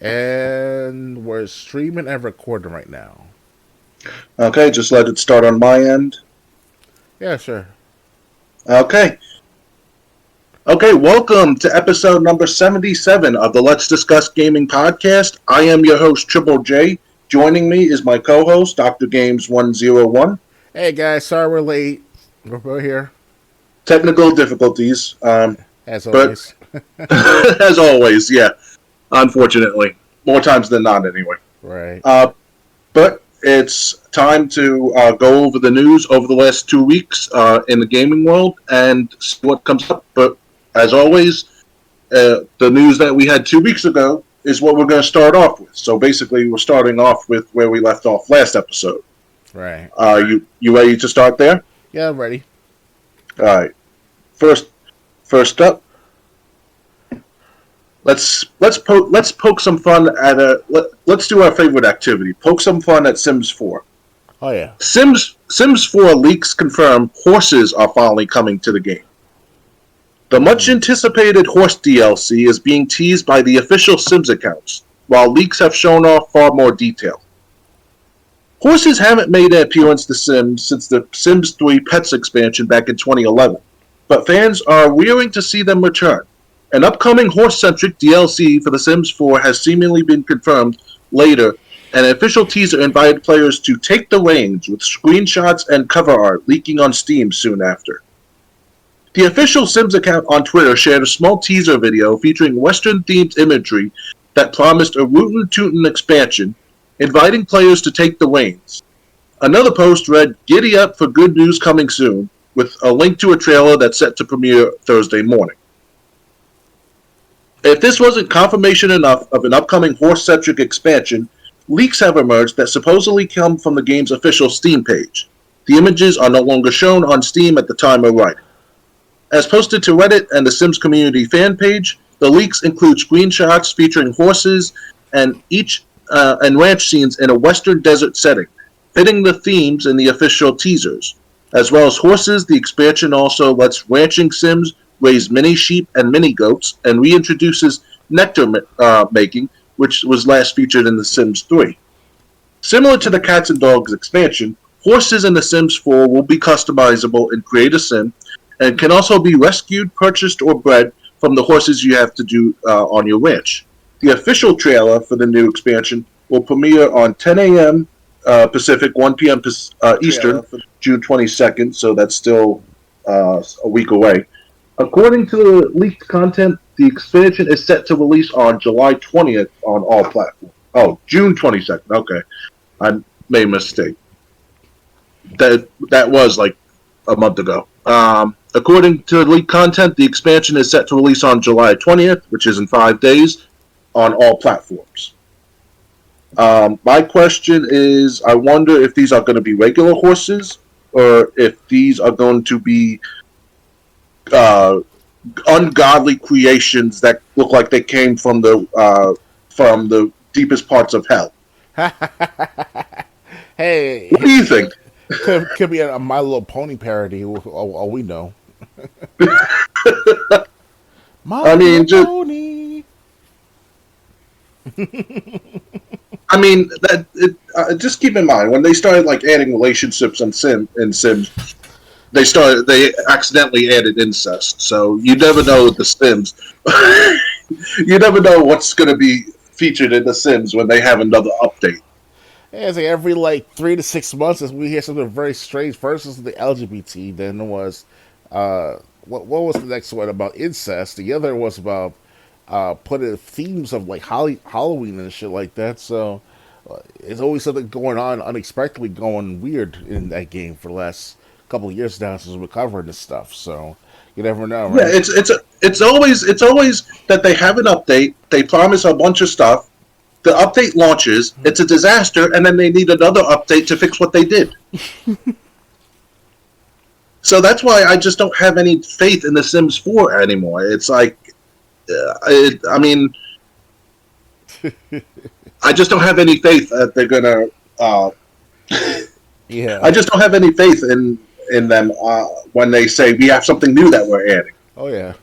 And we're streaming and recording right now. Okay, just let it start on my end. Yeah, sure. Okay. Okay, welcome to episode number 77 of the Let's Discuss Gaming podcast. I am your host, Triple J. Joining me is my co-host, Dr. Games 101. Hey, guys, sorry we're late. We're here. Technical difficulties. As always. As always, yeah. Unfortunately. More times than not, anyway. Right. But it's time to go over the news over the last 2 weeks in the gaming world and see what comes up. But as always, the news that we had 2 weeks ago is what we're going to start off with. So basically, we're starting off with where we left off last episode. Right. You ready to start there? Yeah, I'm ready. All right. First up, let's poke some fun at let's do our favorite activity. Poke some fun at Sims 4. Oh yeah. Sims 4 leaks confirm horses are finally coming to the game. The much anticipated horse DLC is being teased by the official Sims accounts, while leaks have shown off far more detail. Horses haven't made an appearance to Sims since the Sims 3 Pets expansion back in 2011, but fans are rearing to see them return. An upcoming horse-centric DLC for The Sims 4 has seemingly been confirmed later, and an official teaser invited players to take the reins with screenshots and cover art leaking on Steam soon after. The official Sims account on Twitter shared a small teaser video featuring Western-themed imagery that promised a rootin' tootin' expansion, inviting players to take the reins. Another post read, "Giddy up for good news coming soon," with a link to a trailer that's set to premiere Thursday morning. If this wasn't confirmation enough of an upcoming horse-centric expansion, leaks have emerged that supposedly come from the game's official Steam page. The images are no longer shown on Steam at the time of writing. As posted to Reddit and the Sims community fan page, the leaks include screenshots featuring horses and ranch scenes in a western desert setting, fitting the themes in the official teasers. As well as horses, the expansion also lets ranching Sims raise mini sheep and mini goats, and reintroduces nectar making, which was last featured in The Sims 3. Similar to the Cats and Dogs expansion, horses in The Sims 4 will be customizable in Create a Sim, and can also be rescued, purchased, or bred from the horses you have to do on your ranch. The official trailer for the new expansion will premiere on 10 a.m. Pacific, 1 p.m. Eastern, June 22nd, so that's still a week away. According to the leaked content, the expansion is set to release on July 20th on all platforms. Oh, June 22nd. Okay. I made a mistake. That was like a month ago. According to the leaked content, the expansion is set to release on July 20th, which is in 5 days, on all platforms. My question is, I wonder if these are going to be regular horses, or if these are going to be ungodly creations that look like they came from the deepest parts of hell. Hey, what do you think? Could be a My Little Pony parody. All we know. My Little Pony. Just keep in mind when they started like adding relationships in Sims. They accidentally added incest, so you never know with the Sims. You never know what's going to be featured in the Sims when they have another update. Yeah, it's like every 3 to 6 months, as we hear something very strange. First was the LGBT, then it was what was the next one about incest? The other was about putting themes of like Halloween and shit like that. So it's always something going on unexpectedly, going weird in that game for the last couple of years now since we're covering this stuff, so you never know, right? Yeah, it's always that they have an update, they promise a bunch of stuff, the update launches, it's a disaster, and then they need another update to fix what they did. So that's why I just don't have any faith in The Sims 4 anymore. It's like, I just don't have any faith that they're gonna. Yeah. I just don't have any faith in them when they say we have something new that we're adding. Oh yeah.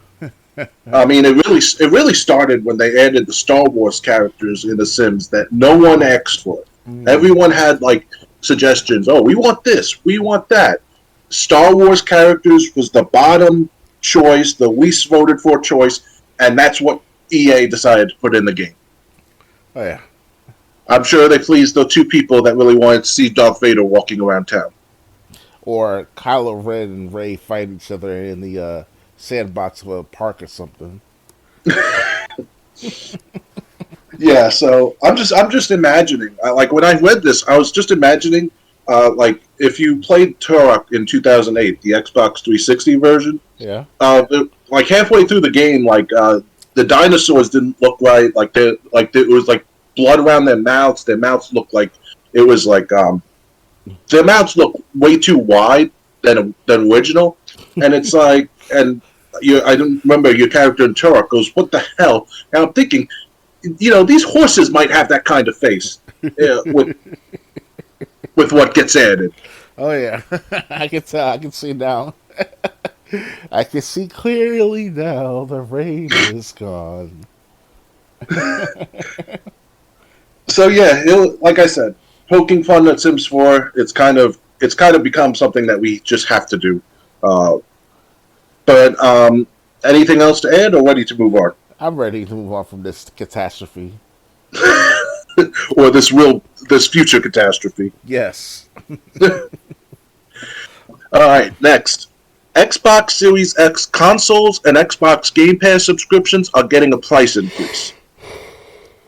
I mean, it really started when they added the Star Wars characters in The Sims that no one asked for. Mm. Everyone had like suggestions. Oh, we want this, we want that. Star Wars characters was the bottom choice, the least voted for choice, and that's what EA decided to put in the game. Oh yeah. I'm sure they pleased the two people that really wanted to see Darth Vader walking around town. Or Kylo Ren and Ray fight each other in the sandbox of a park or something. Yeah, so I'm just imagining. Like when I read this, I was just imagining, like if you played Turok in 2008, the Xbox 360 version, Yeah. like halfway through the game, like the dinosaurs didn't look right. It was like blood around their mouths. Their mouths looked like it was like their mouths look way too wide than original, and it's like and. I don't remember your character in Turok goes, "What the hell?" And I'm thinking, these horses might have that kind of face with what gets added. Oh yeah. I can tell. I can see now. I can see clearly now. The rain is gone. So yeah, like I said, poking fun at Sims 4. It's kind of become something that we just have to do. Uh, but anything else to add, or ready to move on, I'm ready to move on from this catastrophe. or this future catastrophe? Yes. All right, next. Xbox Series X consoles and Xbox Game Pass subscriptions are getting a price increase.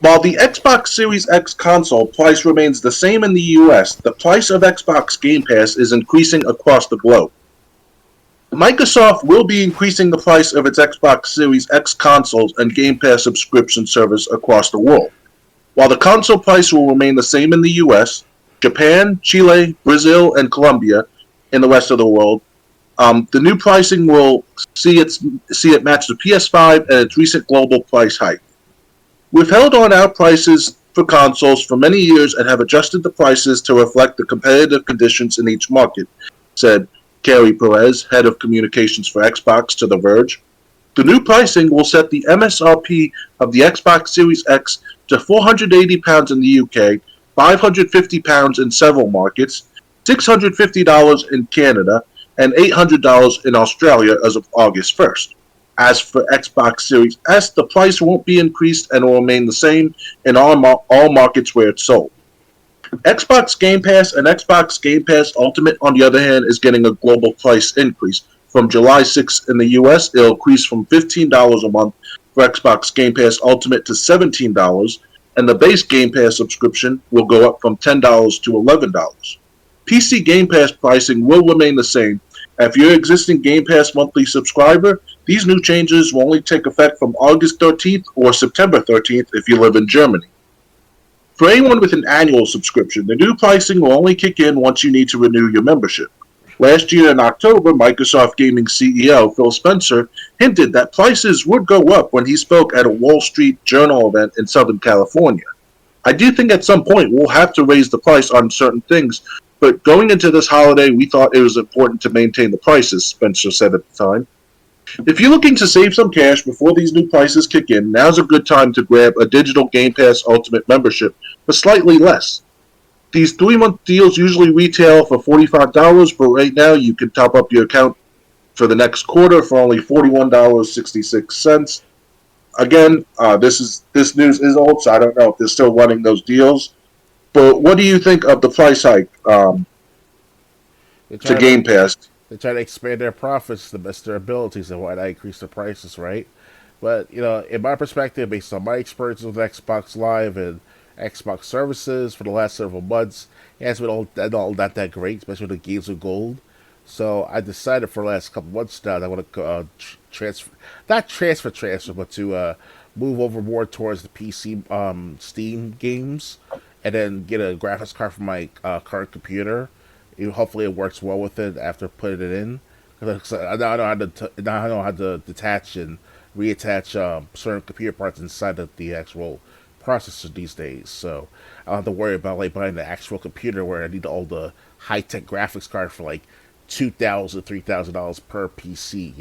While the Xbox Series X console price remains the same in the US, the price of Xbox Game Pass is increasing across the globe. Microsoft will be increasing the price of its Xbox Series X consoles and Game Pass subscription service across the world. While the console price will remain the same in the US, Japan, Chile, Brazil, and Colombia in the rest of the world, the new pricing will see it match the PS5 and its recent global price hike. We've held on our prices for consoles for many years and have adjusted the prices to reflect the competitive conditions in each market, said Carrie Perez, head of communications for Xbox, to The Verge. The new pricing will set the MSRP of the Xbox Series X to £480 in the UK, £550 in several markets, $650 in Canada, and $800 in Australia as of August 1st. As for Xbox Series S, the price won't be increased and will remain the same in all markets where it's sold. Xbox Game Pass and Xbox Game Pass Ultimate, on the other hand, is getting a global price increase. From July 6th in the US, it'll increase from $15 a month for Xbox Game Pass Ultimate to $17, and the base Game Pass subscription will go up from $10 to $11. PC Game Pass pricing will remain the same. If you're an existing Game Pass monthly subscriber, these new changes will only take effect from August 13th or September 13th if you live in Germany. For anyone with an annual subscription, the new pricing will only kick in once you need to renew your membership. Last year in October, Microsoft Gaming CEO Phil Spencer hinted that prices would go up when he spoke at a Wall Street Journal event in Southern California. I do think at some point we'll have to raise the price on certain things, but going into this holiday, we thought it was important to maintain the prices, Spencer said at the time. If you're looking to save some cash before these new prices kick in, now's a good time to grab a digital Game Pass Ultimate membership for slightly less. These 3-month deals usually retail for $45, but right now you can top up your account for the next quarter for only $41.66. Again, this news is old, so I don't know if they're still running those deals. But what do you think of the price hike They to try to Game Pass? they try to expand their profits to the best of their abilities, and why not increase the prices, right? But in my perspective, based on my experience with Xbox Live and Xbox services for the last several months, it has been all not that great, especially with the games of gold. So I decided for the last couple months now that I want to transfer, not transfer, but to move over more towards the PC Steam games, and then get a graphics card for my current computer. Hopefully, it works well with it after putting it in. Because now I know how to detach and reattach certain computer parts inside of the actual processor these days. So I don't have to worry about like buying the actual computer where I need all the high tech graphics card for like $2,000, $3,000 per PC.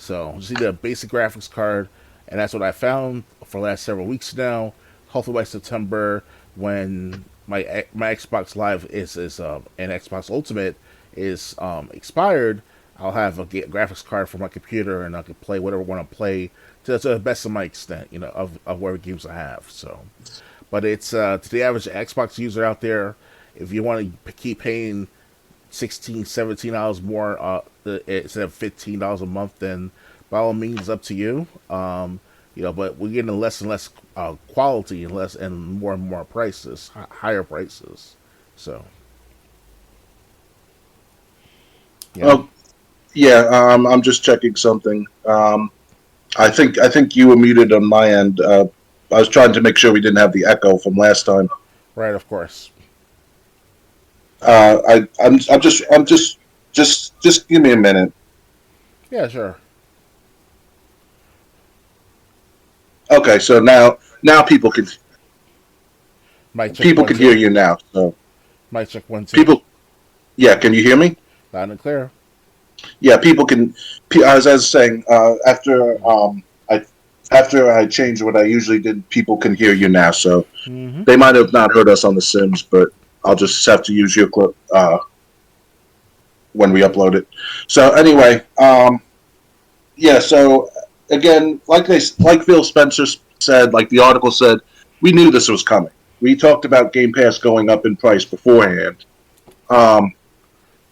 So just need a basic graphics card, and that's what I found for the last several weeks now. Hopefully by September, when my Xbox Live is and Xbox Ultimate is expired, I'll have a graphics card for my computer, and I can play whatever I want to play to the best of my extent, of whatever games I have. So, but it's to the average Xbox user out there, if you want to keep paying 16 $17 more instead of $15 a month, then by all means, up to you. But we're getting less and less quality and more prices, higher prices. So, you know, Oh, yeah. I'm just checking something. I think you were muted on my end. I was trying to make sure we didn't have the echo from last time. right? Of course. Just give me a minute. Yeah, sure. Okay, so now Mic check people one can hear two. you now. So Mic check 1 2. people, yeah, can you hear me? Loud and clear. Yeah, people can. As I was saying, after I changed what I usually did, people can hear you now. So Mm-hmm. they might have not heard us on the Sims, but I'll just have to use your clip when we upload it. So anyway, yeah. So again, like Phil Spencer said, like the article said, we knew this was coming. We talked about Game Pass going up in price beforehand. Um,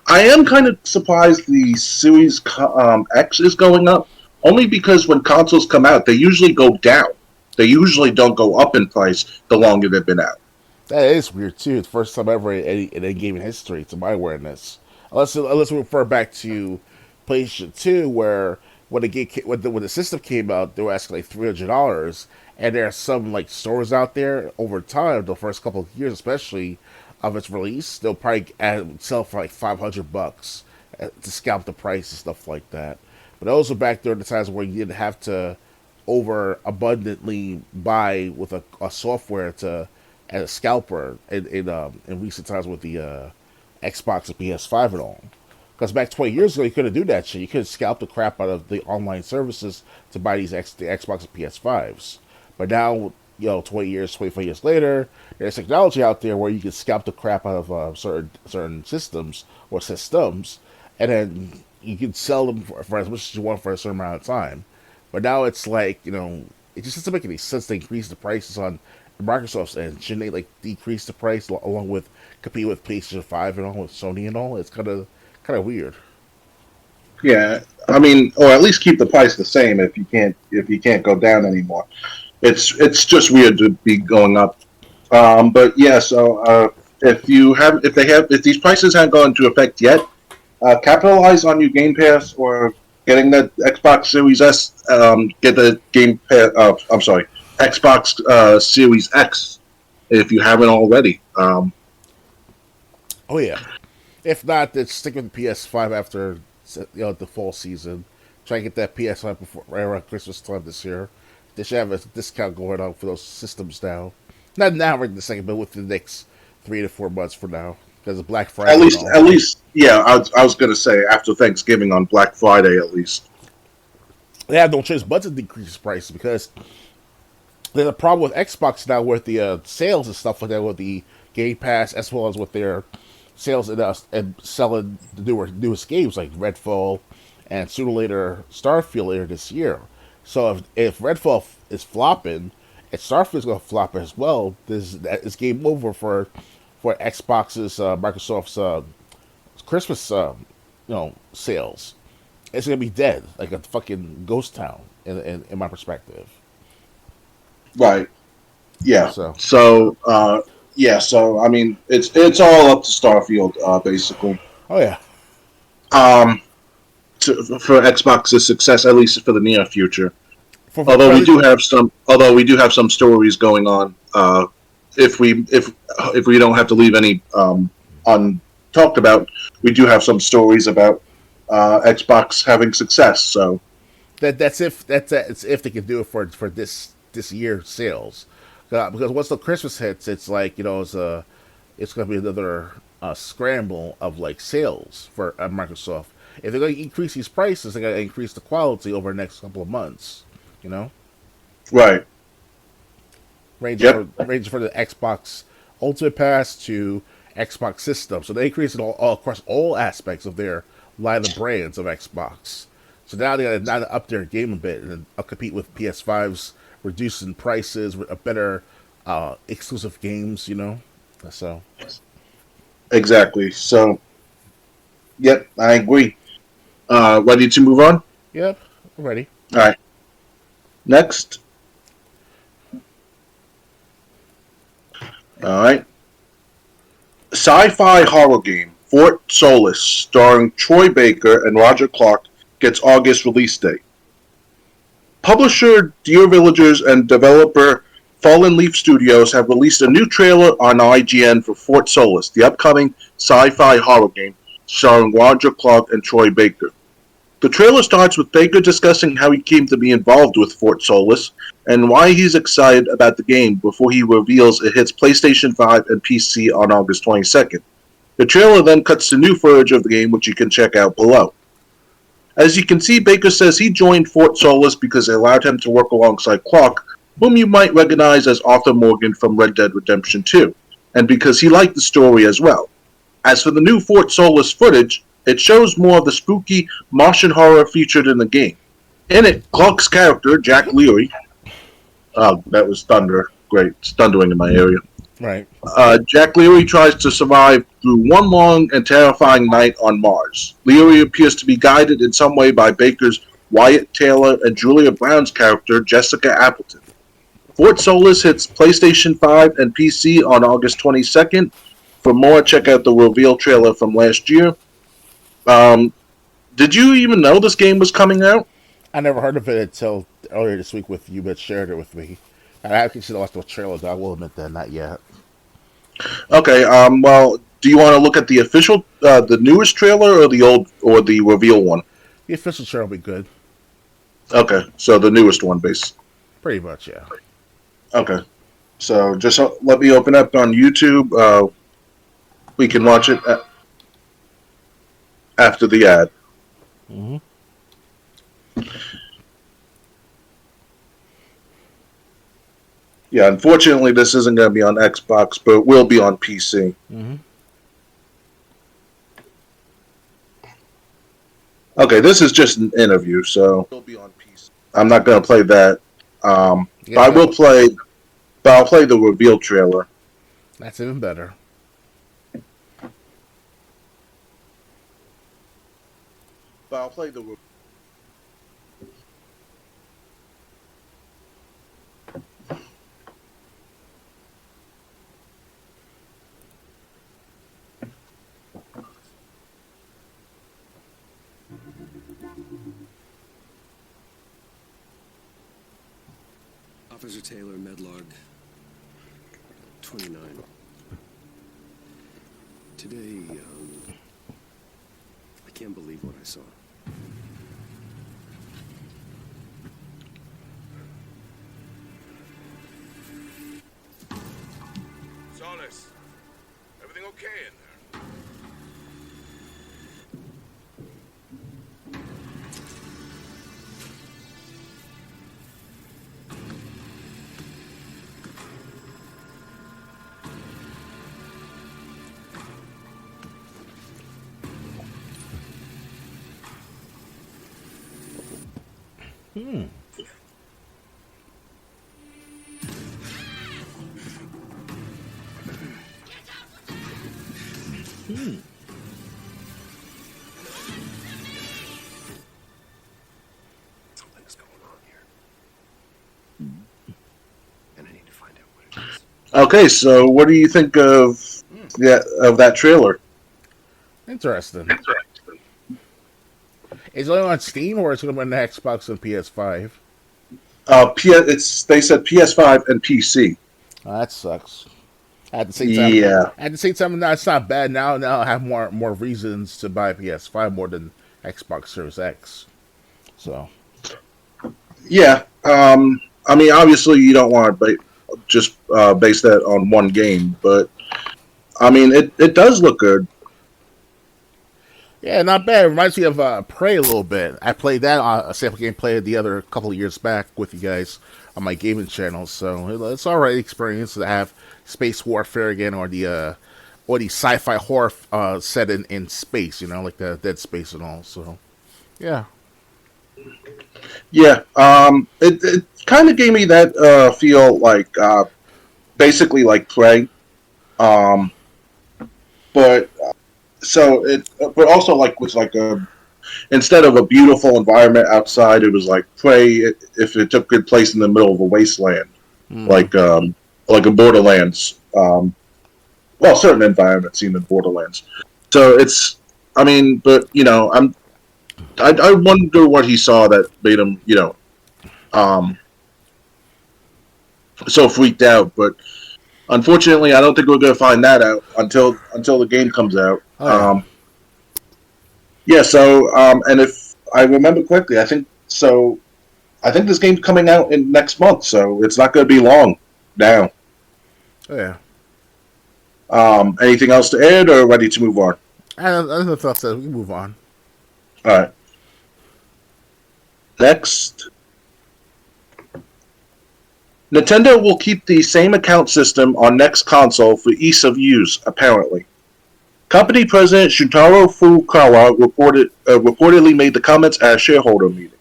I am kind of surprised the Series X is going up, only because when consoles come out, they usually go down. They usually don't go up in price the longer they've been out. That is weird too. It's the first time ever in any game in history, to my awareness. Unless we refer back to PlayStation 2, where when the system came out, they were asking like $300, and there are some like stores out there over time, the first couple of years especially of its release, they'll probably sell for like $500 to scalp the price and stuff like that. But those were back during the times where you didn't have to over abundantly buy with a software to and a scalper in recent times with the Xbox and PS5 and all. Because back 20 years ago, you couldn't do that shit. You could scalp the crap out of the online services to buy the Xbox and PS5s. But now, 20 years, 25 years later, there's technology out there where you can scalp the crap out of certain systems or systems, and then you can sell them for as much as you want for a certain amount of time. But now it's like, it just doesn't make any sense to increase the prices on Microsoft's end. Shouldn't they like decrease the price along with compete with PlayStation 5 and all with Sony and all? It's kind of weird. Yeah, I mean, or at least keep the price the same if you can't go down anymore. It's just weird to be going up. But yeah, so if these prices haven't gone into effect yet, capitalize on your Game Pass or getting that Xbox Series S. Get the Game Pass. I'm sorry, Xbox Series X if you haven't already. Oh yeah. If not, then stick with the PS5 after the fall season. Try and get that PS5 before right around Christmas time this year. They should have a discount going on for those systems now. Not now, right in the second, but within the next 3 to 4 months from now, because of Black At Friday and least, all. at least, yeah. I was gonna say after Thanksgiving on Black Friday, at least. They have no choice but to decrease prices because there's a problem with Xbox now with the sales and stuff like that with the Game Pass as well as with their sales and selling the newest games like Redfall and sooner or later Starfield later this year. So if Redfall is flopping and Starfield's going to flop as well, it's game over for Xbox's Microsoft's Christmas sales. It's going to be dead like a fucking ghost town in my perspective. Right. Yeah. So Yeah. So I mean, it's all up to Starfield, basically. oh yeah. Um, for Xbox's success, at least for the near future. For Although we do have some stories going on. If we don't have to leave any untalked about, we do have some stories about Xbox having success. So that's if they can do it for this year's sales, because once the Christmas hits, it's like it's gonna be another scramble of like sales for Microsoft. if they're going to increase these prices, they got to increase the quality over the next couple of months. You know, Right. Yep. ranging for the Xbox Ultimate Pass to Xbox System. So they increased it all across all aspects of their line of brands of Xbox. So now they got to now up their game a bit and compete with PS5's reducing prices with a better exclusive games. You know, so Exactly. So, yep, I agree. Ready to move on? yep, I'm ready. All right. Next. All right. Sci-fi horror game Fort Solis, starring Troy Baker and Roger Clark, gets August release date. Publisher Dear Villagers and developer Fallen Leaf Studios have released a new trailer on IGN for Fort Solis, the upcoming sci-fi horror game starring Roger Clark and Troy Baker. The trailer starts with Baker discussing how he came to be involved with Fort Solis and why he's excited about the game before he reveals it hits PlayStation 5 and PC on August 22nd. The trailer then cuts to new footage of the game, which you can check out below. As you can see, Baker says he joined Fort Solis because it allowed him to work alongside Clark, whom you might recognize as Arthur Morgan from Red Dead Redemption 2, and because he liked the story as well. As for the new Fort Solis footage, it shows more of the spooky Martian horror featured in the game. In it, Clark's character, Jack Leary, that was thunder, great, it's thundering in my area. Right. Jack Leary tries to survive through one long and terrifying night on Mars. Leary appears to be guided in some way by Baker's Wyatt Taylor and Julia Brown's character, Jessica Appleton. Fort Solis hits PlayStation 5 and PC on August 22nd. For more, check out the reveal trailer from last year. Did you even know this game was coming out? I never heard of it until earlier this week with you, but shared it with me. I actually should have watched the trailer, though. I will admit that, not yet. Okay, well, do you want to look at the official, the newest trailer, or the old, or the reveal one? The official trailer will be good. Okay, so the newest one, base. Pretty much, yeah. Okay, so just let me open up on YouTube. We can watch it after the ad. Mm-hmm. Yeah, unfortunately, this isn't going to be on Xbox, but it will be on PC. Mm-hmm. Okay, this is just an interview, so I'm not going to play that. But I will play. But I'll play the reveal trailer. That's even better. But I'll play the. Officer Taylor, Medlog 29. Today, I can't believe what I saw. Solis, everything okay in there? Hmm. Hmm. Something's going on here. And I need to find out what it is. Okay, so what do you think of that trailer? Interesting. Is it only on Steam or is it going to be on the Xbox and PS5? They said PS5 and PC. Oh, that sucks. At the same time, At the same time, no, it's not bad. Now I have more reasons to buy PS5 more than Xbox Series X. So. Yeah. I mean, obviously, you don't want to just base that on one game, but I mean, it does look good. Yeah, not bad. It reminds me of Prey a little bit. I played that on a sample game, played the other couple of years back with you guys on my gaming channel. So it's all right experience to have space warfare again, or the sci-fi horror set in space. Like the Dead Space and all. So yeah, Yeah, it kind of gave me that feel like basically like Prey, um, but but also like was like a instead of a beautiful environment outside, it was like Prey if it took good place in the middle of a wasteland, mm. like like a Borderlands. Well, certain environments seen in Borderlands. So I mean, but I wonder what he saw that made him, um, so freaked out. But unfortunately, I don't think we're going to find that out until the game comes out. Oh yeah, Yeah. So, and if I remember correctly, I think so. I think this game's coming out in next month, so it's not going to be long now. oh yeah. Anything else to add, or ready to move on? I don't thought so. We can move on. All right. Next, Nintendo will keep the same account system on next console for ease of use, apparently. Company president Shuntaro Furukawa reportedly made the comments at a shareholder meeting.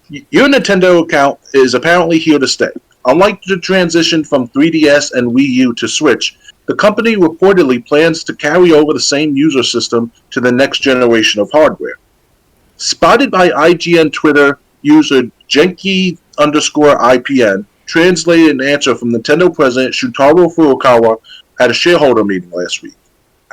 Your Nintendo account is apparently here to stay. Unlike the transition from 3DS and Wii U to Switch, the company reportedly plans to carry over the same user system to the next generation of hardware. Spotted by IGN Twitter user Genki_IPN, translated an answer from Nintendo president Shuntaro Furukawa at a shareholder meeting last week.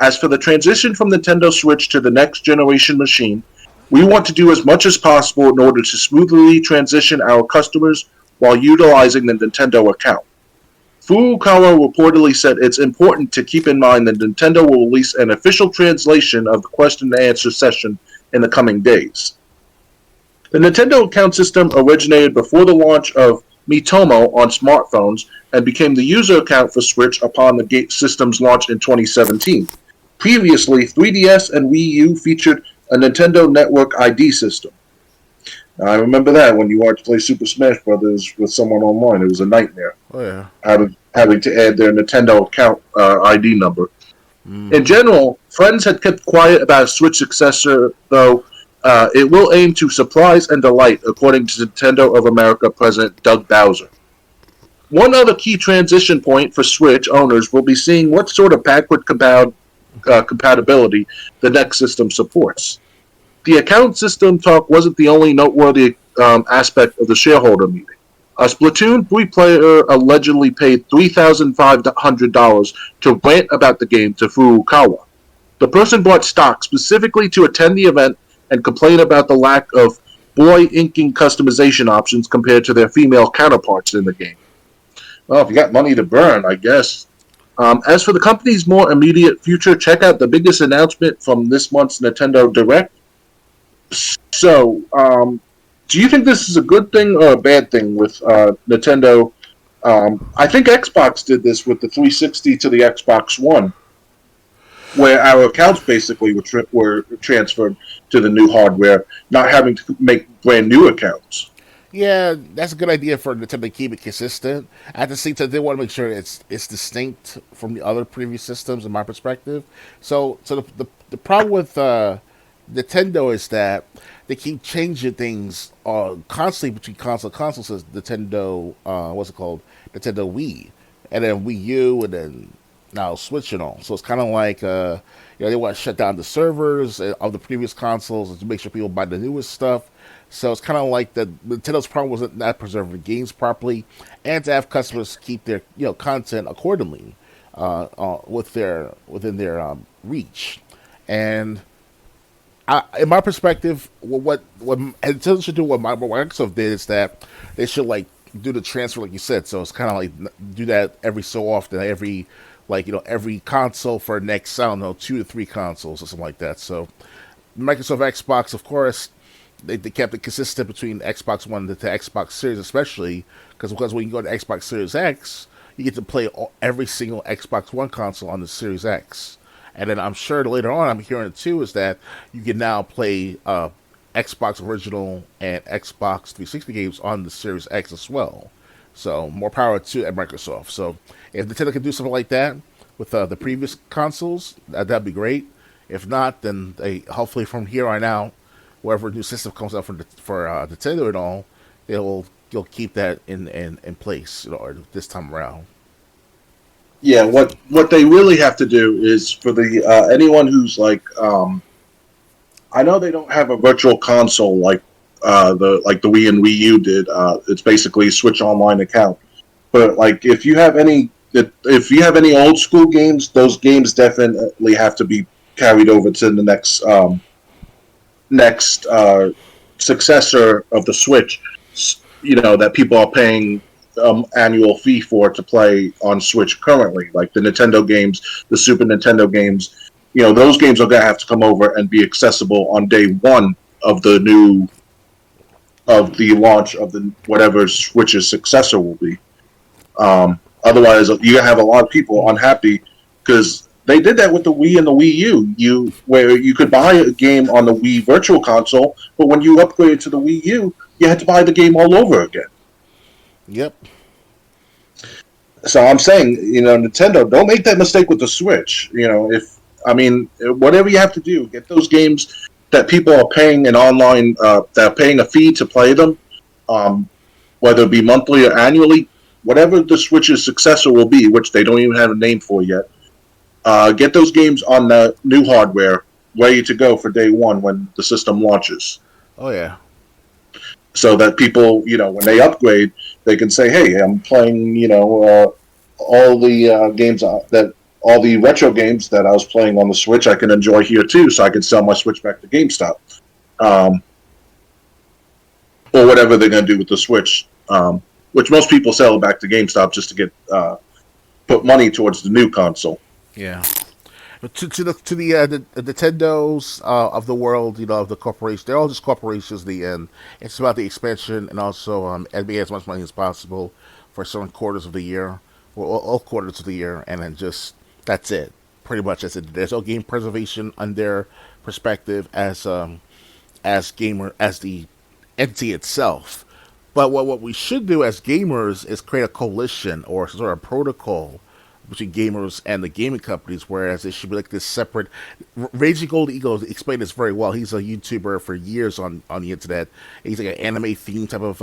As for the transition from Nintendo Switch to the next generation machine, we want to do as much as possible in order to smoothly transition our customers while utilizing the Nintendo account. Furukawa reportedly said it's important to keep in mind that Nintendo will release an official translation of the question and answer session in the coming days. The Nintendo account system originated before the launch of Miitomo on smartphones and became the user account for Switch upon the system's launch in 2017. Previously, 3DS and Wii U featured a Nintendo Network ID system. Now, I remember that when you wanted to play Super Smash Brothers with someone online. It was a nightmare. Oh yeah. Having to add their Nintendo account ID number. Mm. In general, friends had kept quiet about a Switch successor, though it will aim to surprise and delight, according to Nintendo of America President Doug Bowser. One other key transition point for Switch owners will be seeing what sort of backward compatibility the next system supports. The account system talk wasn't the only noteworthy aspect of the shareholder meeting. A Splatoon 3 player allegedly paid $3,500 to rant about the game to Furukawa. The person bought stock specifically to attend the event and complain about the lack of boy inking customization options compared to their female counterparts in the game. Well, if you got money to burn, I guess. As for the company's more immediate future, check out the biggest announcement from this month's Nintendo Direct. So, do you think this is a good thing or a bad thing with Nintendo? I think Xbox did this with the 360 to the Xbox One, where our accounts basically were transferred to the new hardware, not having to make brand new accounts. Yeah, that's a good idea for Nintendo to keep it consistent. At the same time, they want to make sure it's distinct from the other previous systems, in my perspective. So the problem with Nintendo is that they keep changing things constantly between console says Nintendo what's it called, Nintendo Wii, and then Wii U, and then now Switch and all. So it's kind of like they want to shut down the servers of the previous consoles to make sure people buy the newest stuff. So it's kind of like the Nintendo's problem wasn't not preserving the games properly, and to have customers keep their content accordingly within their reach. And in my perspective, what Nintendo should do, what Microsoft did, is that they should like do the transfer, like you said. So it's kind of like do that every so often, every console for next, I don't know, 2 to 3 consoles or something like that. So Microsoft Xbox, of course, they kept it consistent between Xbox One to Xbox Series, especially because when you go to Xbox Series X, you get to play every single Xbox One console on the Series X. And then I'm sure later on, I'm hearing it too, is that you can now play Xbox original and Xbox 360 games on the Series X as well. So more power to at Microsoft. So if Nintendo can do something like that with the previous consoles, that'd be great. If not, then they hopefully from here on out, whatever new system comes out for Nintendo and all, you'll keep that in place, or this time around. Yeah, what they really have to do is for the anyone who's like, I know they don't have a virtual console like the Wii and Wii U did. It's basically a Switch Online account. But like if you have any old school games, those games definitely have to be carried over to the next successor of the Switch. That people are paying annual fee for to play on Switch currently, like the Nintendo games, the Super Nintendo games. Those games are gonna have to come over and be accessible on day one of the launch of the whatever Switch's successor will be. Otherwise, you have a lot of people unhappy because they did that with the Wii and the Wii U, where you could buy a game on the Wii Virtual Console, but when you upgraded to the Wii U, you had to buy the game all over again. Yep. So I'm saying, Nintendo, don't make that mistake with the Switch. Whatever you have to do, get those games that people are paying an online, that are paying a fee to play them, whether it be monthly or annually, whatever the Switch's successor will be, which they don't even have a name for yet. Get those games on the new hardware, ready to go for day one when the system launches. Oh yeah. So that people, when they upgrade, they can say, "Hey, I'm playing, all the games all the retro games that I was playing on the Switch, I can enjoy here too, so I can sell my Switch back to GameStop, or whatever they're going to do with the Switch." Which most people sell it back to GameStop just to get put money towards the new console. Yeah. But to the Nintendos of the world, of the corporation, they're all just corporations. In the end, it's about the expansion and also NBA as much money as possible for certain quarters of the year, or all quarters of the year, and then just that's it. Pretty much that's it. There's no game preservation on their perspective as the entity itself. But what we should do as gamers is create a coalition or sort of protocol between gamers and the gaming companies, whereas it should be like this separate. Raging Gold Eagle explained this very well. He's a YouTuber for years on the internet. He's like an anime theme type of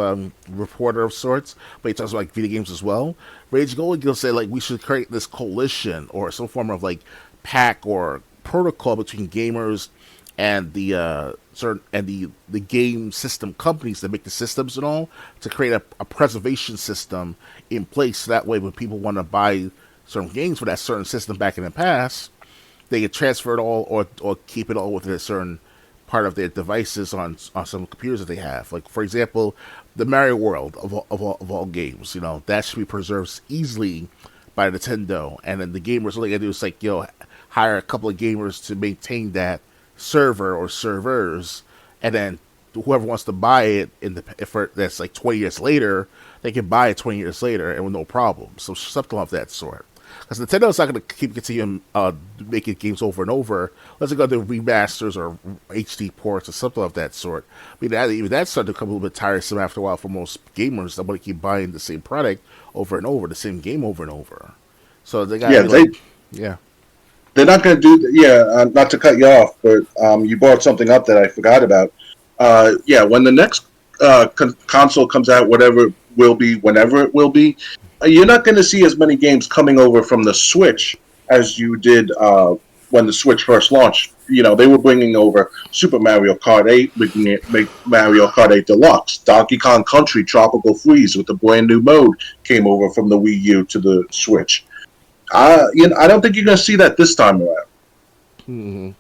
reporter of sorts, but he talks about like video games as well. Raging Gold Eagle said like we should create this coalition or some form of like pack or protocol between gamers and the the game system companies that make the systems and all, to create a preservation system in place. So that way, when people want to buy certain games for that certain system back in the past, they can transfer it all or keep it all within a certain part of their devices on some computers that they have. Like for example, the Mario World of all games, that should be preserved easily by Nintendo, and then the gamers, all they gotta do is like hire a couple of gamers to maintain that server or servers, and then whoever wants to buy it that's like 20 years later, they can buy it 20 years later and with no problem. So something of that sort. Because Nintendo's not going to keep continuing making games over and over. Let's go to remasters or HD ports or something of that sort. I mean, even that started to become a little bit tiresome after a while for most gamers that want to keep buying the same product over and over, the same game over and over. So they got They're not going to do not to cut you off, but you brought something up that I forgot about. When the next console comes out, whatever it will be, whenever it will be, you're not going to see as many games coming over from the Switch as you did when the Switch first launched. They were bringing over Super Mario Kart 8, making it Mario Kart 8 Deluxe. Donkey Kong Country Tropical Freeze with a brand new mode came over from the Wii U to the Switch. I don't think you're going to see that this time around. Mm-hmm.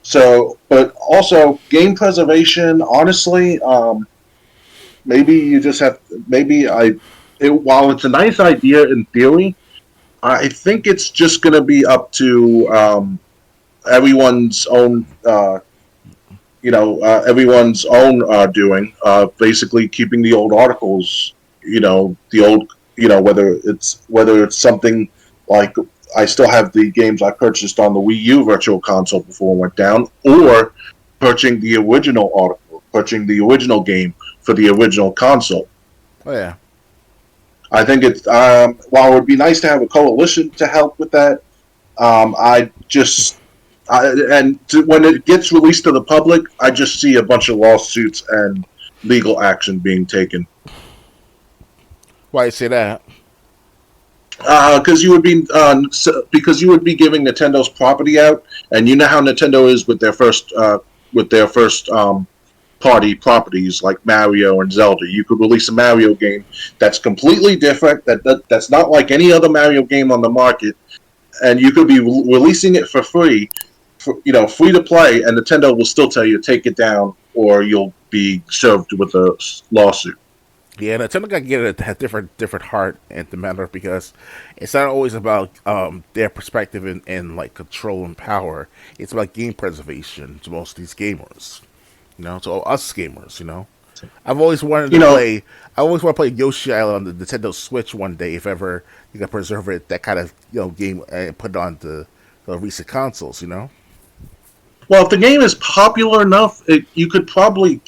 So, but also game preservation. Honestly, maybe you just have. While it's a nice idea in theory, I think it's just going to be up to everyone's own. Everyone's own doing. Basically, keeping the old articles. The old. Whether it's something like I still have the games I purchased on the Wii U Virtual Console before it went down, or purchasing the original game for the original console. Oh yeah. I think it's while it would be nice to have a coalition to help with that. When it gets released to the public, I just see a bunch of lawsuits and legal action being taken. Why you say that? Because you would be giving Nintendo's property out, and you know how Nintendo is with their first party properties like Mario and Zelda. You could release a Mario game that's completely different, that's not like any other Mario game on the market, and you could be releasing it for free, free to play, and Nintendo will still tell you take it down or you'll be served with a lawsuit. Yeah, Nintendo got to get a different heart in the matter, because it's not always about their perspective and like control and power. It's about game preservation to most of these gamers. To us gamers. I've always wanted to play. I always want to play Yoshi Island on the Nintendo Switch one day, if ever you can preserve it, that kind of game, and put it on the recent consoles. Well, if the game is popular enough, you could probably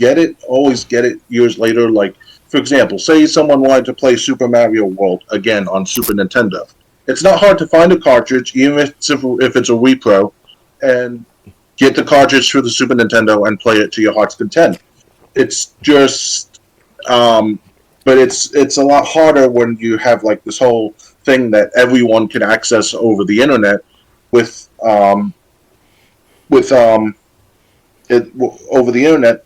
always get it years later. Like, for example, say someone wanted to play Super Mario World again on Super Nintendo. It's not hard to find a cartridge, even if it's a repro, and get the cartridge for the Super Nintendo and play it to your heart's content. It's just, but it's a lot harder when you have like this whole thing that everyone can access over the internet over the internet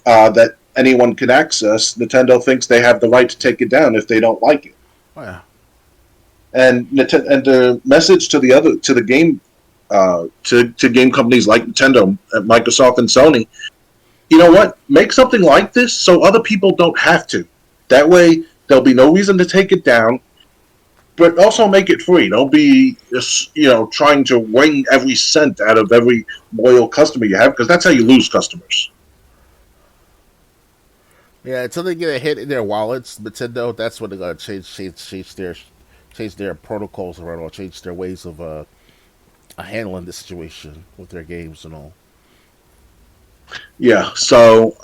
that anyone can access. Nintendo thinks they have the right to take it down if they don't like it. Oh, yeah. And the message to the game companies like Nintendo, Microsoft, and Sony, you know what? Make something like this so other people don't have to. That way, there'll be no reason to take it down, but also make it free. Don't be, trying to wring every cent out of every loyal customer you have, because that's how you lose customers. Yeah, until they get a hit in their wallets, Nintendo, that's when they're gonna change their protocols around, or change their ways of handling this situation with their games and all. Yeah. So,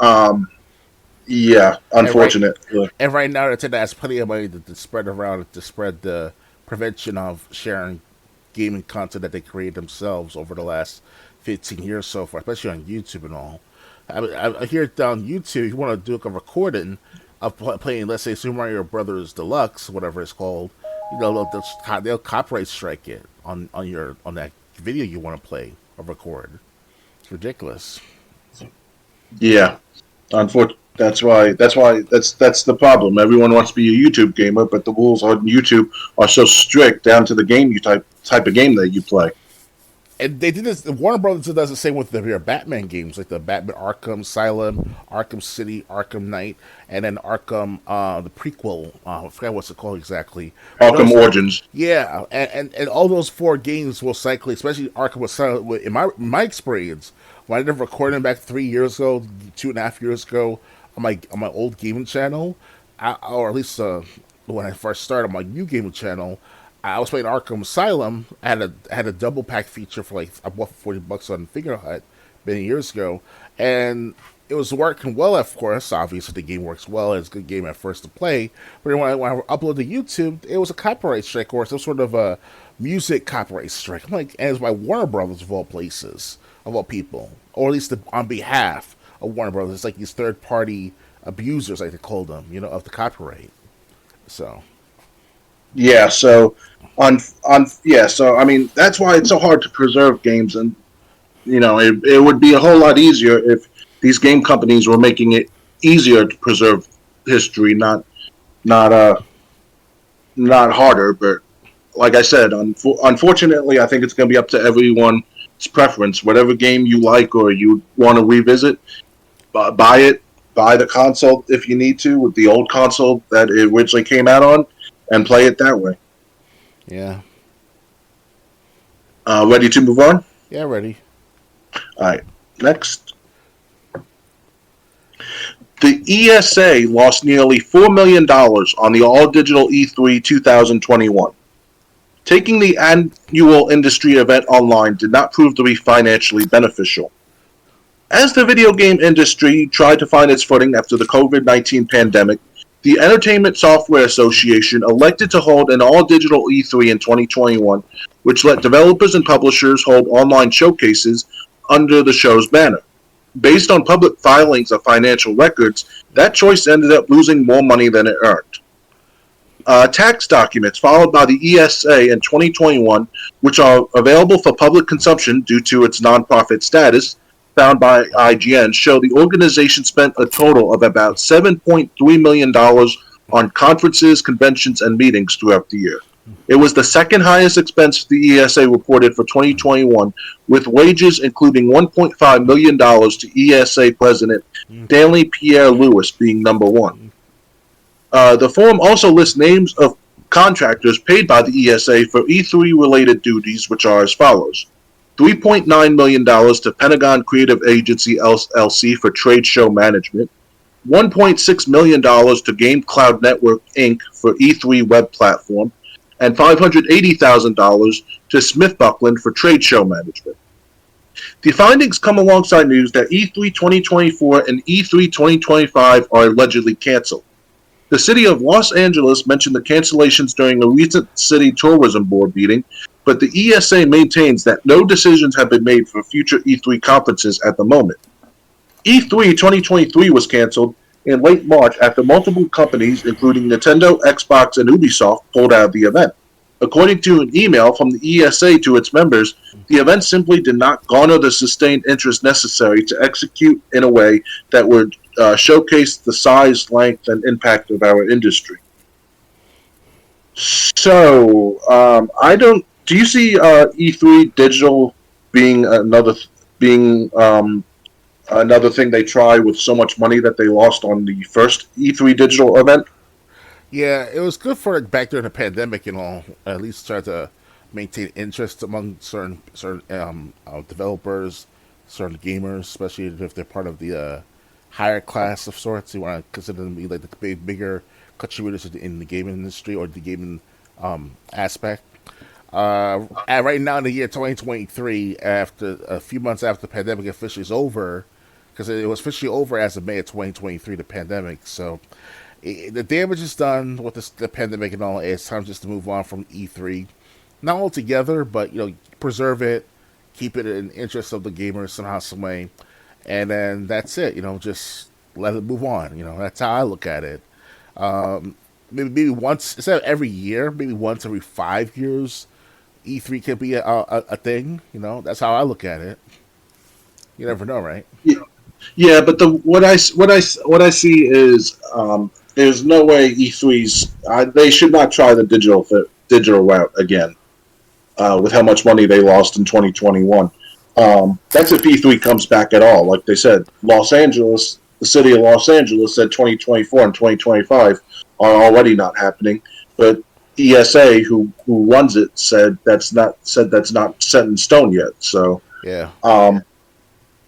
unfortunate. And right now, Nintendo has plenty of money to spread around, to spread the prevention of sharing gaming content that they created themselves over the last 15 years so far, especially on YouTube and all. I hear down YouTube, you want to do a recording of playing, let's say, Super Mario Brothers Deluxe, whatever it's called. They'll copyright strike it on that video you want to play or record. It's ridiculous. Yeah, unfortunately, that's the problem. Everyone wants to be a YouTube gamer, but the rules on YouTube are so strict down to the game type of game that you play. And they did this. Warner Brothers does the same with their Batman games, like the Batman Arkham Asylum, Arkham City, Arkham Knight, and then Arkham, the prequel. I forgot what's it called exactly. Arkham Origins. Yeah, and all those 4 games will cycle, especially Arkham Asylum. In my experience, when I did recording back 3 years ago, 2.5 years ago, on my old gaming channel, or at least when I first started on my new gaming channel, I was playing Arkham Asylum. I had a double pack feature for I bought for $40 on Finger Hut many years ago, and it was working well. Of course, obviously the game works well. It's a good game at first to play. But when I uploaded to YouTube, it was a copyright strike, or some sort of a music copyright strike. And it was by Warner Brothers of all places, of all people, or at least on behalf of Warner Brothers. It's like these third party abusers, like they call them, of the copyright. So. Yeah, so so I mean that's why it's so hard to preserve games, and it would be a whole lot easier if these game companies were making it easier to preserve history, not harder. But like I said, unfortunately, I think it's going to be up to everyone's preference. Whatever game you like or you want to revisit, buy it. Buy the console if you need to, with the old console that it originally came out on, and play it that way. Yeah. Ready to move on? Yeah, ready. All right. Next. The ESA lost nearly $4 million on the all-digital E3 2021. Taking the annual industry event online did not prove to be financially beneficial. As the video game industry tried to find its footing after the COVID-19 pandemic, the Entertainment Software Association elected to hold an all-digital E3 in 2021, which let developers and publishers hold online showcases under the show's banner. Based on public filings of financial records, that choice ended up losing more money than it earned. Tax documents followed by the ESA in 2021, which are available for public consumption due to its nonprofit status, found by IGN, show the organization spent a total of about $7.3 million on conferences, conventions, and meetings throughout the year. It was the second highest expense the ESA reported for 2021, with wages including $1.5 million to ESA President Stanley Pierre Lewis being number one. The forum also lists names of contractors paid by the ESA for E3-related duties, which are as follows. $3.9 million to Pentagon Creative Agency LLC for trade show management, $1.6 million to Game Cloud Network Inc. for E3 web platform, and $580,000 to Smith Buckland for trade show management. The findings come alongside news that E3 2024 and E3 2025 are allegedly canceled. The city of Los Angeles mentioned the cancellations during a recent city tourism board meeting, but the ESA maintains that no decisions have been made for future E3 conferences at the moment. E3 2023 was canceled in late March after multiple companies, including Nintendo, Xbox, and Ubisoft, pulled out of the event. According to an email from the ESA to its members, the event simply did not garner the sustained interest necessary to execute in a way that would showcase the size, length, and impact of our industry. So, I don't. Do you see E3 digital being another thing they try with so much money that they lost on the first E3 digital event? Yeah, it was good for back during the pandemic and all. At least try to maintain interest among certain developers, certain gamers, especially if they're part of the higher class of sorts. You want to consider them to be like the bigger contributors in the gaming industry or the gaming aspect. Right now in the year 2023, after a few months after the pandemic officially is over, because it was officially over as of May of 2023, the pandemic. So the damage is done with the pandemic and all. It's time just to move on from E3, not altogether, but preserve it, keep it in the interest of the gamers somehow, some way, and then that's it. Just let it move on. That's how I look at it. Maybe once instead of every year, maybe once every 5 years, E3 can be a thing. That's how I look at it. You never know, right? Yeah, but what I see is there's no way E3's they should not try the digital route again with how much money they lost in 2021. That's if E3 comes back at all. Like they said, the city of Los Angeles said 2024 and 2025 are already not happening, but ESA, who runs it, said that's not set in stone yet. So yeah.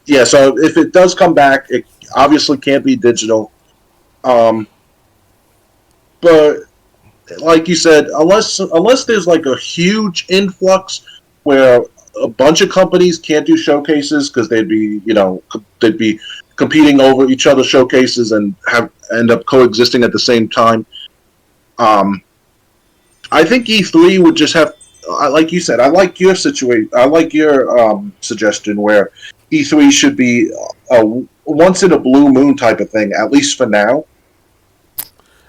So if it does come back, it obviously can't be digital. But like you said, unless there's like a huge influx where a bunch of companies can't do showcases because they'd be competing over each other's showcases and end up coexisting at the same time. I think E3 would just have, like you said, I like your situation. I like your suggestion where E3 should be a once in a blue moon type of thing, at least for now,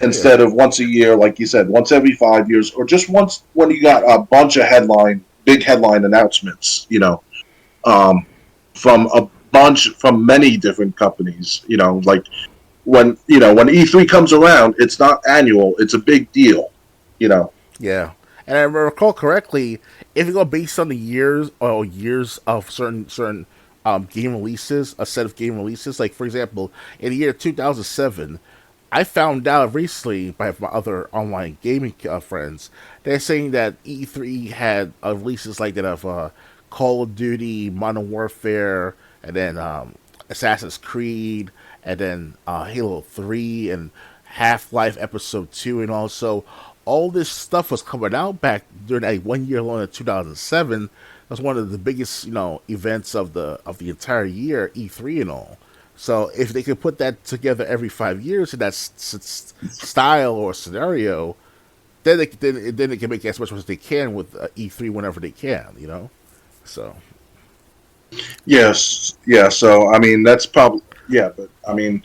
instead of once a year, like you said, once every 5 years, or just once when you got a bunch of big headline announcements, from many different companies, like when E3 comes around, it's not annual, it's a big deal, Yeah, and I recall correctly, if you go based on the years of certain game releases, a set of game releases, like for example, in the year 2007, I found out recently by my other online gaming friends, they're saying that E3 had releases like that of Call of Duty, Modern Warfare, and then Assassin's Creed, and then Halo 3, and Half-Life Episode 2, and also all this stuff was coming out back during that 1 year long in 2007. That was one of the biggest, events of the entire year, E3 and all. So if they could put that together every 5 years in that style or scenario, then they can make as much as they can with E3 whenever they can. So Yes, yeah. So I mean, that's probably yeah, but I mean,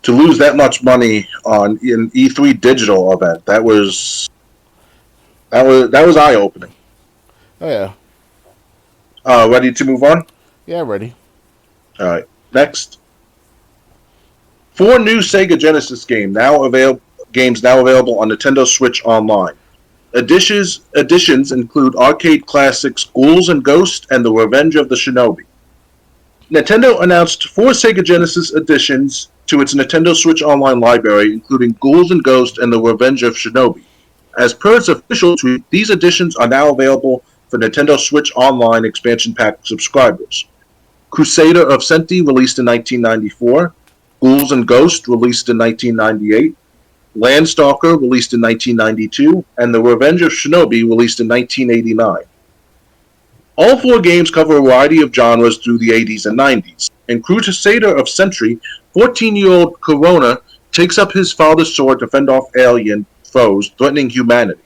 to lose that much money on an E3 digital event, that was eye opening. oh yeah, Ready to move on? yeah, ready. All right. Next, four new Sega Genesis games now available on Nintendo Switch Online. Additions include arcade classics Ghouls and Ghosts and The Revenge of the Shinobi. Nintendo announced four Sega Genesis additions to its Nintendo Switch Online library, including Ghouls and Ghosts and The Revenge of Shinobi. As per its official tweet, these additions are now available for Nintendo Switch Online expansion pack subscribers. Crusader of Senti, released in 1994. Ghouls and Ghosts, released in 1998. Landstalker, released in 1992. And The Revenge of Shinobi, released in 1989. All four games cover a variety of genres through the 80s and 90s. In Crusader of Sentry, 14-year-old Corona takes up his father's sword to fend off alien foes threatening humanity.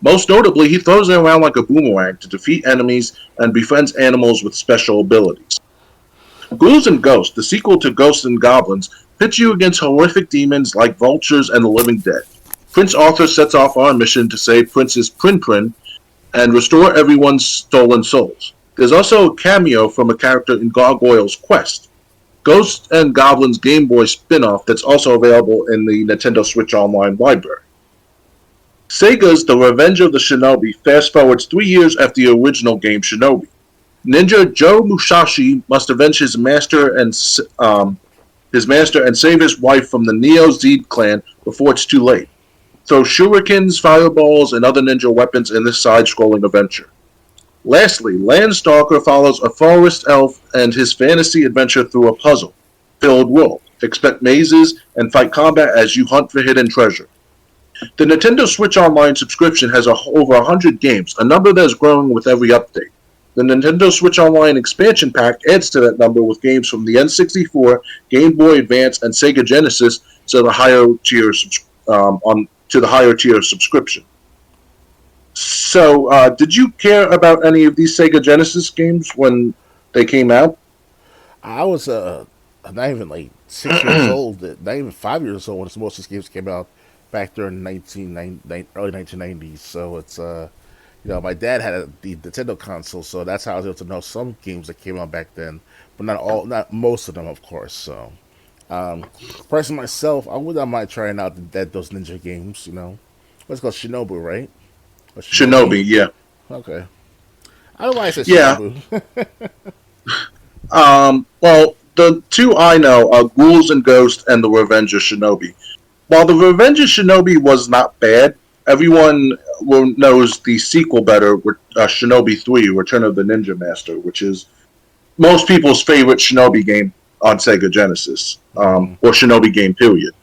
Most notably, he throws it around like a boomerang to defeat enemies and befriends animals with special abilities. Ghouls and Ghosts, the sequel to Ghosts and Goblins, pits you against horrific demons like vultures and the living dead. Prince Arthur sets off on a mission to save Princess Prin Prin and restore everyone's stolen souls. There's also a cameo from a character in Gargoyle's Quest. Ghosts and Goblins Game Boy spin-off that's also available in the Nintendo Switch Online library. Sega's The Revenge of the Shinobi fast-forwards 3 years after the original game Shinobi. Ninja Joe Musashi must avenge his master and save his wife from the Neo Zed clan before it's too late. Throw shurikens, fireballs, and other ninja weapons in this side-scrolling adventure. Lastly, Landstalker follows a forest elf and his fantasy adventure through a puzzle-filled world. Expect mazes and fight combat as you hunt for hidden treasure. The Nintendo Switch Online subscription has over 100 games, a number that is growing with every update. The Nintendo Switch Online expansion pack adds to that number with games from the N64, Game Boy Advance, and Sega Genesis to the higher tier subscription. So, did you care about any of these Sega Genesis games when they came out? I was not even like 6 years old, not even 5 years old when most of these games came out back during early 1990s. So it's my dad had the Nintendo console, so that's how I was able to know some games that came out back then, but not most of them, of course. So, personally myself, I would not mind trying out those ninja games. What's it called, Shinobu, right? Or Shinobi, yeah. Okay. I don't know why I said Yeah. Shinobu. Well, the two I know are Ghouls and Ghosts and The Revenge of Shinobi. While The Revenge of Shinobi was not bad, everyone knows the sequel better, Shinobi 3, Return of the Ninja Master, which is most people's favorite Shinobi game on Sega Genesis, or Shinobi game, period.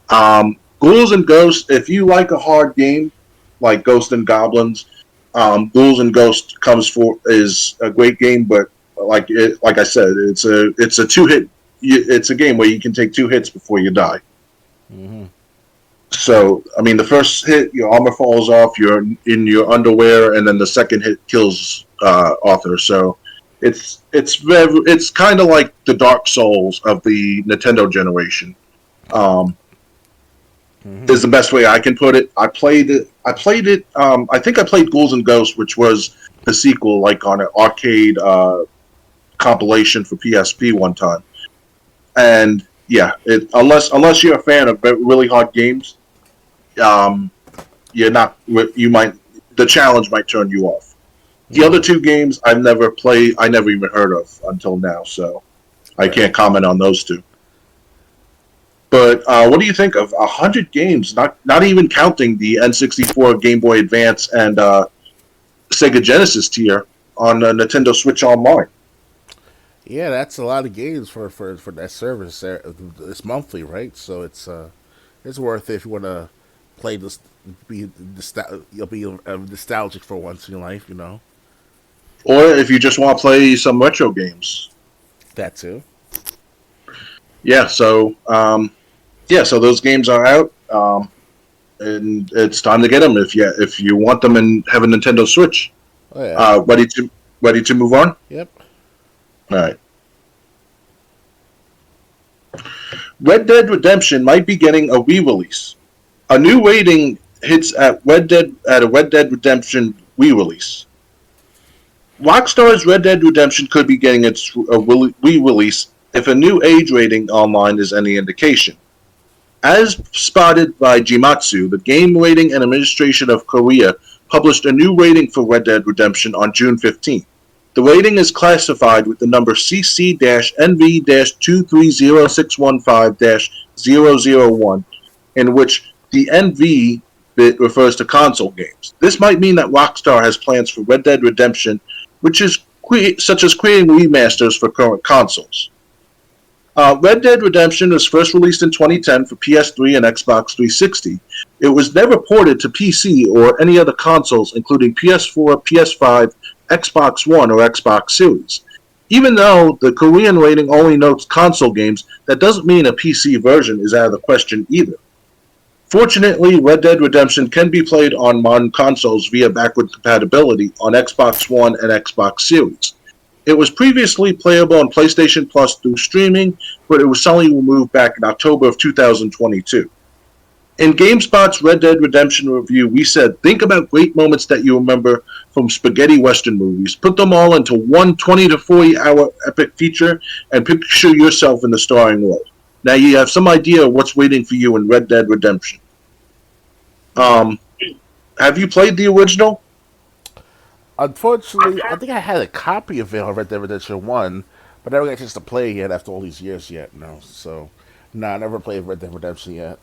Ghouls and Ghosts, if you like a hard game, like Ghosts and Goblins, Ghouls and Ghosts is a great game, but like I said, it's a two-hit. It's a game where you can take 2 hits before you die. Mm-hmm. So, I mean, the first hit, your armor falls off, you're in your underwear, and then the second hit kills Arthur. So, it's kind of like the Dark Souls of the Nintendo generation. Is the best way I can put it. I played it. I think I played Ghouls and Ghosts, which was the sequel, like on an arcade compilation for PSP one time. And yeah, unless you're a fan of really hard games, you're not. The challenge might turn you off. The other two games I've never played. I never even heard of until now, so I can't comment on those two. But what do you think of 100 games? Not even counting the N64, Game Boy Advance, and Sega Genesis tier on Nintendo Switch Online. Yeah, that's a lot of games for that service. It's monthly, right? So it's worth it if you want to play You'll be nostalgic for once in your life, you know. Or if you just want to play some retro games. That too. Yeah, so those games are out, and it's time to get them if you want them and have a Nintendo Switch. Oh yeah. Ready to move on? Yep. All right. Red Dead Redemption might be getting a re-release. A new rating hits at a Red Dead Redemption re-release. Rockstar's Red Dead Redemption could be getting its re-release if a new age rating online is any indication. As spotted by Jimatsu, the Game Rating and Administration of Korea published a new rating for Red Dead Redemption on June 15th. The rating is classified with the number CC-NV-230615-001, in which the NV bit refers to console games. This might mean that Rockstar has plans for Red Dead Redemption, such as creating remasters for current consoles. Red Dead Redemption was first released in 2010 for PS3 and Xbox 360. It was never ported to PC or any other consoles, including PS4, PS5, Xbox One, or Xbox Series. Even though the Korean rating only notes console games, that doesn't mean a PC version is out of the question either. Fortunately, Red Dead Redemption can be played on modern consoles via backward compatibility on Xbox One and Xbox Series. It was previously playable on PlayStation Plus through streaming, but it was suddenly removed back in October of 2022. In GameSpot's Red Dead Redemption review, we said, think about great moments that you remember from spaghetti western movies. Put them all into one 20 to 40 hour epic feature and picture yourself in the starring role. Now you have some idea of what's waiting for you in Red Dead Redemption. Have you played the original? Unfortunately, I think I had a copy of it on Red Dead Redemption 1, but I never got a chance to play it yet after all these years yet. No, so no, I never played Red Dead Redemption yet.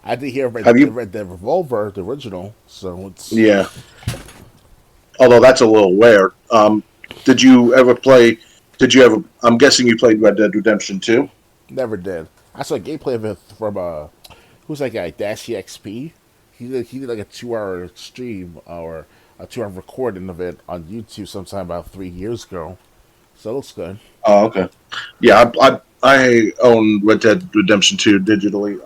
I did hear Red Dead Revolver, the original, so it's... Yeah. Although that's a little rare. Did you ever... I'm guessing you played Red Dead Redemption 2? Never did. I saw a gameplay of it from, who's that guy, Dash EXP? He did like a 2-hour stream, or a 2-hour recording of it on YouTube sometime about 3 years ago. So it looks good. Oh, okay. Yeah, I own Red Dead Redemption 2 digitally.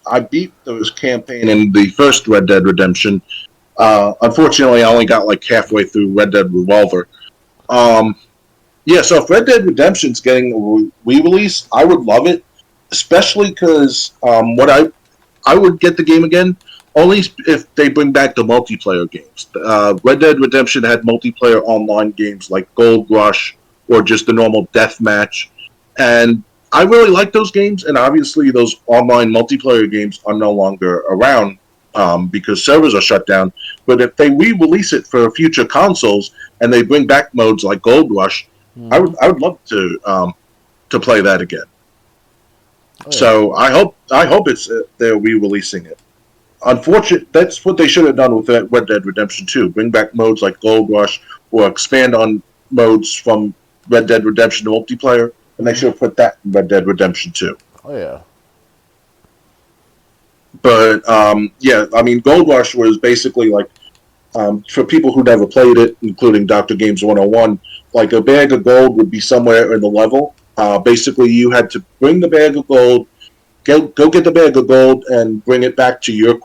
I beat this campaign in the first Red Dead Redemption. Unfortunately, I only got like halfway through Red Dead Revolver. So if Red Dead Redemption's getting a re-release, I would love it, especially because I would get the game again only if they bring back the multiplayer games. Red Dead Redemption had multiplayer online games like Gold Rush or just the normal deathmatch, and I really like those games, and obviously those online multiplayer games are no longer around because servers are shut down. But if they re-release it for future consoles and they bring back modes like Gold Rush, I would love to play that again. Oh, yeah. So I hope it's they're re-releasing it. Unfortunately, that's what they should have done with Red Dead Redemption 2. Bring back modes like Gold Rush or expand on modes from Red Dead Redemption multiplayer, and they should have put that in Red Dead Redemption 2. Oh, yeah. But, Gold Rush was basically like, for people who never played it, including Dr. Games 101, like a bag of gold would be somewhere in the level. Basically, you had to bring the bag of gold, go get the bag of gold, and bring it back to your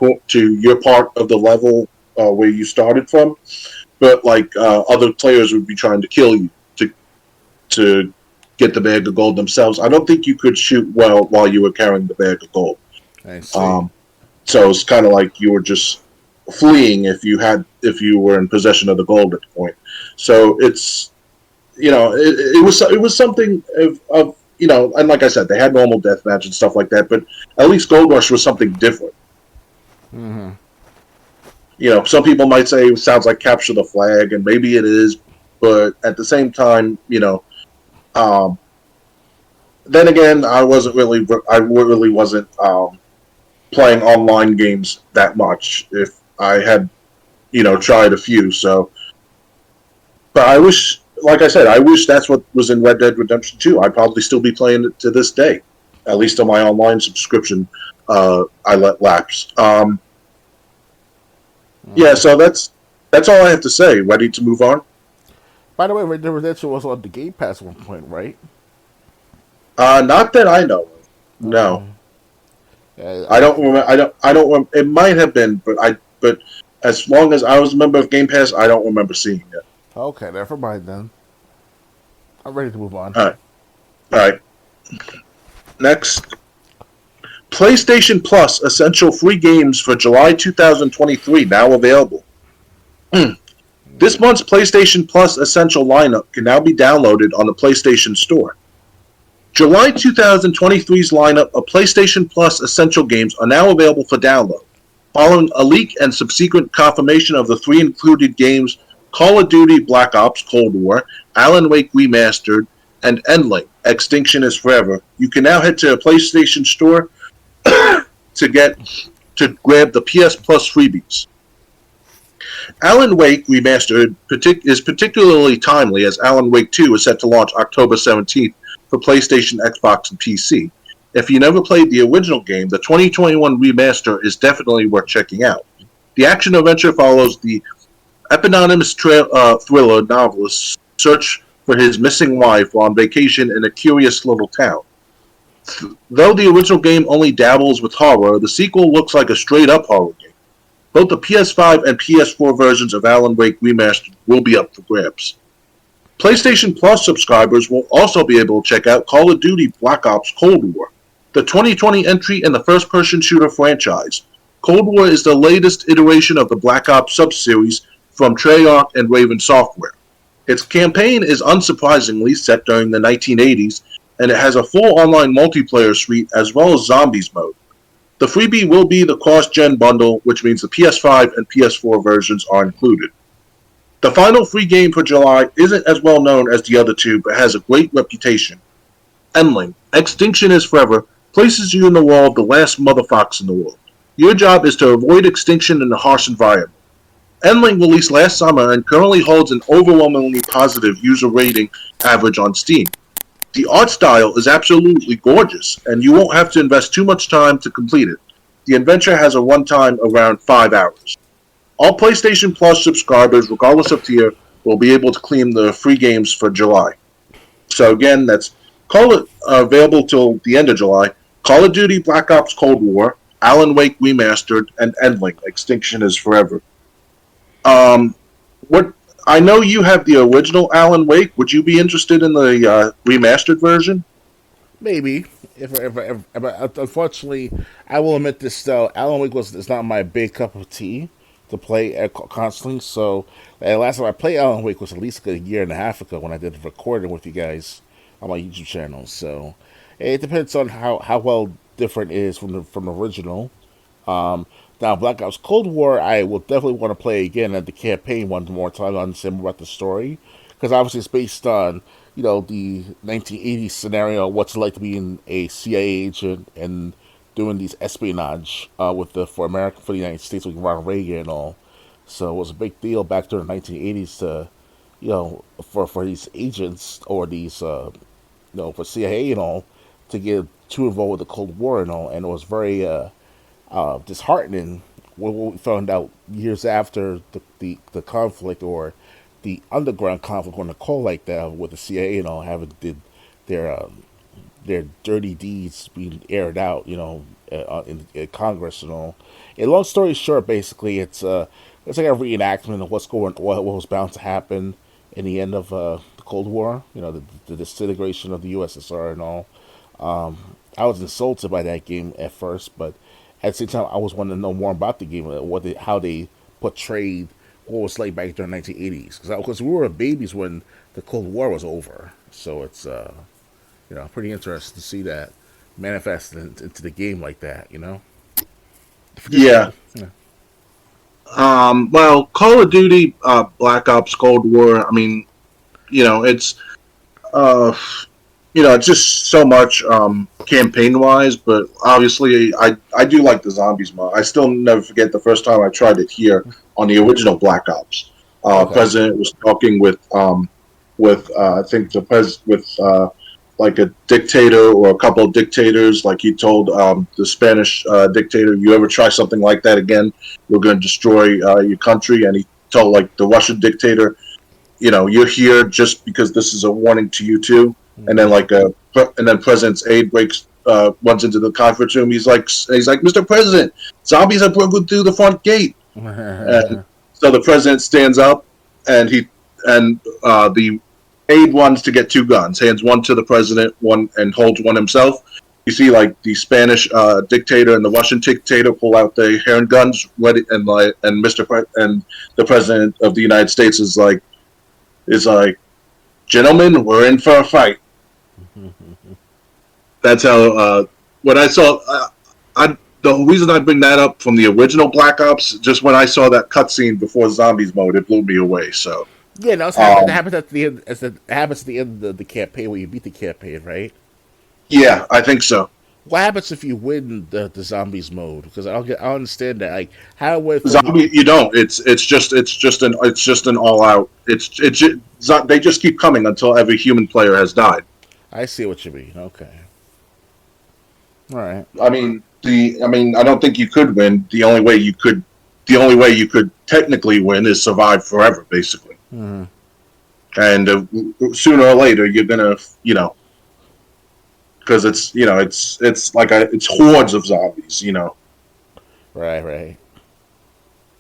part of the level where you started from. But other players would be trying to kill you to get the bag of gold themselves. I don't think you could shoot while you were carrying the bag of gold. I see. So it's kind of like you were just fleeing if you were in possession of the gold at the point. So it's it was something of and like I said, they had normal deathmatch and stuff like that, but at least Gold Rush was something different. Mm-hmm. Some people might say it sounds like Capture the Flag, and maybe it is, but at the same time, then again, I really wasn't playing online games that much. If I had, tried a few, so. But I wish, like I said, that's what was in Red Dead Redemption 2. I'd probably still be playing it to this day, at least on my online subscription. I let lapse. Yeah, so that's all I have to say. Ready to move on? By the way, Red Dead Redemption was on the Game Pass at one point, right? Not that I know of. No, Okay. Yeah, I don't remember. I don't. It might have been, but as long as I was a member of Game Pass, I don't remember seeing it. okay, never mind then. I'm ready to move on. All right. All right. Next, PlayStation Plus Essential Free Games for July 2023 now available. This month's PlayStation Plus Essential lineup can now be downloaded on the PlayStation Store. July 2023's lineup of PlayStation Plus Essential games are now available for download, following a leak and subsequent confirmation of the three included games Call of Duty Black Ops Cold War, Alan Wake Remastered, and Endling Extinction is Forever. You can now head to a PlayStation Store to grab the PS Plus freebies. Alan Wake Remastered is particularly timely as Alan Wake 2 is set to launch October 17th for PlayStation, Xbox, and PC. If you never played the original game, the 2021 remaster is definitely worth checking out. The action-adventure follows the eponymous thriller novelist's search for his missing wife while on vacation in a curious little town. Though the original game only dabbles with horror, the sequel looks like a straight-up horror game. Both the PS5 and PS4 versions of Alan Wake Remastered will be up for grabs. PlayStation Plus subscribers will also be able to check out Call of Duty Black Ops Cold War, the 2020 entry in the first-person shooter franchise. Cold War is the latest iteration of the Black Ops sub-series from Treyarch and Raven Software. Its campaign is unsurprisingly set during the 1980s, and it has a full online multiplayer suite as well as zombies mode. The freebie will be the cross-gen bundle, which means the PS5 and PS4 versions are included. The final free game for July isn't as well known as the other two, but has a great reputation. Endling, Extinction is Forever, places you in the wall of the last motherfox in the world. Your job is to avoid extinction in a harsh environment. Endling released last summer and currently holds an overwhelmingly positive user rating average on Steam. The art style is absolutely gorgeous, and you won't have to invest too much time to complete it. The adventure has a runtime around 5 hours. All PlayStation Plus subscribers, regardless of tier, will be able to claim the free games for July. So again, that's available till the end of July. Call of Duty Black Ops Cold War, Alan Wake Remastered, and Endling Extinction is Forever. What I know you have the original Alan Wake. Would you be interested in the remastered version? Maybe. Unfortunately, I will admit this though. Alan Wake is not my big cup of tea to play constantly. So, last time I played Alan Wake was at least like a year and a half ago when I did the recording with you guys on my YouTube channel. So, it depends on how well different it is from the original. Now, Black Ops Cold War, I will definitely want to play again at the campaign one more time to understand more about the story. Because obviously it's based on, the 1980s scenario, what's it like to be in a CIA agent and doing these espionage for the United States with Ronald Reagan and all. So it was a big deal back during the 1980s to, for these agents or these, for CIA and all, to get too involved with the Cold War and all. And it was very disheartening when we found out years after the conflict or the underground conflict, on a call like that with the CIA and all, having did their dirty deeds being aired out, in Congress and all. And long story short, basically, it's like a reenactment of what was bound to happen in the end of the Cold War. The disintegration of the USSR and all. I was insulted by that game at first, but at the same time, I was wanting to know more about the game, how they portrayed what was like back during the 1980s. Because we were babies when the Cold War was over. So it's pretty interesting to see that manifested into the game like that. Yeah. Yeah. Well, Call of Duty Black Ops Cold War. I mean, it's it's just so much campaign wise, but obviously I do like the zombies mod. I still never forget the first time I tried it here on the original Black Ops. Okay. President was talking with I think with like a dictator or a couple of dictators, like he told the Spanish dictator, "You ever try something like that again, we're going to destroy your country." And he told like the Russian dictator, "You're here just because this is a warning to you too." And then President's aide runs into the conference room. He's like, "Mr. President, zombies have broken through the front gate." And so the president stands up, and the aide runs to get two guns, hands one to the president, one and holds one himself. You see, like the Spanish dictator and the Russian dictator pull out their handguns, ready, and the president of the United States is like, "Gentlemen, we're in for a fight." That's how. When I saw, the reason I bring that up from the original Black Ops, just when I saw that cutscene before zombies mode, it blew me away. So Yeah, no, that happens at the end. It happens at the end of the campaign when you beat the campaign, right? yeah, I think so. What happens if you win the zombies mode? Because I understand that. Like, how would Zombie, you don't. It's just an all out. They just keep coming until every human player has died. I see what you mean. Okay, all right. I don't think you could win. The only way you could technically win is survive forever, basically. Mm-hmm. And sooner or later, you're gonna, because it's hordes of zombies. Right.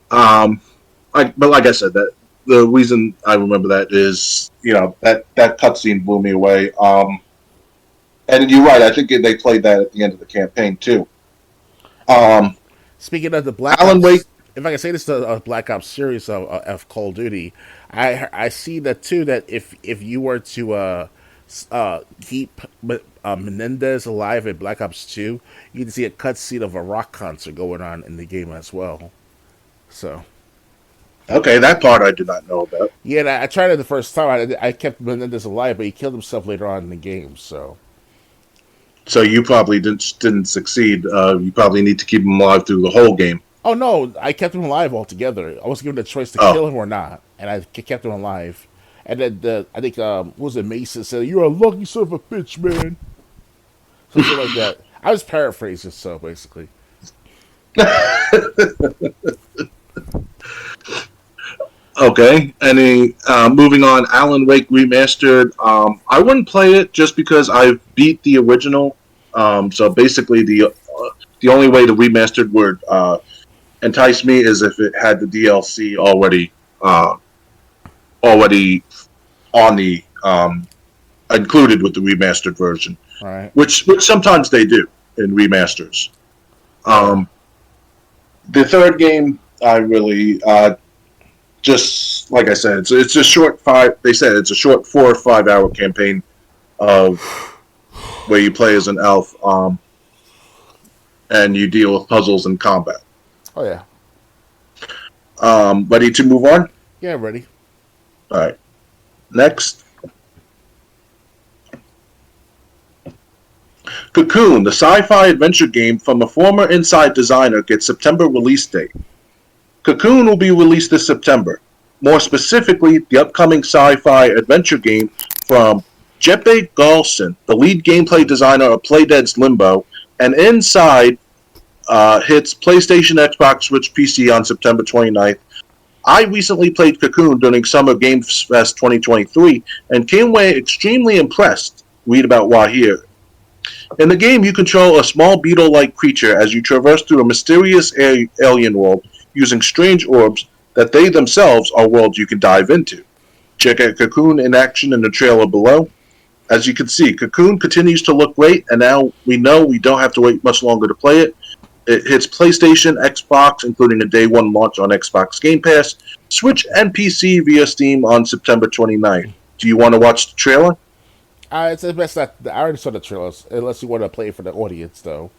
But like I said, that the reason I remember that is, that cutscene blew me away. And you're right. I think they played that at the end of the campaign too. Speaking of the Black Alan Wake. Ops, if I can say this to a Black Ops series of Call of Duty, I see that too. That if you were to keep Menendez alive in Black Ops 2, you can see a cutscene of a rock concert going on in the game as well. So Okay, that part I did not know about. yeah, and I tried it the first time. I kept Menendez alive, but he killed himself later on in the game. So So you probably didn't succeed. You probably need to keep him alive through the whole game. oh no, I kept him alive altogether. I was given the choice to Oh, kill him or not, and I kept him alive. And then I think what was it, Mason said, "You're a lucky son of a bitch, man." Something like that. I was paraphrasing, so basically. okay. Moving on, Alan Wake Remastered. I wouldn't play it just because I beat the original. So basically, the only way the remastered would entice me is if it had the DLC already on the included with the remastered version, All right. which sometimes they do in remasters. The third game, I really just like I said, it's a short five. They said it's a short 4 or 5 hour campaign of where you play as an elf, and you deal with puzzles and combat. Oh yeah. Ready to move on? Yeah, I'm ready. All right. Next, Cocoon, the sci-fi adventure game from a former Inside designer, gets September release date. Cocoon will be released this September. More specifically, the upcoming sci-fi adventure game from Jeppe Galsson, the lead gameplay designer of Playdead's Limbo, and Inside hits PlayStation, Xbox, Switch, PC on September 29th. I recently played Cocoon during Summer Games Fest 2023 and came away extremely impressed. Read about why here. In the game, you control a small beetle-like creature as you traverse through a mysterious alien world using strange orbs that they themselves are worlds you can dive into. Check out Cocoon in action in the trailer below. As you can see, Cocoon continues to look great, and now we know we don't have to wait much longer to play it. It hits PlayStation, Xbox, including a day one launch on Xbox Game Pass, Switch, and PC via Steam on September 29th. Do you want to watch the trailer? It's the best that I already saw the trailers. Unless you want to play it for the audience, though.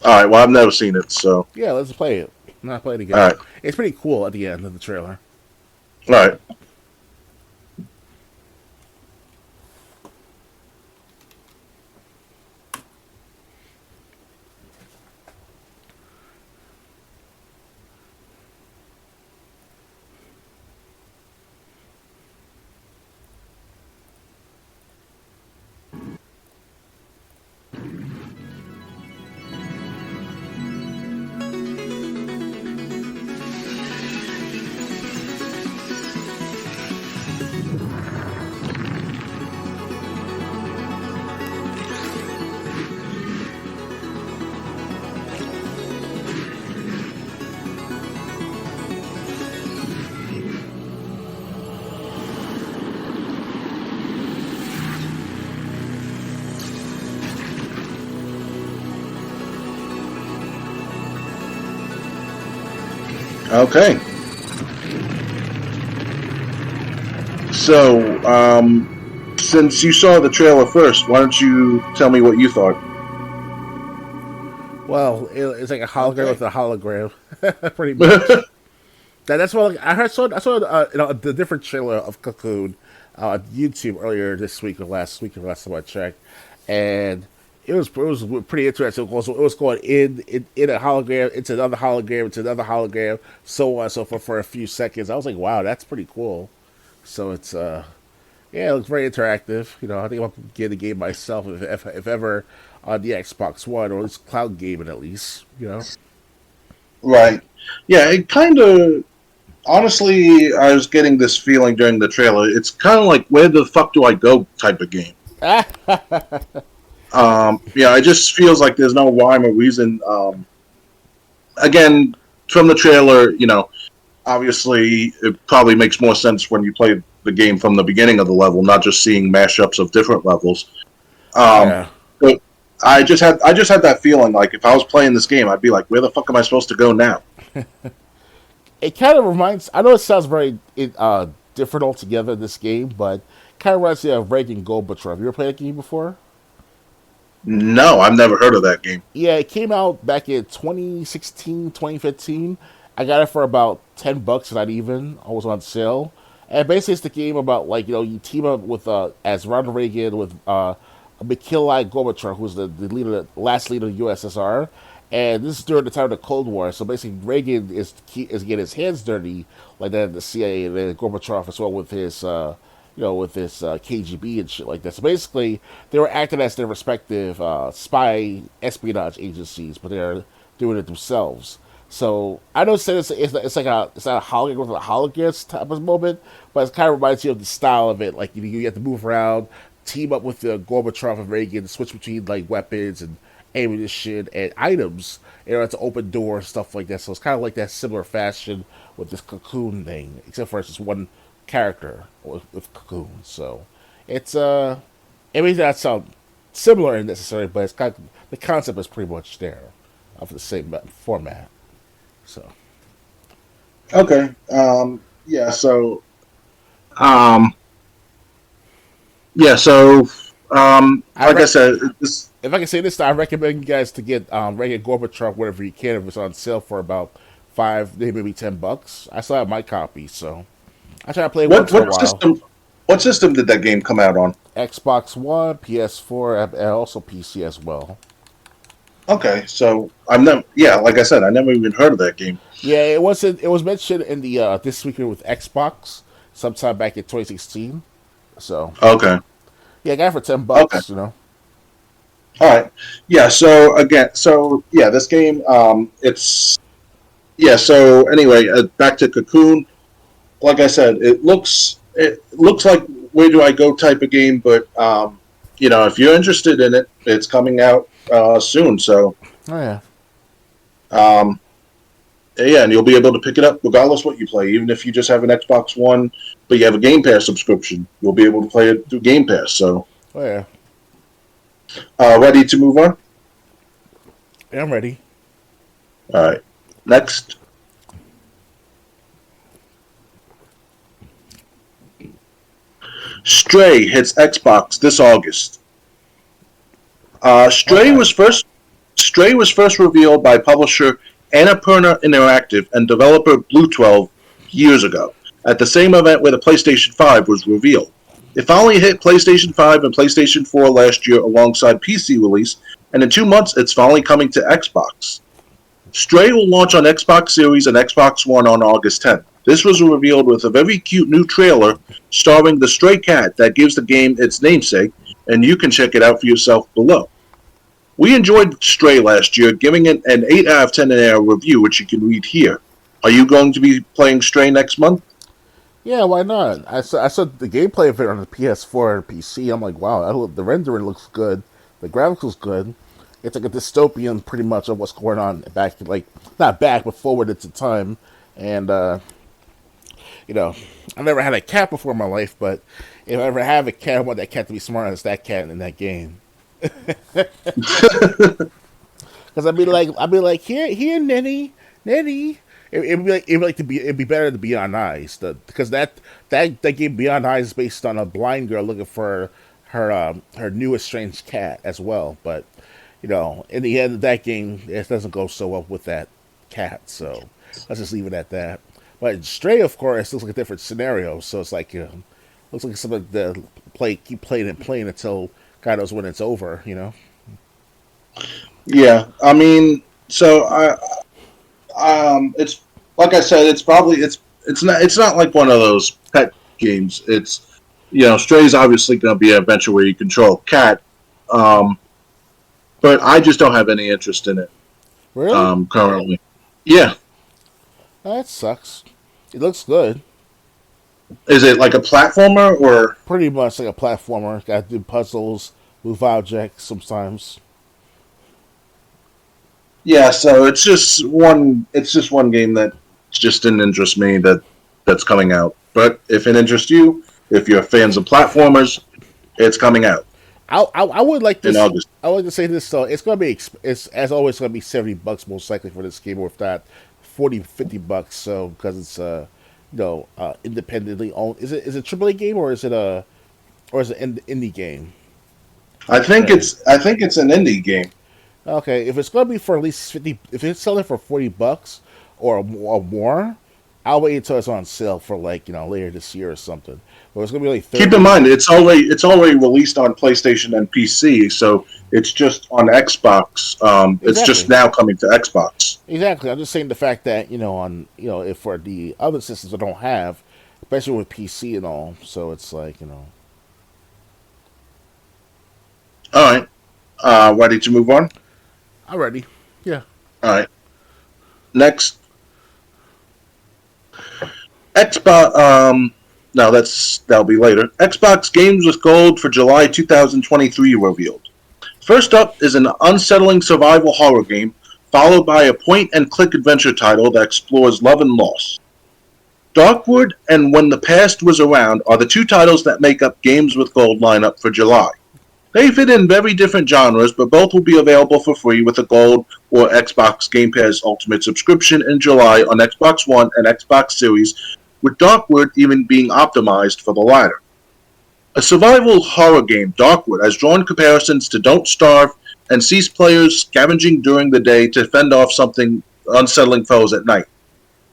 All right. Well, I've never seen it, so Yeah, let's play it. I'm not playing it again. all right, It's pretty cool at the end of the trailer. all right. Okay. So, since you saw the trailer first, why don't you tell me what you thought? Well, it's like a hologram Okay. with a hologram, pretty much. That's what I heard. I saw the different trailer of Cocoon on YouTube earlier this week or last week or last time I checked, and it was pretty interesting. Also, it was going in a hologram, into another hologram, into another hologram, so on and so forth for a few seconds. I was like, wow, that's pretty cool. So it's yeah, it looks very interactive. I think I'll get the game myself if ever on the Xbox One or at least cloud gaming at least. Right. Yeah, it kind of. Honestly, I was getting this feeling during the trailer. It's kind of like, where the fuck do I go type of game. Yeah, it just feels like there's no rhyme or reason. Again, from the trailer, obviously it probably makes more sense when you play the game from the beginning of the level, not just seeing mashups of different levels. Um, Yeah. but I just had that feeling like if I was playing this game, I'd be like, where the fuck am I supposed to go now? It kind of reminds. I know it sounds very different altogether. This game, but kind of reminds me of Reagan Gorbachev. Have you ever played that game before? No, I've never heard of that game. Yeah, it came out back in 2016, 2015. I got it for about $10, not even. I was on sale. And basically, it's the game about you team up with as Ronald Reagan with Mikhail Gorbachev, who's the leader, the last leader of the USSR. And this is during the time of the Cold War. So basically, Reagan is getting his hands dirty like that in the CIA, and then Gorbachev as well with his KGB and shit like that. So basically, they were acting as their respective spy espionage agencies, but they're doing it themselves. So I don't say it's like it's not a hologram with a hologram type of moment, but it kind of reminds you of the style of it. Like you have to move around, team up with the Gorbachev and Reagan, switch between like weapons and ammunition and items in order to open doors, stuff like that. So it's kind of like that similar fashion with this Cocoon thing, except for it's just one character with Cocoon. So it's it may not sound similar and necessary, but it's kind of, the concept is pretty much there of the same format. So Okay. Yeah. Um, yeah. So, I like I rec- said, this. if I can say this, I recommend you guys to get Reagan Gorbachev wherever you can if it's on sale for about maybe $10. I still have my copy, so I try to play it What once in a what while. system? What system did that game come out on? Xbox One, PS4, and also PC as well. Okay, so I'm not. Yeah, like I said, I never even heard of that game. Yeah, it wasn't. It was mentioned in the This Weekend with Xbox sometime back in 2016. So Okay. yeah, I got it for ten Okay. bucks. All right. Yeah. So again, yeah, this game. It's yeah. So anyway, back to Cocoon. Like I said, it looks like where do I go type of game, but if you're interested in it, it's coming out soon. So Oh yeah, um, yeah, and you'll be able to pick it up regardless what you play, even if you just have an Xbox One, but you have a Game Pass subscription, you'll be able to play it through Game Pass. So oh yeah. ready to move on? Yeah, I'm ready. All right. Next. Stray hits Xbox this August. Stray Okay. was first revealed by publisher Annapurna Interactive and developer Blue 12 years ago, at the same event where the PlayStation 5 was revealed. It finally hit PlayStation 5 and PlayStation 4 last year alongside PC release, and in 2 months it's finally coming to Xbox. Stray will launch on Xbox Series and Xbox One on August 10th. This was revealed with a very cute new trailer starring the stray cat that gives the game its namesake, and you can check it out for yourself below. We enjoyed Stray last year, giving it an 8 out of 10 in our review, which you can read here. Are you going to be playing Stray next month? Yeah, why not? I saw the gameplay of it on the PS4 and PC. I'm like, wow, the rendering looks good. The graphics looks good. It's like a dystopian, pretty much, of what's going on back, like not back, but forward into time. And I've never had a cat before in my life, but if I ever have a cat, I want that cat to be smarter as that cat in that game. Because I'd be like, here, Nenny, it'd be better to Beyond Eyes, because that game Beyond Eyes is based on a blind girl looking for her new estranged cat as well. But in the end of that game, it doesn't go so well with that cat. So let's just leave it at that. But Stray, of course, looks like a different scenario. So it's like looks like something to keep playing and playing until God knows when it's over. Yeah, I mean, so it's like I said, it's not like one of those pet games. It's Stray's obviously going to be an adventure where you control a cat, but I just don't have any interest in it Really? currently. Yeah, That sucks. It looks good. is it like a platformer or? Pretty much like a platformer. Got to do puzzles, move objects sometimes. Yeah, so it's just one. It's just one game that just didn't interest me that's coming out. But if it interests you, if you're fans of platformers, it's coming out I would like in this. August. I would like to say this though. It's gonna be it's as always gonna be $70 most likely for this game, or if not 40-50 bucks. So because it's independently owned. Is it AAA game or is it an indie game? I think it's an indie game. Okay, if it's gonna be for at least 50, if it's selling for $40 or more, I'll wait until it's on sale for like later this year or something. But it's gonna be like Keep in 30. mind, it's already released on PlayStation and PC, so it's just on Xbox. It's just Exactly. now coming to Xbox. Exactly. I'm just saying the fact that on if for the other systems I don't have, especially with PC and all, so it's like All right, ready to move on? already. Yeah. All right, next Xbox. No, that'll be later. Xbox Games with Gold for July 2023 revealed. First up is an unsettling survival horror game, followed by a point-and-click adventure title that explores love and loss. Darkwood and When the Past Was Around are the two titles that make up Games with Gold lineup for July. They fit in very different genres, but both will be available for free with a Gold or Xbox Game Pass Ultimate subscription in July on Xbox One and Xbox Series, with Darkwood even being optimized for the latter. A survival horror game, Darkwood has drawn comparisons to Don't Starve and sees players scavenging during the day to fend off something unsettling foes at night.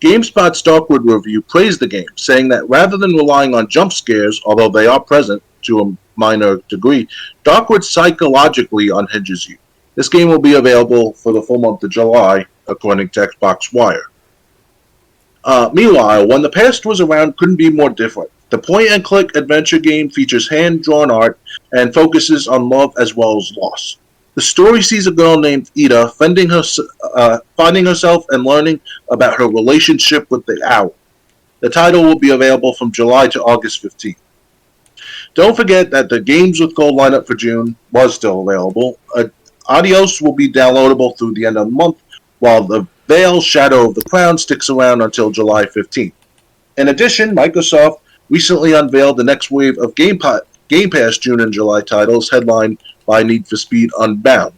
GameSpot's Darkwood review praised the game, saying that rather than relying on jump scares, although they are present to a minor degree, Darkwood psychologically unhinges you. This game will be available for the full month of July, according to Xbox Wire. Meanwhile, When the Past Was Around couldn't be more different. The point-and-click adventure game features hand-drawn art and focuses on love as well as loss. The story sees a girl named Ida finding herself and learning about her relationship with the owl. The title will be available from July to August 15th. Don't forget that the Games with Gold lineup for June was still available. Adios will be downloadable through the end of the month, while the Veil Shadow of the Crown sticks around until July 15th. In addition, Microsoft recently unveiled the next wave of Game Pass June and July titles, headlined by Need for Speed Unbound.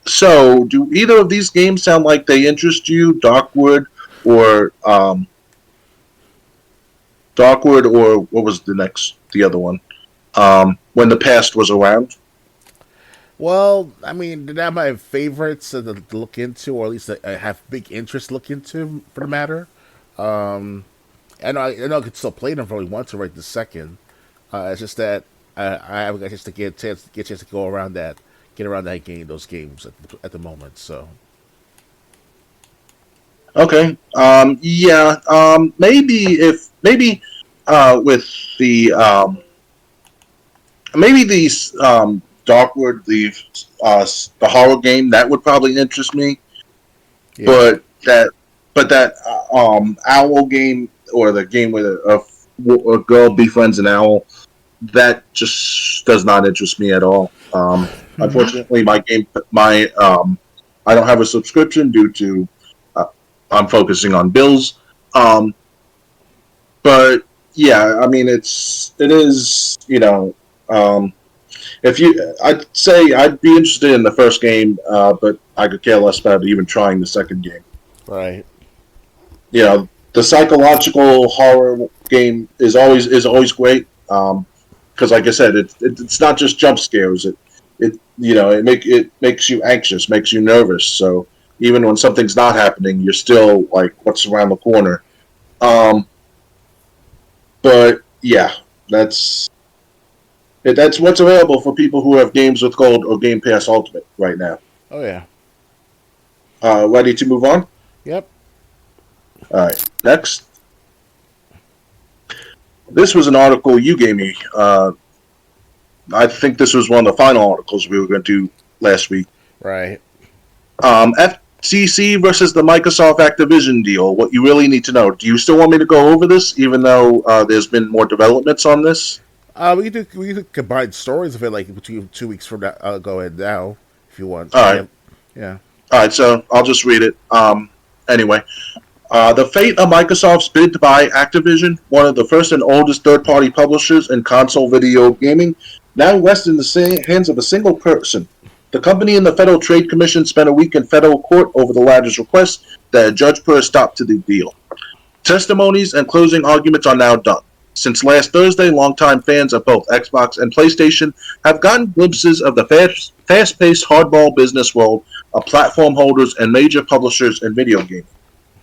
So, do either of these games sound like they interest you? Darkwood or what was the other one? When the Past Was Around. Well, I mean, they're not my favorites to look into, or at least I have big interest to look into, for the matter. I know I could still play them if I really want to right this second. It's just that I haven't got just to get a chance to go around that, get around that game, those games at the moment. So Okay. Yeah. Maybe with maybe these Darkwood, the horror game that would probably interest me. yeah, But that owl game, or the game where a girl befriends an owl, that just does not interest me at all. Unfortunately, I don't have a subscription due to I'm focusing on bills. But yeah, I mean it is I'd say I'd be interested in the first game, but I could care less about even trying the second game. right. you know, the psychological horror game is always great. Because, like I said, it's not just jump scares. It makes you anxious, makes you nervous. So even when something's not happening, you're still like, what's around the corner? Um, but yeah, that's that's what's available for people who have Games with Gold or Game Pass Ultimate right now. Oh yeah. Ready to move on? Yep. All right. Next, this was an article you gave me. I think this was one of the final articles we were going to do last week. Right. FTC versus the Microsoft Activision deal. What you really need to know. Do you still want me to go over this, even though there's been more developments on this? We could combine stories of it like between 2 weeks from now. I'll go ahead now if you want. All right. Yeah. All right, so I'll just read it. Anyway, the fate of Microsoft's bid to buy Activision, one of the first and oldest third-party publishers in console video gaming, now rests in the hands of a single person. The company and the Federal Trade Commission spent a week in federal court over the latter's request that a judge put a stop to the deal. Testimonies and closing arguments are now done. Since last Thursday, longtime fans of both Xbox and PlayStation have gotten glimpses of the fast-paced hardball business world of platform holders and major publishers in video gaming.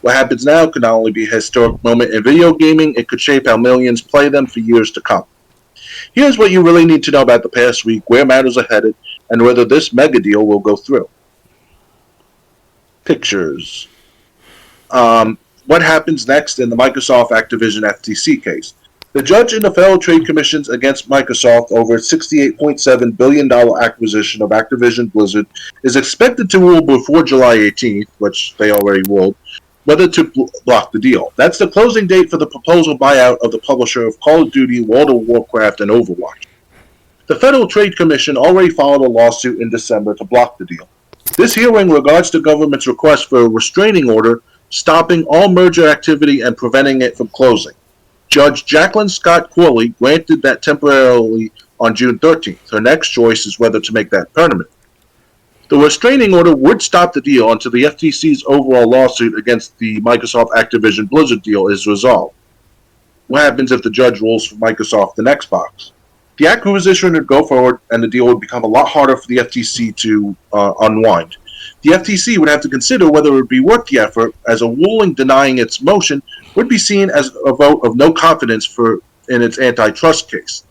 What happens now could not only be a historic moment in video gaming, it could shape how millions play them for years to come. Here's what you really need to know about the past week, where matters are headed, and whether this mega deal will go through. Pictures. What happens next in the Microsoft Activision FTC case? The judge in the Federal Trade Commission's against Microsoft over its $68.7 billion acquisition of Activision Blizzard is expected to rule before July 18th, which they already ruled, whether to block the deal. That's the closing date for the proposal buyout of the publisher of Call of Duty, World of Warcraft, and Overwatch. The Federal Trade Commission already filed a lawsuit in December to block the deal. This hearing regards the government's request for a restraining order stopping all merger activity and preventing it from closing. Judge Jacqueline Scott Corley granted that temporarily on June 13th. Her next choice is whether to make that permanent. The restraining order would stop the deal until the FTC's overall lawsuit against the Microsoft Activision Blizzard deal is resolved. What happens if the judge rules for Microsoft and Xbox? The acquisition would go forward and the deal would become a lot harder for the FTC to unwind. The FTC would have to consider whether it would be worth the effort, as a ruling denying its motion would be seen as a vote of no confidence in its antitrust case.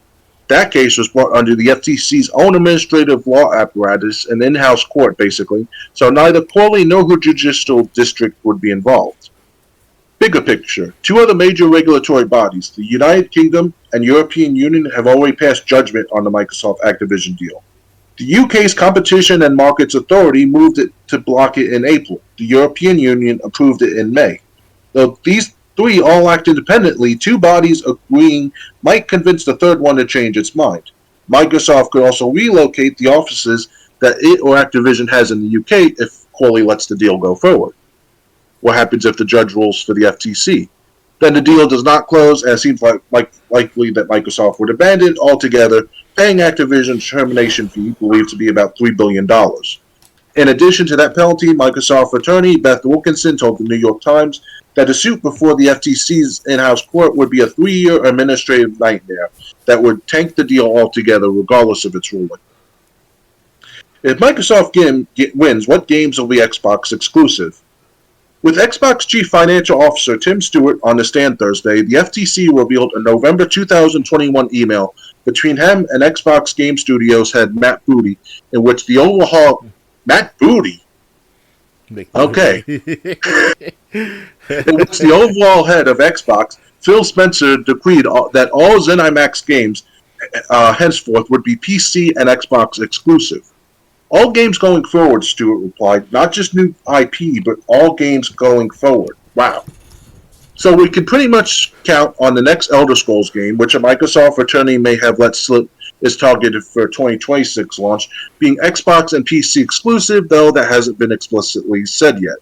That case was brought under the FTC's own administrative law apparatus, an in-house court basically, so neither Corley nor her judicial district would be involved. Bigger picture, two other major regulatory bodies, the United Kingdom and European Union, have already passed judgment on the Microsoft Activision deal. The UK's Competition and Markets Authority moved it to block it in April. The European Union approved it in May. Though these three all act independently, two bodies agreeing might convince the third one to change its mind. Microsoft could also relocate the offices that it or Activision has in the UK if Corley lets the deal go forward. What happens if the judge rules for the FTC? Then the deal does not close, and it seems likely that Microsoft would abandon it altogether, paying Activision's termination fee, believed to be about $3 billion. In addition to that penalty, Microsoft attorney Beth Wilkinson told the New York Times that a suit before the FTC's in-house court would be a 3-year administrative nightmare that would tank the deal altogether regardless of its ruling. If Microsoft wins, what games will be Xbox exclusive? With Xbox Chief Financial Officer Tim Stewart on the stand Thursday, the FTC revealed a November 2021 email between him and Xbox Game Studios head Matt Booty, in which the overhaul... Matt Booty? Okay. In which the overall head of Xbox, Phil Spencer, decreed that all ZeniMax games henceforth would be PC and Xbox exclusive. All games going forward, Stewart replied, not just new IP, but all games going forward. Wow. So we can pretty much count on the next Elder Scrolls game, which a Microsoft attorney may have let slip is targeted for 2026 launch, being Xbox and PC exclusive, though that hasn't been explicitly said yet.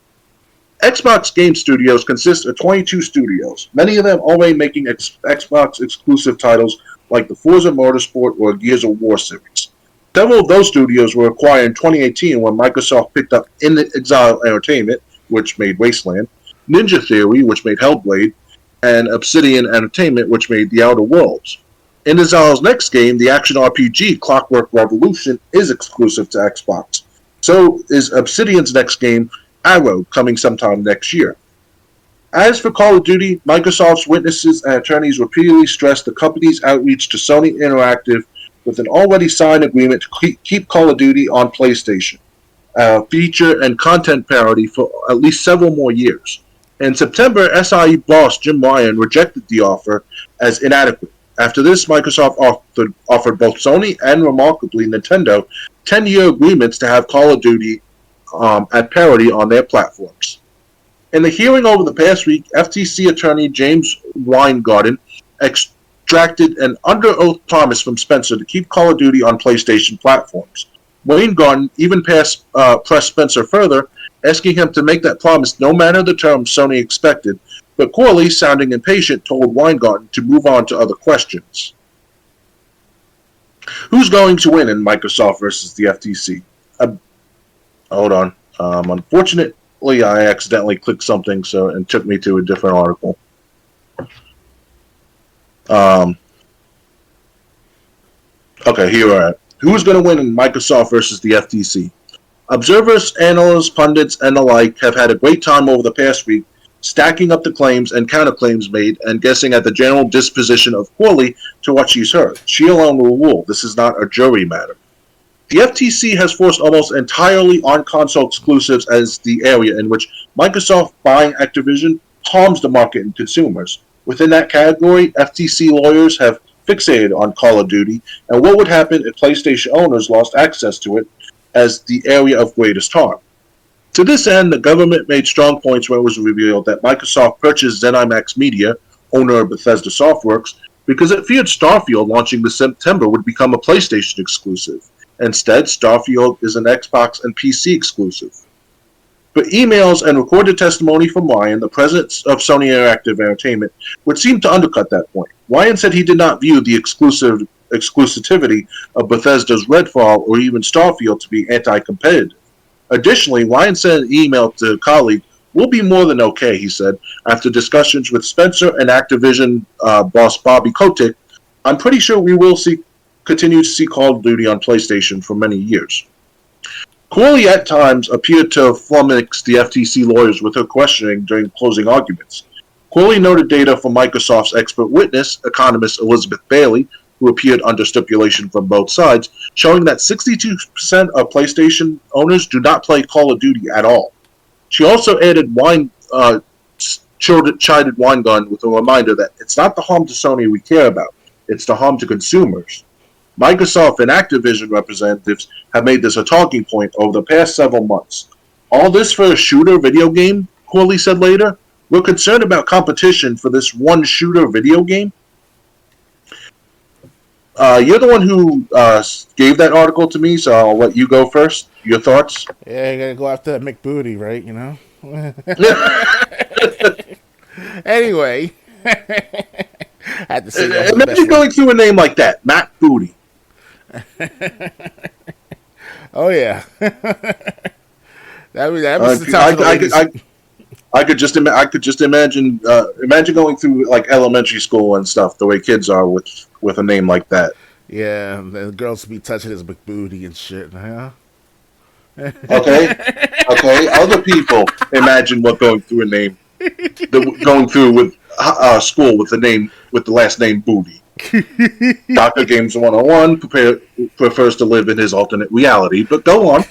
Xbox Game Studios consists of 22 studios, many of them already making Xbox exclusive titles like the Forza Motorsport or Gears of War series. Several of those studios were acquired in 2018 when Microsoft picked up In Exile Entertainment, which made Wasteland, Ninja Theory, which made Hellblade, and Obsidian Entertainment, which made The Outer Worlds. Indizal's next game, the action RPG Clockwork Revolution, is exclusive to Xbox. So is Obsidian's next game, Arrow, coming sometime next year. As for Call of Duty, Microsoft's witnesses and attorneys repeatedly stressed the company's outreach to Sony Interactive with an already signed agreement to keep Call of Duty on PlayStation, feature and content parity for at least several more years. In September, SIE boss Jim Ryan rejected the offer as inadequate. After this, Microsoft offered both Sony and, remarkably, Nintendo 10-year agreements to have Call of Duty at parity on their platforms. In the hearing over the past week, FTC attorney James Weingarten extracted an under-oath promise from Spencer to keep Call of Duty on PlayStation platforms. Weingarten even pressed Spencer further, asking him to make that promise no matter the terms Sony expected, but Corley, sounding impatient, told Weingarten to move on to other questions. Who's going to win in Microsoft versus the FTC? Hold on. Unfortunately, I accidentally clicked something, and it took me to a different article. Okay, here we are. Who's going to win in Microsoft versus the FTC? Observers, analysts, pundits, and the like have had a great time over the past week stacking up the claims and counterclaims made and guessing at the general disposition of Corley to what she's heard. She alone will rule. This is not a jury matter. The FTC has forced almost entirely on-console exclusives as the area in which Microsoft buying Activision harms the market and consumers. Within that category, FTC lawyers have fixated on Call of Duty and what would happen if PlayStation owners lost access to it as the area of greatest harm. To this end, the government made strong points when it was revealed that Microsoft purchased ZeniMax Media, owner of Bethesda Softworks, because it feared Starfield launching this September would become a PlayStation exclusive. Instead, Starfield is an Xbox and PC exclusive. But emails and recorded testimony from Ryan, the president of Sony Interactive Entertainment, would seem to undercut that point. Ryan said he did not view the exclusivity of Bethesda's Redfall or even Starfield to be anti-competitive. Additionally, Ryan sent an email to a colleague, "We'll be more than okay," he said, after discussions with Spencer and Activision boss Bobby Kotick. "I'm pretty sure we will continue to see Call of Duty on PlayStation for many years." Corley at times appeared to flummox the FTC lawyers with her questioning during closing arguments. Corley noted data from Microsoft's expert witness, economist Elizabeth Bailey, who appeared under stipulation from both sides, showing that 62% of PlayStation owners do not play Call of Duty at all. She also added chided Weingarten with a reminder that it's not the harm to Sony we care about, it's the harm to consumers. Microsoft and Activision representatives have made this a talking point over the past several months. All this for a shooter video game, Corley said later? We're concerned about competition for this one shooter video game? You're the one who gave that article to me, so I'll let you go first. Your thoughts? Yeah, you gotta go after that McBooty, right? You know? Anyway. I had to say that. Imagine going through a name like that, Matt Booty. Oh, yeah. that was the time. I could just imagine going through like elementary school and stuff the way kids are with a name like that. Yeah, the girls be touching his big booty and shit. Yeah. Okay. Other people imagine what going through a name, going through with school with the last name Booty. Dr. Games 101 prefers to live in his alternate reality, but go on.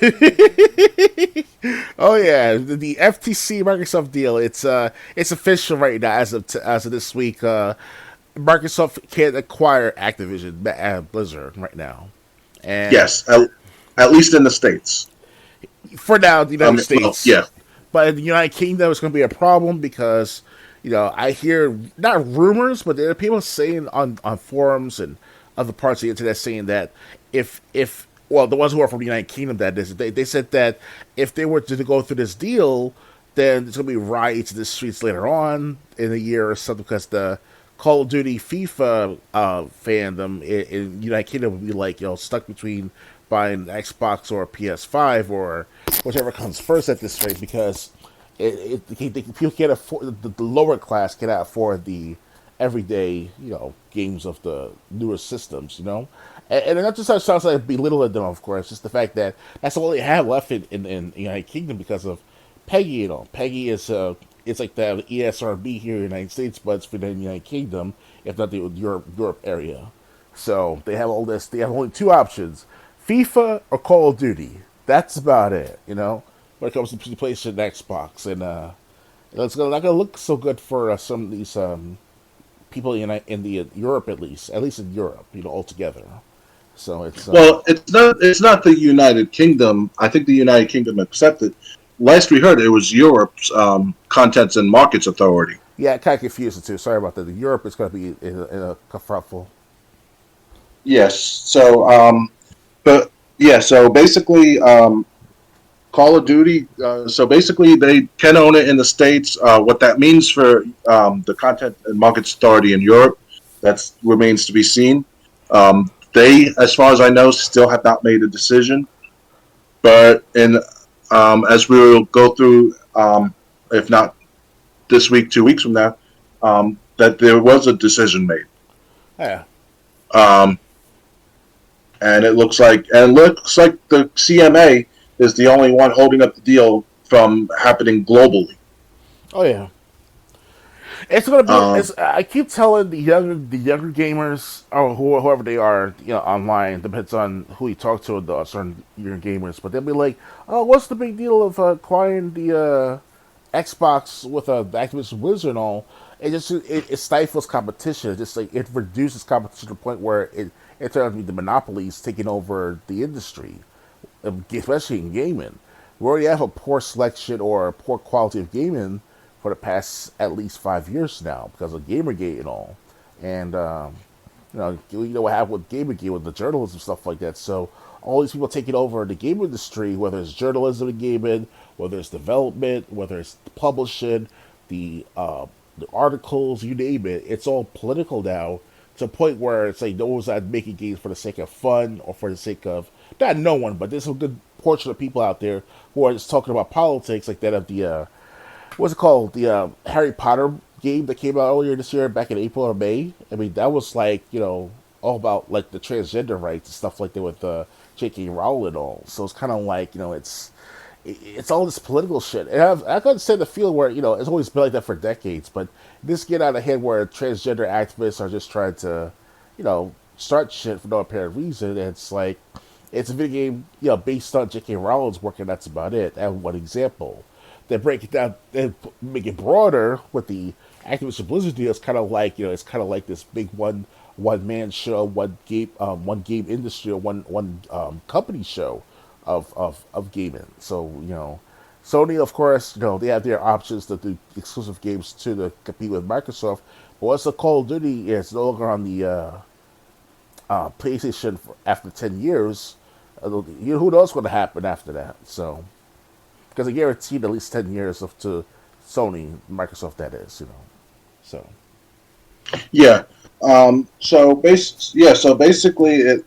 Oh yeah, the FTC Microsoft deal. It's official right now as of this week. Microsoft can't acquire Activision Blizzard right now. And yes, at least in the States. For now, the United States. Well, yeah. But in the United Kingdom, it's going to be a problem because, I hear, not rumors, but there are people saying on forums and other parts of the internet saying that if the ones who are from the United Kingdom, that is, they said that if they were to go through this deal, then there's going to be riots in the streets later on in the year or something, because the Call of Duty FIFA fandom in the United Kingdom would be like, stuck between buying an Xbox or a PS5 or whichever comes first at this rate, because people can't afford the lower class cannot afford the everyday games of the newer systems. And not just sounds like belittling them, of course, just the fact that that's all they have left in the United Kingdom because of Peggy. Peggy is it's like the ESRB here in the United States, but it's for the United Kingdom, if not the Europe area. So they have all this. They have only two options: FIFA or Call of Duty. That's about it. When it comes to PlayStation and Xbox, and it's not gonna look so good for some of these people in the Europe at least in Europe, altogether. So it's Well, it's not the United Kingdom. I think the United Kingdom accepted. Last we heard, it was Europe's Contents and Markets Authority. yeah, it kind of confused the two. Sorry about that. The Europe is going to be in a kerfuffle. Yes. So, but yeah. So basically, Call of Duty. So basically, they can own it in the States. What that means for the Content and Markets Authority in Europe, that remains to be seen. They, as far as I know, still have not made a decision. But as we will go through, if not this week, 2 weeks from now, that there was a decision made. Yeah. Um, and it looks like the CMA is the only one holding up the deal from happening globally. Oh yeah. It's gonna be. I keep telling the younger gamers or whoever they are, online. Depends on who you talk to. The certain younger gamers, but they'll be like, "Oh, what's the big deal of acquiring the Xbox with the Activision Blizzard and all?" It stifles competition. It just like it reduces competition to the point where it turns out to be the monopolies taking over the industry, especially in gaming. We already have a poor selection or a poor quality of gaming for the past at least 5 years now because of Gamergate and all. And what happened with Gamergate with the journalism stuff like that. So all these people taking over the game industry, whether it's journalism in gaming, whether it's development, whether it's publishing, the articles, you name it, it's all political now to a point where it's like no one's not making games for the sake of fun or for the sake of not no one, but there's a good portion of people out there who are just talking about politics like that of the what's it called? The Harry Potter game that came out earlier this year, back in April or May. I mean, that was like, all about like the transgender rights and stuff like that with J.K. Rowling and all. So it's kind of like, it's all this political shit. And I can understand the feel where, it's always been like that for decades, but this get out of hand where transgender activists are just trying to, start shit for no apparent reason. And it's like, it's a video game, based on J.K. Rowling's work, and that's about it. And one example. They break it down and make it broader with the Activision Blizzard deal. It's kind of like it's kind of like this big one man show, one game industry, or one company show of gaming. So Sony, of course, they have their options to do exclusive games to compete with Microsoft. But once the Call of Duty is no longer on the PlayStation after 10 years, who knows what's going to happen after that? So. Because I guaranteed at least 10 years to Sony, Microsoft, that is, So. Yeah. So basically,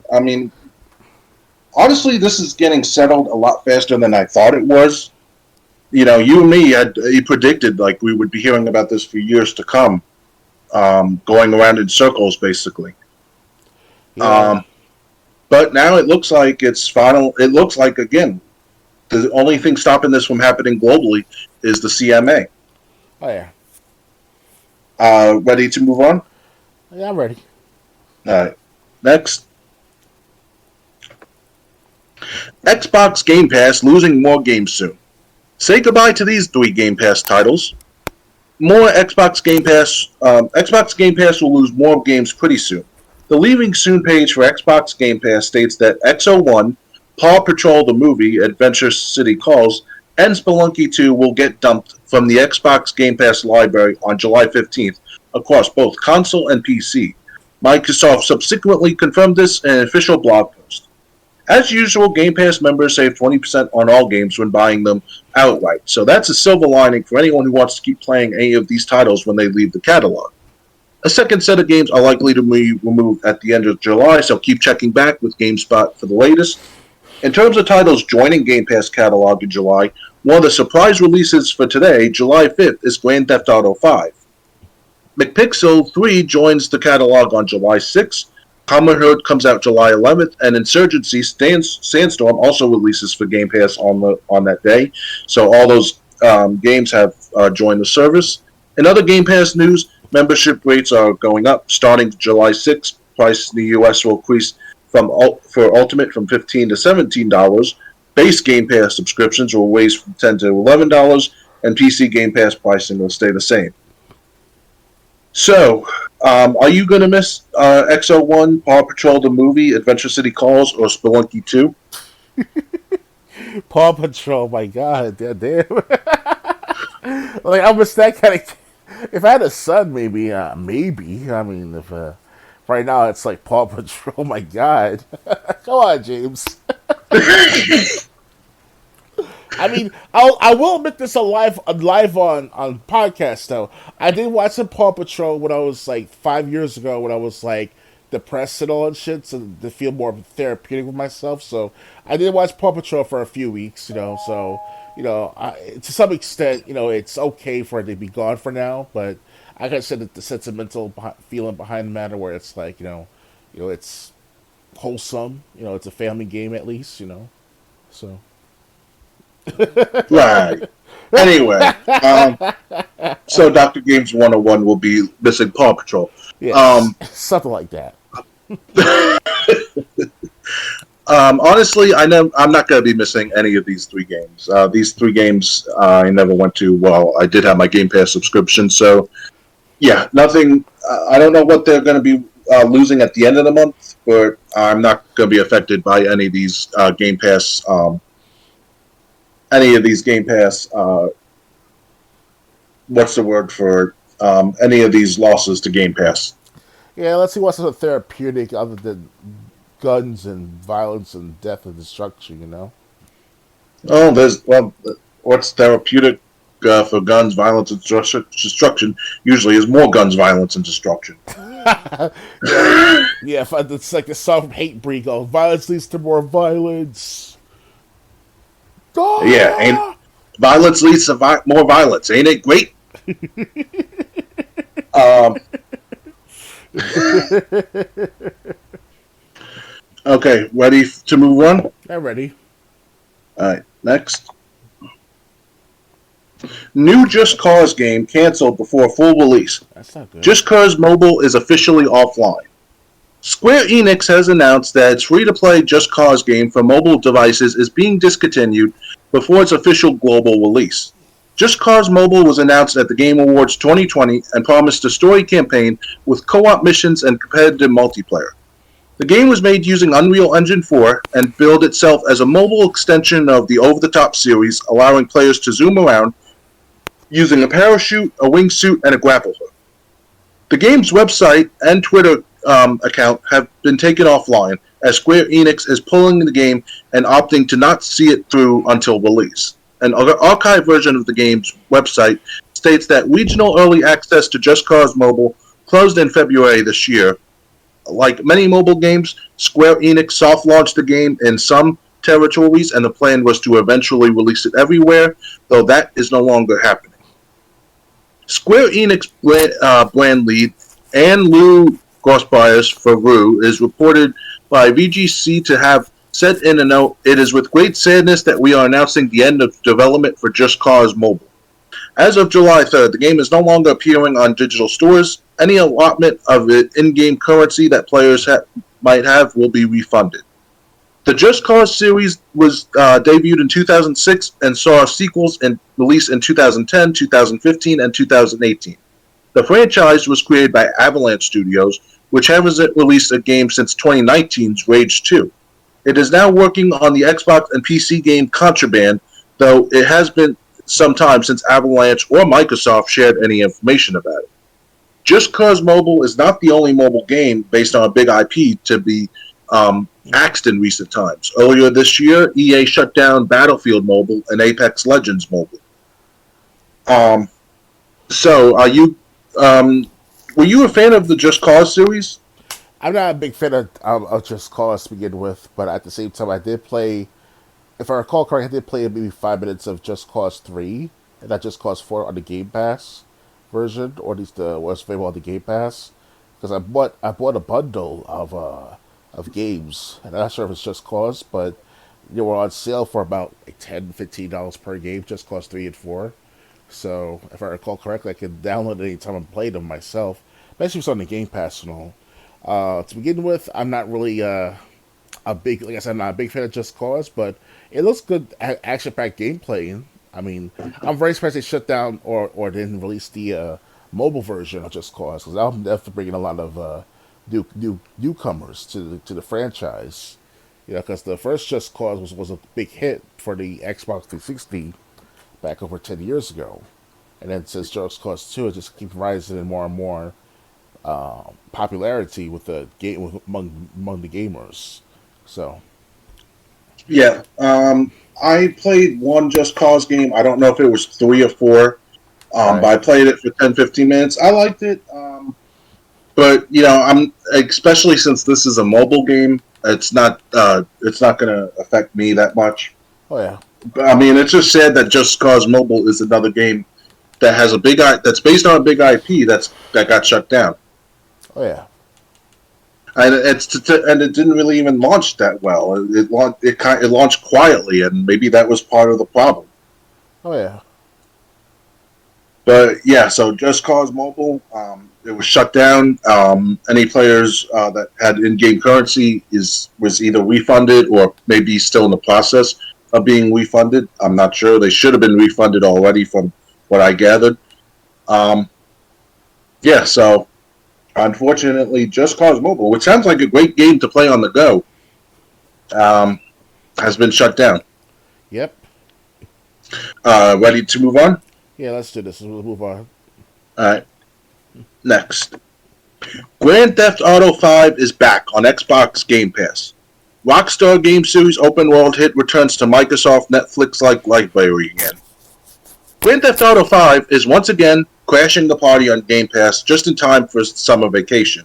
honestly, this is getting settled a lot faster than I thought it was. You and me you predicted like we would be hearing about this for years to come, going around in circles, basically. Yeah. But now it looks like it's final. It looks like again. The only thing stopping this from happening globally is the CMA. Oh, yeah. Ready to move on? Yeah, I'm ready. All right. Next. Xbox Game Pass losing more games soon. Say goodbye to these 3 Game Pass titles. More Xbox Game Pass. Xbox Game Pass will lose more games pretty soon. The Leaving Soon page for Xbox Game Pass states that X01, Paw Patrol the movie, Adventure City Calls, and Spelunky 2 will get dumped from the Xbox Game Pass library on July 15th across both console and PC. Microsoft subsequently confirmed this in an official blog post. As usual, Game Pass members save 20% on all games when buying them outright, so that's a silver lining for anyone who wants to keep playing any of these titles when they leave the catalog. A second set of games are likely to be removed at the end of July, so keep checking back with GameSpot for the latest. In terms of titles joining Game Pass catalog in July, One of the surprise releases for today, July 5th, is Grand Theft Auto 5. McPixel 3 joins the catalog on July 6th. Common Herd comes out July 11th, and Insurgency Sandstorm also releases for Game Pass on that day. So all those games have joined the service. In other Game Pass news, membership rates are going up. Starting July 6th, price in the U.S. will increase for Ultimate from $15 to $17. Base Game Pass subscriptions will raise from $10 to $11, and PC Game Pass pricing will stay the same. So, are you going to miss XO1, Paw Patrol the movie, Adventure City Calls, or Spelunky 2? Paw Patrol, my God, damn. Like, I miss that kind of. If I had a son, maybe. I mean, if right now it's like Paw Patrol, my God. Come on, James. I mean, I will admit this live on podcast though. I did watch some Paw Patrol when I was like 5 years ago when I was like depressed and all and shit, so to feel more therapeutic with myself. So I did watch Paw Patrol for a few weeks, So to some extent, it's okay for it to be gone for now. But like I said, the sentimental feeling behind the matter, where it's like it's wholesome. It's a family game at least. So. Right. Anyway, so Dr. Games 101 will be missing Paw Patrol. Yeah, something like that. Honestly, I'm not going to be missing any of these three games. These three games I never went to. Well, I did have my Game Pass subscription, so yeah, nothing. I don't know what they're going to be losing at the end of the month, but I'm not going to be affected by any of these Game Pass. What's the word for any of these losses to Game Pass? Yeah, let's see what's so therapeutic other than guns and violence and death and destruction. What's therapeutic for guns, violence, and destruction? Usually, is more guns, violence, and destruction. Yeah, it's like the song from Hate Breed. Violence leads to more violence. Yeah, violence leads to more violence. Ain't it great? Okay, ready to move on? I'm ready. All right, next. New Just Cause game canceled before full release. That's not good. Just Cause Mobile is officially offline. Square Enix has announced that its free-to-play Just Cause game for mobile devices is being discontinued before its official global release. Just Cause Mobile was announced at the Game Awards 2020 and promised a story campaign with co-op missions and competitive multiplayer. The game was made using Unreal Engine 4 and billed itself as a mobile extension of the over-the-top series, allowing players to zoom around using a parachute, a wingsuit, and a grapple hook. The game's website and Twitter account have been taken offline as Square Enix is pulling the game and opting to not see it through until release. An archived version of the game's website states that regional early access to Just Cause Mobile closed in February this year. Like many mobile games, Square Enix soft-launched the game in some territories, and the plan was to eventually release it everywhere, though that is no longer happening. Square Enix brand lead Anne Lou Grossbyers for Rue is reported by VGC to have said in a note, "It is with great sadness that we are announcing the end of development for Just Cause Mobile. As of July 3rd, the game is no longer appearing on digital stores. Any allotment of in-game currency that players might have will be refunded." The Just Cause series was debuted in 2006 and saw sequels and release in 2010, 2015, and 2018. The franchise was created by Avalanche Studios, which hasn't released a game since 2019's Rage 2. It is now working on the Xbox and PC game Contraband, though it has been some time since Avalanche or Microsoft shared any information about it. Just Cause Mobile is not the only mobile game based on a big IP to be axed in recent times. Earlier this year, EA shut down Battlefield Mobile and Apex Legends Mobile. So, were you a fan of the Just Cause series? I'm not a big fan of Just Cause to begin with, but at the same time, I did play if I recall correctly, I did play maybe 5 minutes of Just Cause 3, and not Just Cause 4 on the Game Pass version, or at least the what's available on the Game Pass. Because I bought a bundle of games, and I'm not sure if it's Just Cause, but they were on sale for about like $10, $15 per game, Just Cause 3 and 4. So if I recall correctly, I can download it anytime and play them myself. Especially if it's on the Game Pass and all. To begin with, I'm not really a big, like I said, I'm not a big fan of Just Cause, but it looks good, action-packed gameplay. I mean, I'm very surprised they shut down or didn't release the mobile version of Just Cause, because that'll definitely bring in a lot of newcomers to the franchise. You know, because the first Just Cause was a big hit for the Xbox 360 back over 10 years ago, and then since Just Cause 2, it just keeps rising in more and more popularity with the game among the gamers. So Yeah. I played one Just Cause game. I don't know if it was 3 or 4, right, but I played it for 10, 15 minutes. I liked it. But I'm especially since this is a mobile game, it's not going to affect me that much. oh yeah, But, I mean, it's just sad that Just Cause Mobile is another game that has that's based on a big IP that got shut down, oh yeah, and and it didn't really even launch that well. It launched quietly, and maybe that was part of the problem. oh yeah. But yeah, so Just Cause Mobile, it was shut down. Any players that had in-game currency was either refunded or maybe still in the process of being refunded. I'm not sure. They should have been refunded already, from what I gathered. Yeah, so unfortunately, Just Cause Mobile, which sounds like a great game to play on the go, has been shut down. Yep. Ready to move on? Yeah, let's do this. We'll move on. All right. Next. Grand Theft Auto 5 is back on Xbox Game Pass. Rockstar game series open world hit returns to Microsoft Netflix-like library again. Grand Theft Auto 5 is once again crashing the party on Game Pass just in time for summer vacation.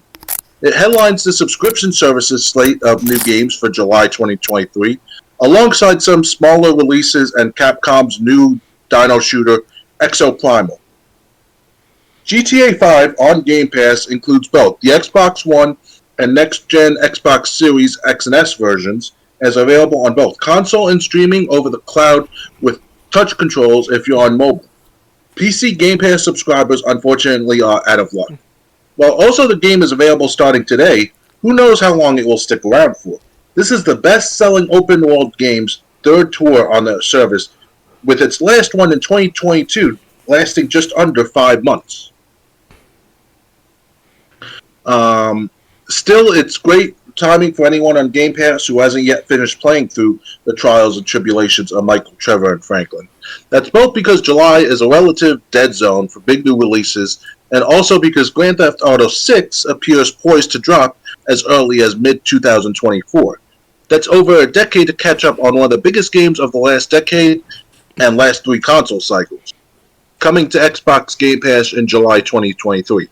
It headlines the subscription services slate of new games for July 2023, alongside some smaller releases and Capcom's new dino shooter Exoprimal. GTA 5 on Game Pass includes both the Xbox One and next-gen Xbox Series X and S versions, as available on both console and streaming over the cloud with touch controls if you're on mobile. PC Game Pass subscribers, unfortunately, are out of luck. While also the game is available starting today, who knows how long it will stick around for. This is the best-selling open-world game's third tour on the service, with its last one in 2022 lasting just under 5 months. Still, it's great timing for anyone on Game Pass who hasn't yet finished playing through the trials and tribulations of Michael, Trevor, and Franklin. That's both because July is a relative dead zone for big new releases, and also because Grand Theft Auto 6 appears poised to drop as early as mid-2024. That's over a decade to catch up on one of the biggest games of the last decade and last 3 console cycles, coming to Xbox Game Pass in July 2023.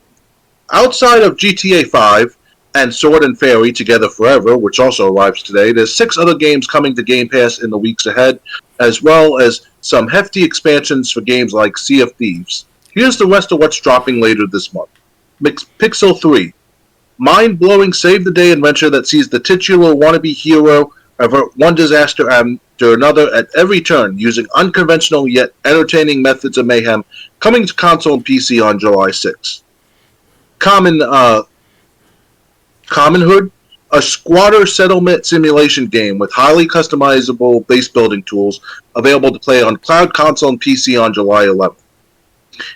Outside of GTA 5 and Sword and Fairy Together Forever, which also arrives today, there's 6 other games coming to Game Pass in the weeks ahead, as well as some hefty expansions for games like Sea of Thieves. Here's the rest of what's dropping later this month. Pixel 3. Mind-blowing save-the-day adventure that sees the titular wannabe hero avert one disaster after another at every turn, using unconventional yet entertaining methods of mayhem, coming to console and PC on July 6th. Commonhood, a squatter settlement simulation game with highly customizable base building tools, available to play on cloud, console, and PC on July 11th.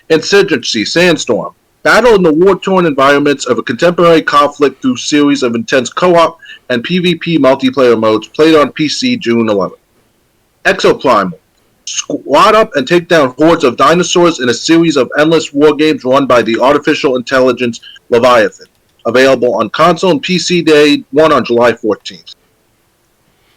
Insurgency Sandstorm, battle in the war-torn environments of a contemporary conflict through series of intense co-op and PvP multiplayer modes, played on PC June 11th. Exoprimal, squad up and take down hordes of dinosaurs in a series of endless war games run by the artificial intelligence Leviathan, available on console and PC Day 1 on July 14th.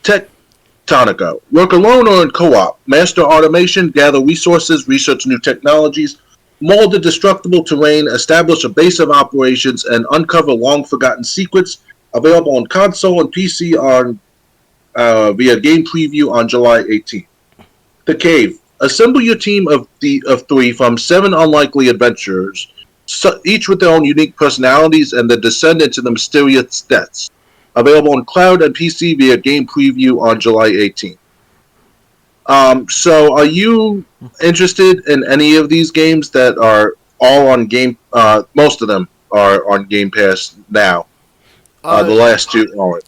Tectonico, work alone or in co-op, master automation, gather resources, research new technologies, mold the destructible terrain, establish a base of operations, and uncover long-forgotten secrets, available on console and PC on via game preview on July 18th. The Cave. Assemble your team of 3 from 7 unlikely adventurers, each with their own unique personalities, and then descend into the mysterious depths. Available on cloud and PC via game preview on July 18th. So, are you interested in any of these games that are all on Game? Most of them are on Game Pass now. The last 2 aren't.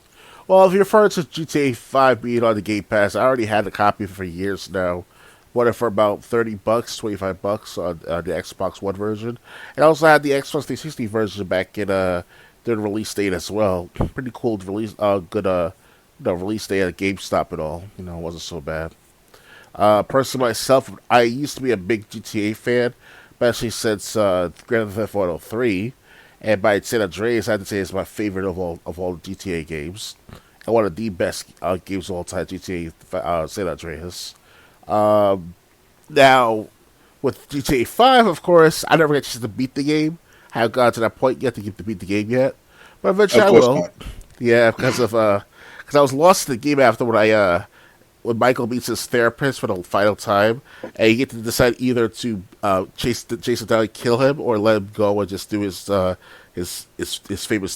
Well, if you're referring to GTA 5 being on the Game Pass, I already had a copy for years now. Bought it for about $30, $25 on the Xbox One version. And I also had the Xbox 360 version back in the release date as well. Pretty cool release, good release date at GameStop and all. It wasn't so bad. Personally myself, I used to be a big GTA fan, especially since Grand Theft Auto 3. And by San Andreas, I have to say it's my favorite of all GTA games. And one of the best games of all time, GTA San Andreas. Now, with GTA 5, of course, I never got a chance to beat the game. I haven't gotten to that point yet to get to beat the game yet. But eventually I will. Not. Yeah, because I was lost in the game after when Michael meets his therapist for the final time, and you get to decide either to chase him down and kill him, or let him go and just do his famous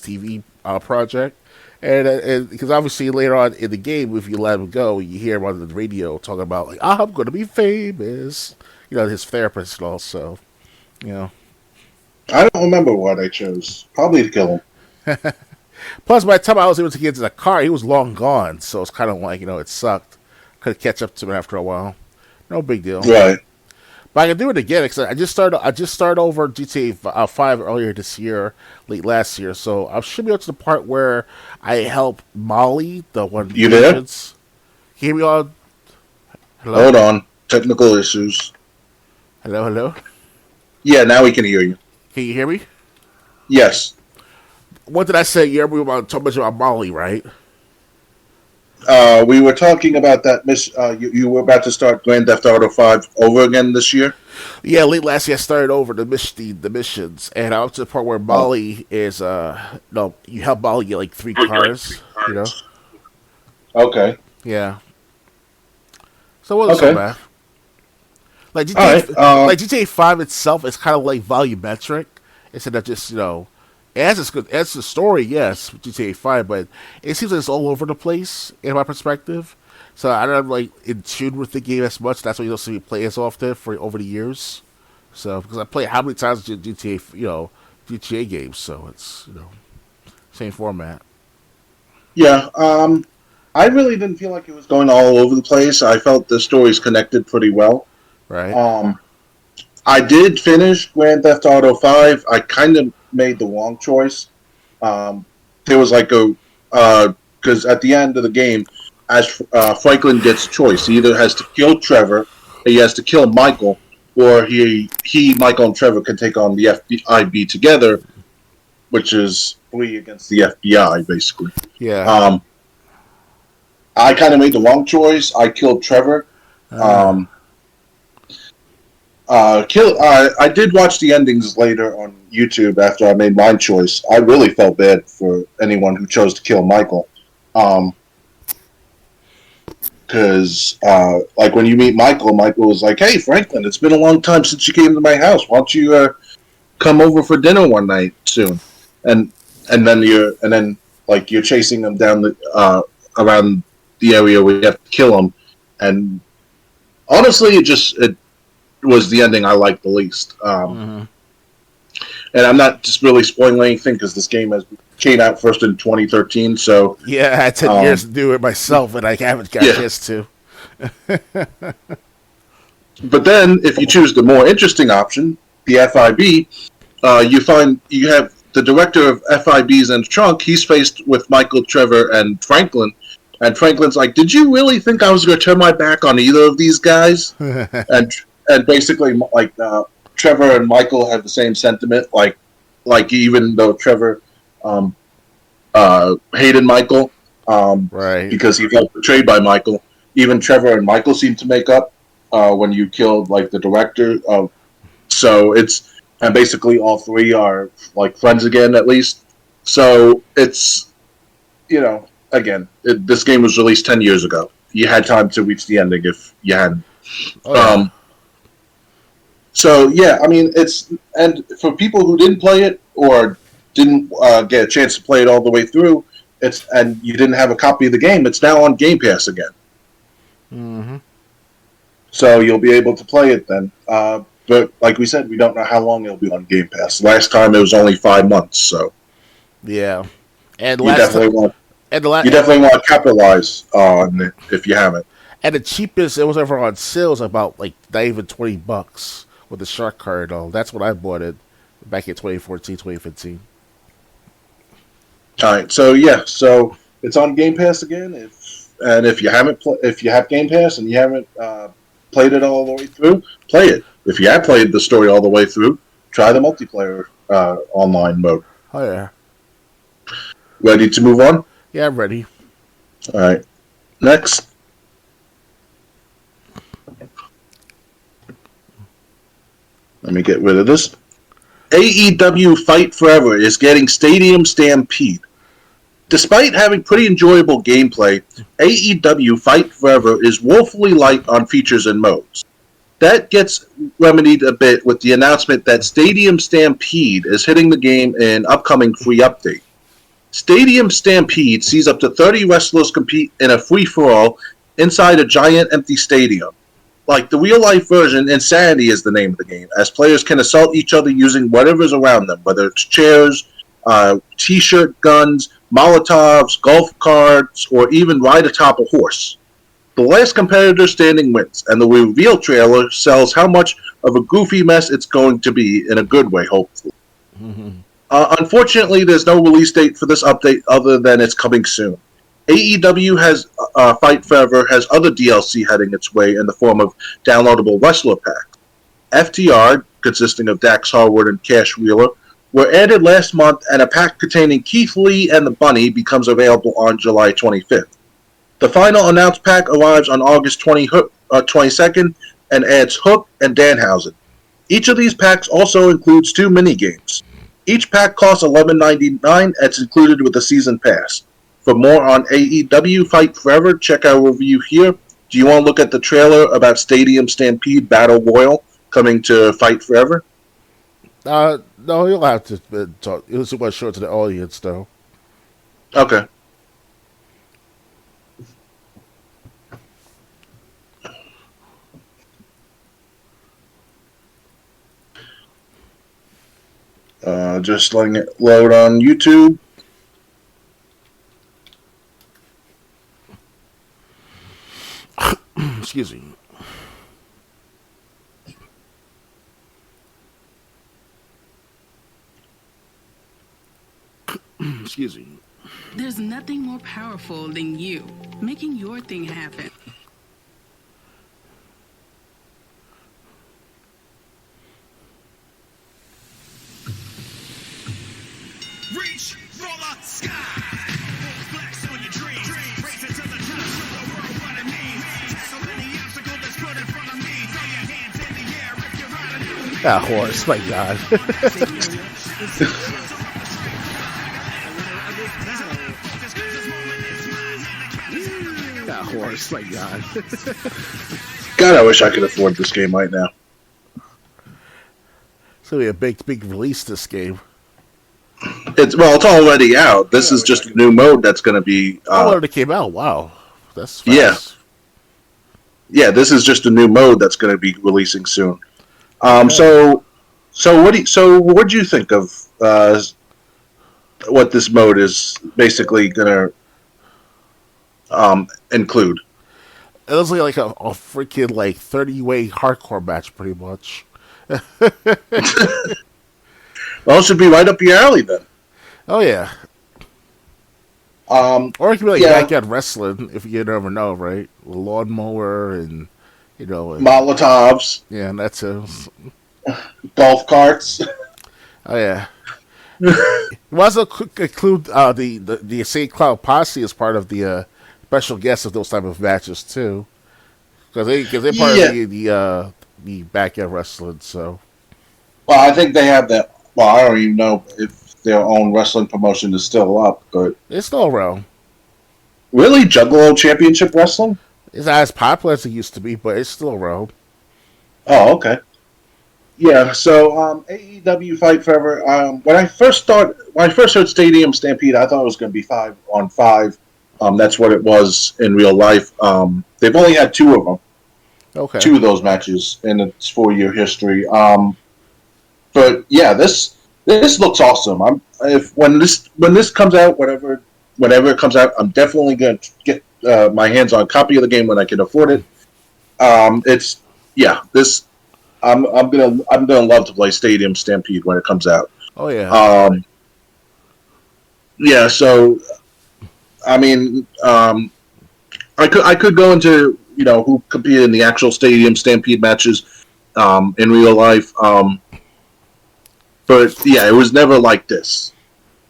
TV project. And because obviously later on in the game, if you let him go, you hear him on the radio talking about like, I'm going to be famous. His therapist also. I don't remember what I chose. Probably to kill him. Plus, by the time I was able to get into the car, he was long gone. So it's kind of like, it sucked. Could catch up to him after a while. No big deal. Right. But I can do it again because I just started over GTA 5 earlier this year, late last year. So I should be up to the part where I help Molly, the one. You there? Can you hear me on? Hello? Hold on. Technical issues. Hello? Yeah, now we can hear you. Can you hear me? Yes. What did I say? We were talking about Molly, right? We were talking about that. You were about to start Grand Theft Auto 5 over again this year? Yeah, late last year I started over the missions, and I was to the part where Molly is, you help Molly get like 3 cars, Okay. Yeah. So it wasn't so bad. Like GTA 5 itself is kind of like volumetric instead of just, it has a story, yes, GTA 5, but it seems like it's all over the place in my perspective. So I'm not like in tune with the game as much. That's why you don't see me play as often for over the years. So because I play how many times GTA games, so it's same format. Yeah, I really didn't feel like it was going all over the place. I felt the stories connected pretty well. Right. I did finish Grand Theft Auto 5. I kind of made the wrong choice. There was like because at the end of the game, as Franklin gets a choice, he either has to kill Trevor, or he has to kill Michael, or Michael and Trevor can take on the FBI together, which is 3 against the FBI, basically. Yeah. I kind of made the wrong choice. I killed Trevor. I did watch the endings later on YouTube after I made my choice. I really felt bad for anyone who chose to kill Michael. Because, like, when you meet Michael was like, "Hey, Franklin, it's been a long time since you came to my house. Why don't you come over for dinner one night soon?" And then you're chasing him down the around the area where you have to kill him. And honestly, it was the ending I liked the least. And I'm not just really spoiling anything because this game came out first in 2013. So yeah, I had 10 years to do it myself, and I haven't got a chance to. But then, if you choose the more interesting option, the FIB, you have the director of FIBs in the trunk. He's faced with Michael, Trevor, and Franklin. And Franklin's like, "Did you really think I was going to turn my back on either of these guys?" and basically, like, Trevor and Michael have the same sentiment. Like even though Trevor hated Michael, right, because he felt betrayed by Michael, even Trevor and Michael seem to make up when you killed like the director. And basically all 3 are like friends again, at least. So it's again, this game was released 10 years ago. You had time to reach the ending if you hadn't. Oh, yeah. So yeah, I mean, and for people who didn't play it or didn't get a chance to play it all the way through, and you didn't have a copy of the game, it's now on Game Pass again. Mm-hmm. So you'll be able to play it then. But like we said, we don't know how long it'll be on Game Pass. Last time it was only 5 months, so Yeah. And you definitely want to capitalize on it if you haven't. And the cheapest it was ever on sale was about like not even $20 with the shark card and all. That's when I bought it back in 2014, 2015. All right, so yeah, so it's on Game Pass again. If you haven't, if you have Game Pass and you haven't played it all the way through, play it. If you have played the story all the way through, try the multiplayer online mode. Oh yeah. Ready to move on? Yeah, I'm ready. All right. Next. Let me get rid of this. AEW Fight Forever is getting Stadium Stampede. Despite having pretty enjoyable gameplay, AEW Fight Forever is woefully light on features and modes. That gets remedied a bit with the announcement that Stadium Stampede is hitting the game in an upcoming free update. Stadium Stampede sees up to 30 wrestlers compete in a free-for-all inside a giant empty stadium. Like the real-life version, Insanity is the name of the game, as players can assault each other using whatever's around them, whether it's chairs, t-shirt guns, Molotovs, golf carts, or even ride atop a horse. The last competitor standing wins, and the reveal trailer sells how much of a goofy mess it's going to be, in a good way, hopefully. Mm-hmm. Unfortunately, there's no release date for this update other than it's coming soon. AEW has Fight Forever has other DLC heading its way in the form of downloadable wrestler packs. FTR, consisting of Dax Harwood and Cash Wheeler, were added last month, and a pack containing Keith Lee and the Bunny becomes available on July 25th. The final announced pack arrives on August 22nd and adds Hook and Danhausen. Each of these packs also includes 2 mini-games. Each pack costs $11.99 and it's included with the season pass. For more on AEW Fight Forever, check our review here. Do you want to look at the trailer about Stadium Stampede Battle Royal coming to Fight Forever? No, you'll have to talk. It was too much short to the audience, though. Okay. Just letting it load on YouTube. Excuse me. Excuse me. There's nothing more powerful than you making your thing happen. Reach for the sky. Flex on your dreams. Race it to the top. Show the world what it means. Tackle any obstacle that's put in front of me. Throw your hands in the air if you're riding. That horse, my God. That horse, my God. God, I wish I could afford this game right now. It's going to be a big release, this game. It's already out. This is just a new mode that's going to be. Oh, it already came out. Wow, that's fast. Yeah. This is just a new mode that's going to be releasing soon. Okay. So what do you think of what this mode is basically going to include? It was like a freaking 30-way hardcore match, pretty much. Well, it should be right up your alley then. Oh yeah. Or it could be backyard wrestling, if you never know, right? A lawnmower and Molotovs. Yeah, and that's it. Golf carts. Oh yeah. We also include the St. Cloud Posse as part of the special guests of those type of matches too, because they're part of the backyard wrestling. So, well, I think they have that. Well, I don't even know if their own wrestling promotion is still up, but it's still around. Really, Juggalo Championship Wrestling? It's not as popular as it used to be, but it's still around. Oh, okay. Yeah. So AEW Fight Forever. When I first heard Stadium Stampede, I thought it was going to be 5-on-5. That's what it was in real life. They've only had two of them, Okay. two of those matches in its 4-year history. But yeah, this looks awesome. When this comes out, whenever it comes out, I'm definitely going to get my hands on a copy of the game when I can afford it. It's yeah, this I'm gonna love to play Stadium Stampede when it comes out. Oh yeah. Yeah, so I mean, I could go into who competed in the actual Stadium Stampede matches in real life, but yeah, it was never like this.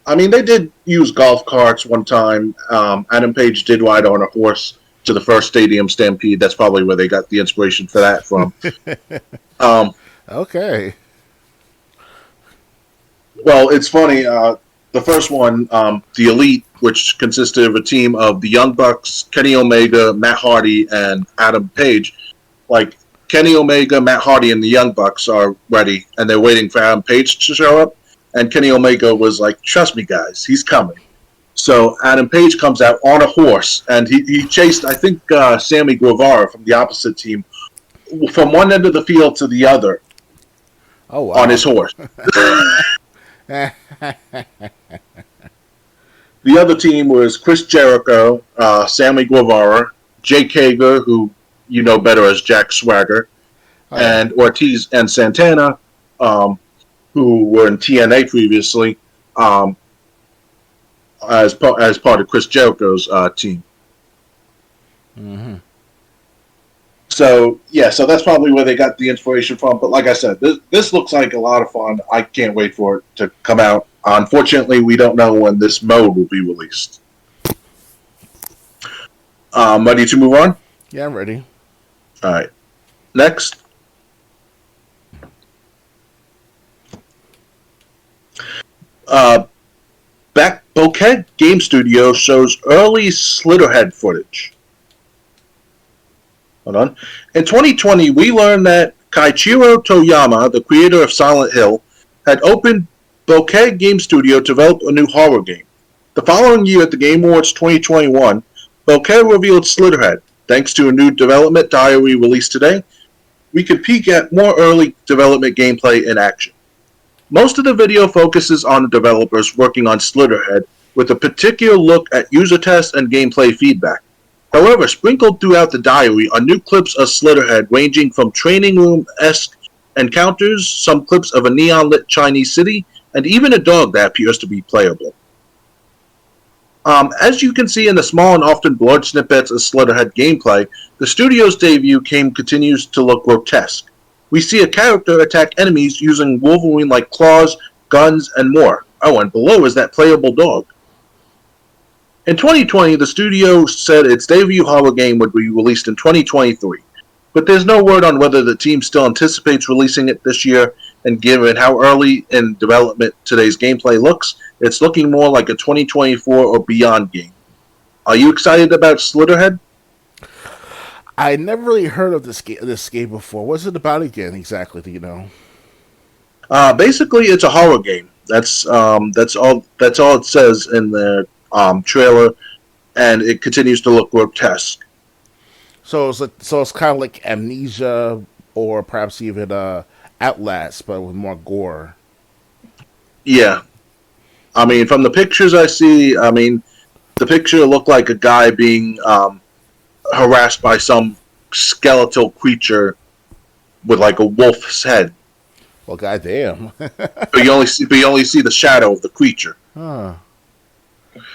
I mean, they did use golf carts one time. Adam Page did ride on a horse to the first Stadium Stampede. That's probably where they got the inspiration for that from. Okay. Well, it's funny. The first one, the Elite, which consisted of a team of the Young Bucks, Kenny Omega, Matt Hardy, and Adam Page. Like, Kenny Omega, Matt Hardy, and the Young Bucks are ready, and they're waiting for Adam Page to show up. And Kenny Omega was like, "Trust me, guys, he's coming." So Adam Page comes out on a horse, and he chased, I think, Sammy Guevara from the opposite team from one end of the field to the other Oh wow. on his horse. The other team was Chris Jericho, Sammy Guevara, Jake Hager, who you know better as Jack Swagger, Oh, yeah. and Ortiz and Santana, who were in TNA previously, as part of Chris Jericho's team. Mhm. So yeah, so that's probably where they got the inspiration from. But like I said, this looks like a lot of fun. I can't wait for it to come out. Unfortunately, we don't know when this mode will be released. Ready to move on? Yeah, I'm ready. All right. Next. Bokeh Game Studio shows early Slitterhead footage. Hold on. In 2020, we learned that Keiichiro Toyama, the creator of Silent Hill, had opened Bokeh Game Studio to develop a new horror game. The following year at the Game Awards 2021, Bokeh revealed Slitterhead. Thanks to a new development diary released today, we could peek at more early development gameplay in action. Most of the video focuses on the developers working on Slitterhead, with a particular look at user tests and gameplay feedback. However, sprinkled throughout the diary are new clips of Slitterhead ranging from training room-esque encounters, some clips of a neon-lit Chinese city, and even a dog that appears to be playable. As you can see in the small and often blurred snippets of Slitterhead gameplay, the studio's debut continues to look grotesque. We see a character attack enemies using Wolverine-like claws, guns, and more. Oh, and below is that playable dog. In 2020, the studio said its debut horror game would be released in 2023, but there's no word on whether the team still anticipates releasing it this year, and given how early in development today's gameplay looks, it's looking more like a 2024 or beyond game. Are you excited about Slitterhead? I never really heard of this game before. What's it about again exactly? Do you know? Basically, it's a horror game. That's all it says in the trailer, and it continues to look grotesque. So it's kind of like Amnesia, or perhaps even Outlast, but with more gore. Yeah. I mean, from the pictures I see, the picture looked like a guy being harassed by some skeletal creature with like a wolf's head. Well, goddamn. But you only see the shadow of the creature. Huh.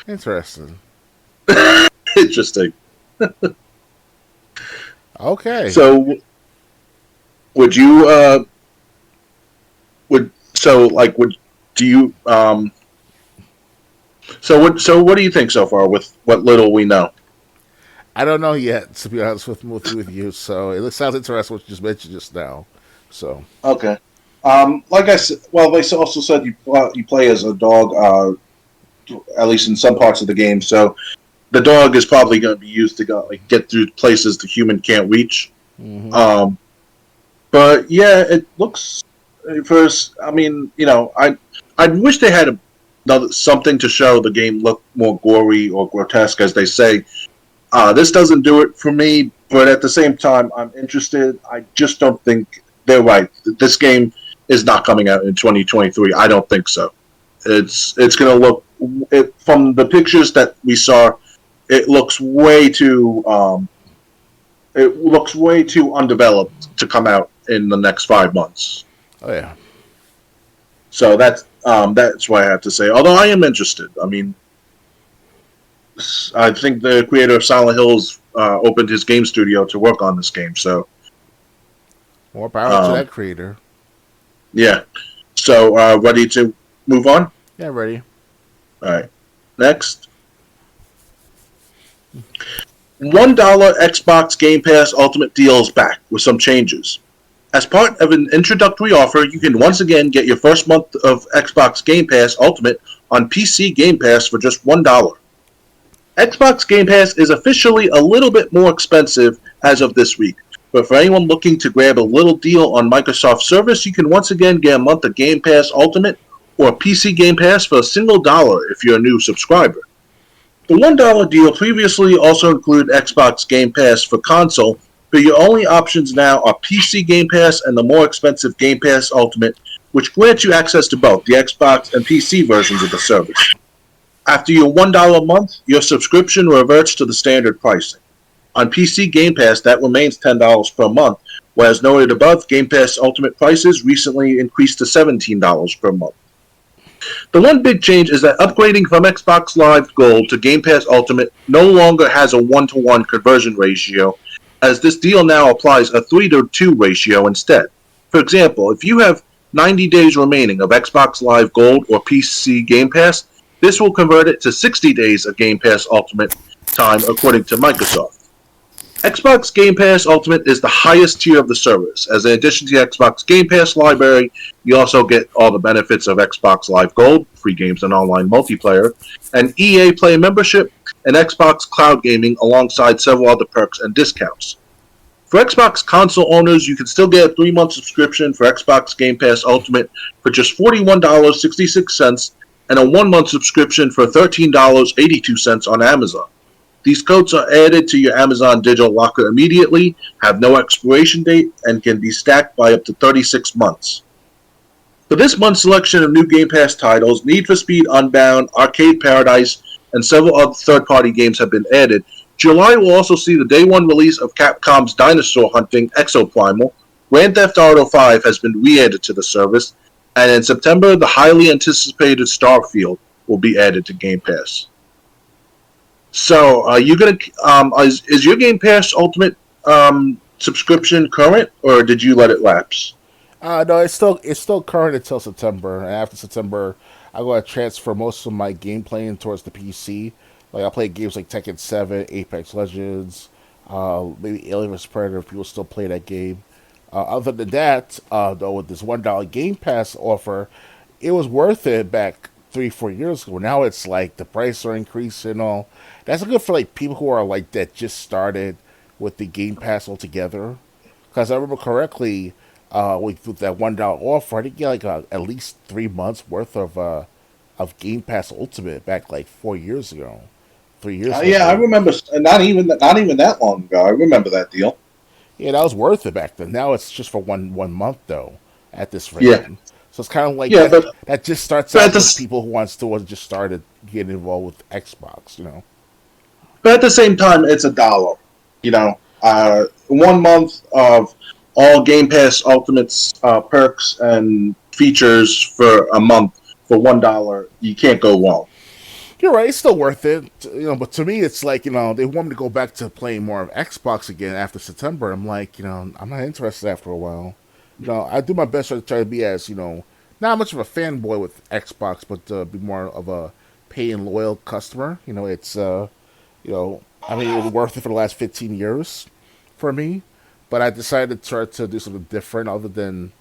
Interesting. Interesting. Okay. So, would you do you what do you think so far with what little we know? I don't know yet, to be honest with you. So it sounds interesting what you just mentioned just now. So Okay. Like I said, well, they also said you play as a dog, at least in some parts of the game. So the dog is probably going to be used to go like get through places the human can't reach. Mm-hmm. But yeah, it looks first. I mean, I wish they had another something to show the game look more gory or grotesque, as they say. This doesn't do it for me, but at the same time, I'm interested. I just don't think they're right. This game is not coming out in 2023. I don't think so. It's going to look from the pictures that we saw. It looks way too undeveloped to come out in the next 5 months. Oh yeah. So that's why I have to say. Although I am interested. I mean, I think the creator of Silent Hills opened his game studio to work on this game. So More power to that creator. yeah. So ready to move on? Yeah, ready. All right. Next. $1 Xbox Game Pass Ultimate deal is back with some changes. As part of an introductory offer, you can once again get your first month of Xbox Game Pass Ultimate on PC Game Pass for just $1. Xbox Game Pass is officially a little bit more expensive as of this week, but for anyone looking to grab a little deal on Microsoft service, you can once again get a month of Game Pass Ultimate or PC Game Pass for a single dollar if you're a new subscriber. The $1 deal previously also included Xbox Game Pass for console, but your only options now are PC Game Pass and the more expensive Game Pass Ultimate, which grants you access to both the Xbox and PC versions of the service. After your $1 a month, your subscription reverts to the standard pricing. On PC Game Pass, that remains $10 per month, whereas noted above, Game Pass Ultimate prices recently increased to $17 per month. The one big change is that upgrading from Xbox Live Gold to Game Pass Ultimate no longer has a 1-to-1 conversion ratio, as this deal now applies a 3-to-2 ratio instead. For example, if you have 90 days remaining of Xbox Live Gold or PC Game Pass, this will convert it to 60 days of Game Pass Ultimate time, according to Microsoft. Xbox Game Pass Ultimate is the highest tier of the service, as in addition to the Xbox Game Pass library, you also get all the benefits of Xbox Live Gold, free games and online multiplayer, and EA Play membership, and Xbox Cloud Gaming alongside several other perks and discounts. For Xbox console owners, you can still get a 3-month subscription for Xbox Game Pass Ultimate for just $41.66 and a 1-month subscription for $13.82 on Amazon. These codes are added to your Amazon Digital Locker immediately, have no expiration date, and can be stacked by up to 36 months. For this month's selection of new Game Pass titles, Need for Speed Unbound, Arcade Paradise, and several other third-party games have been added. July will also see the day one release of Capcom's Dinosaur Hunting Exoprimal. Grand Theft Auto 5 has been re-added to the service, and in September, the highly anticipated Starfield will be added to Game Pass. So, are you gonna is your Game Pass Ultimate subscription current, or did you let it lapse? No, it's still current until September, and after September, I'm going to transfer most of my game playing towards the PC. Like I play games like Tekken 7, Apex Legends, maybe Alien vs Predator. If people still play that game. Other than that, though, with this $1 Game Pass offer, it was worth it back 3-4 years ago. Now it's like the price are increasing and all. That's good for like people who are like that just started with the Game Pass altogether. Because I remember correctly, with that $1 offer, I think you get like at least 3 months worth of Game Pass Ultimate back like 4 years ago, 3 years ago. Yeah, I remember. Not even that long ago. I remember that deal. Yeah, that was worth it back then. Now it's just for one month though, at this rate. Yeah. So it's kind of like that just starts but out with people who wants to just started getting involved with Xbox, you know. But at the same time, it's $1. 1 month of all Game Pass Ultimate's perks and features for a month for $1. You can't go wrong. You're right, it's still worth it, but to me it's like, they want me to go back to playing more of Xbox again after September. I'm like, I'm not interested after a while. I do my best to try to be as, not much of a fanboy with Xbox, but be more of a paying loyal customer. It's, it was worth it for the last 15 years for me, but I decided to try to do something different other than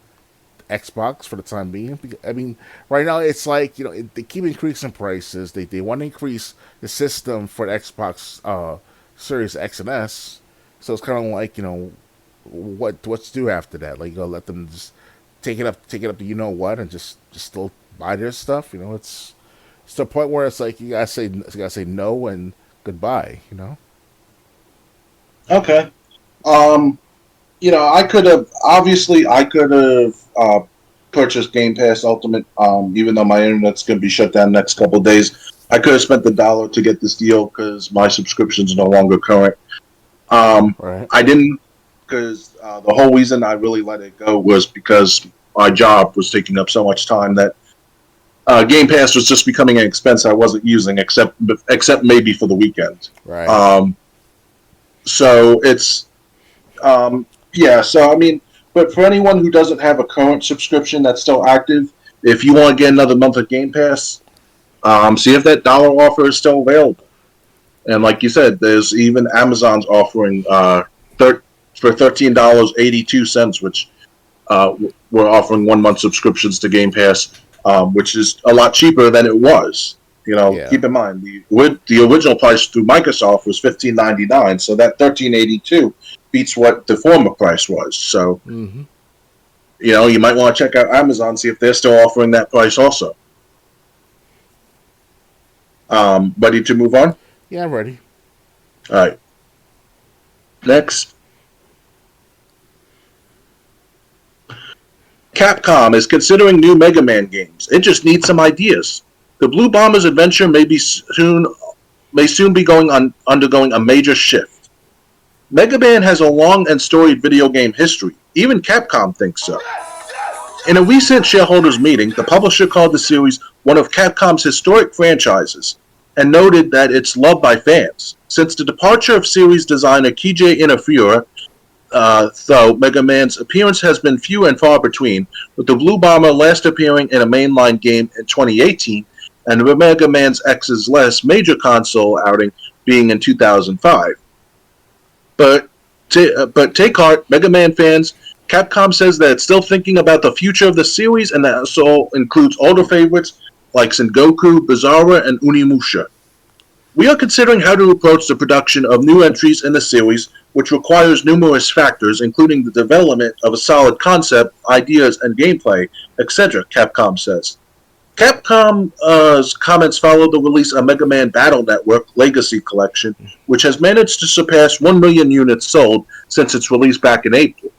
Xbox for the time being. I mean, right now it's like they keep increasing prices. They want to increase the system for the Xbox Series X and S. So it's kind of like what's due after that. Like let them just take it up to what, and just still buy their stuff. It's the point where it's like you gotta say no and goodbye. Okay. I could have purchased Game Pass Ultimate. Even though my internet's going to be shut down next couple of days, I could have spent the dollar to get this deal because my subscription's no longer current. Right. I didn't because the whole reason I really let it go was because my job was taking up so much time that Game Pass was just becoming an expense I wasn't using, except maybe for the weekend. Right. So it's yeah. So I mean, but for anyone who doesn't have a current subscription that's still active, if you want to get another month of Game Pass, see if that dollar offer is still available. And like you said, there's even Amazon's offering for $13.82, which we're offering 1 month subscriptions to Game Pass, which is a lot cheaper than it was. Yeah. Keep in mind the original price through Microsoft was $15.99, so that $13.82 beats what the former price was. So you might want to check out Amazon, see if they're still offering that price also. Ready to move on? Yeah, I'm ready. All right. Next. Capcom is considering new Mega Man games. It just needs some ideas. The Blue Bomber's adventure may soon be undergoing a major shift. Mega Man has a long and storied video game history. Even Capcom thinks so. In a recent shareholders meeting, the publisher called the series one of Capcom's historic franchises and noted that it's loved by fans. Since the departure of series designer Keiji Inafura, though Mega Man's appearance has been few and far between, with the Blue Bomber last appearing in a mainline game in 2018 and Mega Man X's last major console outing being in 2005. But take heart, Mega Man fans. Capcom says that it's still thinking about the future of the series, and that also includes older favorites like Sengoku, Bizarra, and Unimusha. We are considering how to approach the production of new entries in the series, which requires numerous factors, including the development of a solid concept, ideas, and gameplay, etc., Capcom says. Capcom's comments follow the release of Mega Man Battle Network Legacy Collection, which has managed to surpass 1 million units sold since its release back in April.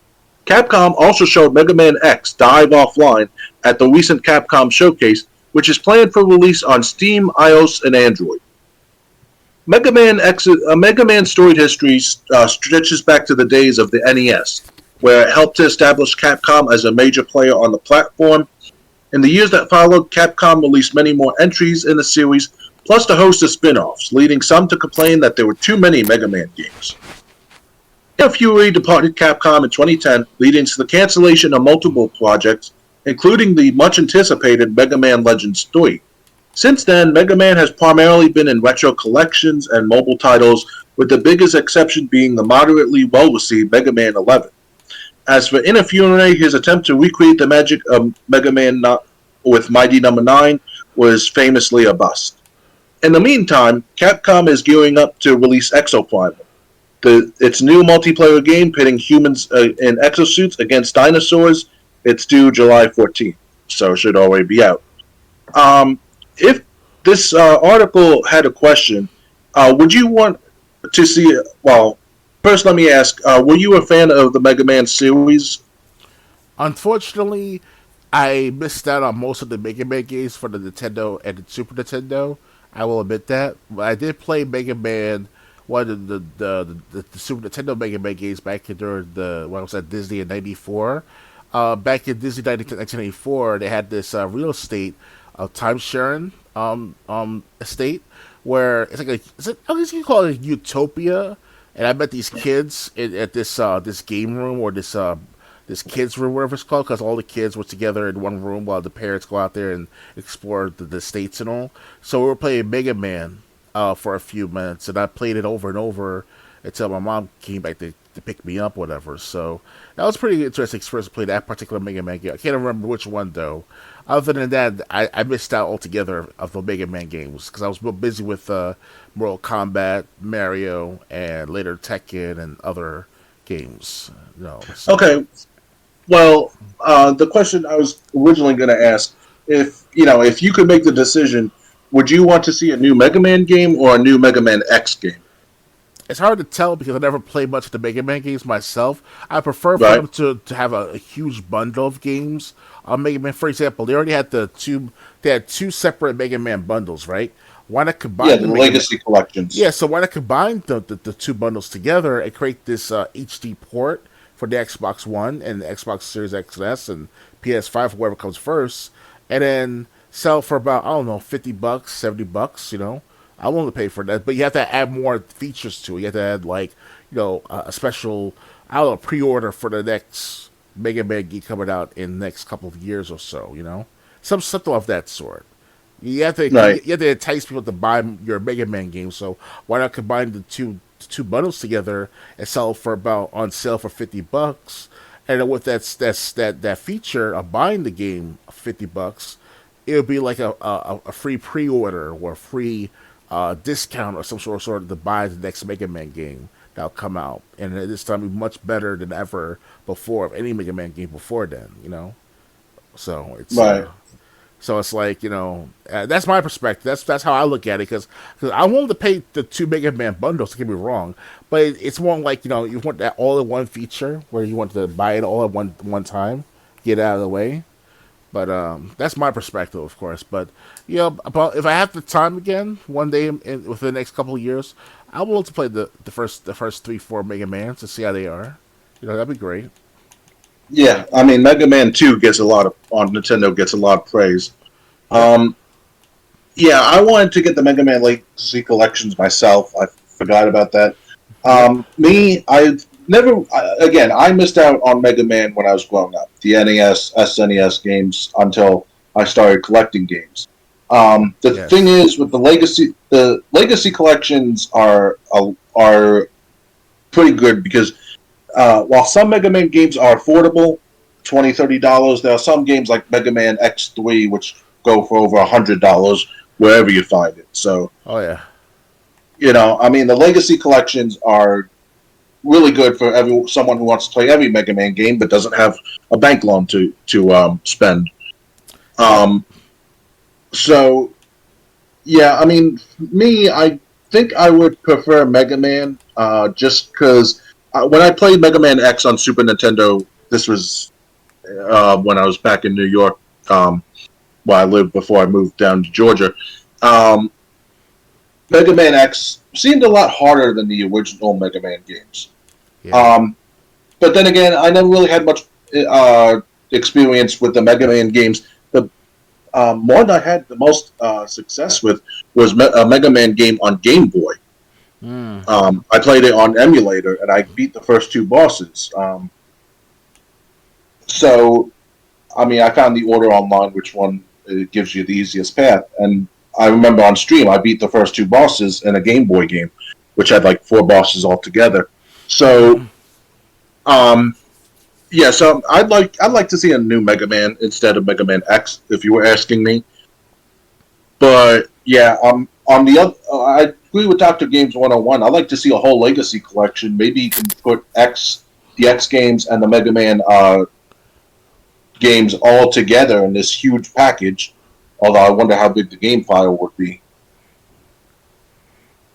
Capcom also showed Mega Man X Dive Offline at the recent Capcom Showcase, which is planned for release on Steam, iOS, and Android. Mega Man's storied history stretches back to the days of the NES, where it helped to establish Capcom as a major player on the platform. In the years that followed, Capcom released many more entries in the series, plus a host of spin-offs, leading some to complain that there were too many Mega Man games. Inafune departed Capcom in 2010, leading to the cancellation of multiple projects, including the much-anticipated Mega Man Legends 3. Since then, Mega Man has primarily been in retro collections and mobile titles, with the biggest exception being the moderately well-received Mega Man 11. As for Inafune, his attempt to recreate the magic of Mega Man with Mighty No. 9 was famously a bust. In the meantime, Capcom is gearing up to release Exoprimal, its new multiplayer game pitting humans in exosuits against dinosaurs. It's due July 14th, so it should already be out. If this article had a question, would you want to see... Well, first let me ask, were you a fan of the Mega Man series? Unfortunately, I missed out on most of the Mega Man games for the Nintendo and the Super Nintendo. I will admit that. But I did play Mega Man, one of the Super Nintendo Mega Man games back during when I was at Disney in '94. Back in Disney 1984, they had this real estate time sharing estate where it's like I guess you call it a utopia. And I met these kids at this game room or this kids room, whatever it's called, because all the kids were together in one room while the parents go out there and explore the states and all. So we were playing Mega Man for a few minutes, and I played it over and over. until my mom came back to pick me up, whatever. So that was a pretty interesting experience to play that particular Mega Man game. I can't remember which one though. Other than that, I missed out altogether of the Mega Man games because I was real busy with Mortal Kombat, Mario, and later Tekken and other games. So. Okay. Well, the question I was originally going to ask, if you could make the decision, would you want to see a new Mega Man game or a new Mega Man X game? It's hard to tell because I never played much of the Mega Man games myself. I prefer for Right. them to have a huge bundle of games on Mega Man. For example, they already had they had two separate Mega Man bundles, right? Why not combine Yeah, the the Mega Man? Legacy Collections. Yeah, so why not combine the two bundles together and create this HD port for the Xbox One and the Xbox Series XS and PS5, whoever comes first, and then sell for about, I don't know, $50, $70, I'm willing to pay for that, but you have to add more features to it. You have to add, like, a special, I don't know, pre-order for the next Mega Man game coming out in the next couple of years or so, something of that sort. Right. You have to entice people to buy your Mega Man game. So why not combine the two bundles together and sell it for about on sale for $50? And then with that feature of buying the game for $50, it would be like a free pre-order or a free discount or some sort to buy the next Mega Man game that'll come out. And this time be much better than ever before of any Mega Man game before then. So it's Right. so it's like that's my perspective. That's how I look at it because I wanted to pay the two Mega Man bundles. Don't get me wrong, but it's more like you want that all in one feature where you want to buy it all at one time, get it out of the way. But that's my perspective, of course. But about if I have the time again one day within the next couple of years, I want to play the first 3-4 Mega Mans to see how they are. That'd be great. Yeah, I mean, Mega Man 2 on Nintendo gets a lot of praise. Yeah, I wanted to get the Mega Man Legacy Collections myself. I forgot about that. I missed out on Mega Man when I was growing up. The NES, SNES games until I started collecting games. The thing is, with the Legacy Collections are pretty good because while some Mega Man games are affordable, $20-$30, there are some games like Mega Man X3 which go for over $100 wherever you find it. So, Oh yeah. I mean, the Legacy Collections are really good for someone who wants to play every Mega Man game but doesn't have a bank loan to spend. So, yeah, I mean, I think I would prefer Mega Man just because when I played Mega Man X on Super Nintendo, this was when I was back in New York, where I lived before I moved down to Georgia. Mega Man X seemed a lot harder than the original Mega Man games. Yeah. But then again, I never really had much experience with the Mega Man games. The one I had the most success with was a Mega Man game on Game Boy. I played it on emulator, and I beat the first two bosses. So, I mean, I found the order online, which one gives you the easiest path. And I remember on stream, I beat the first two bosses in a Game Boy game, which had like 4 bosses altogether. So, yeah. So I'd like to see a new Mega Man instead of Mega Man X, if you were asking me. But yeah, on the other, I agree with Dr. Games 101. I'd like to see a whole Legacy collection. Maybe you can put the X games and the Mega Man games all together in this huge package. Although I wonder how big the game file would be.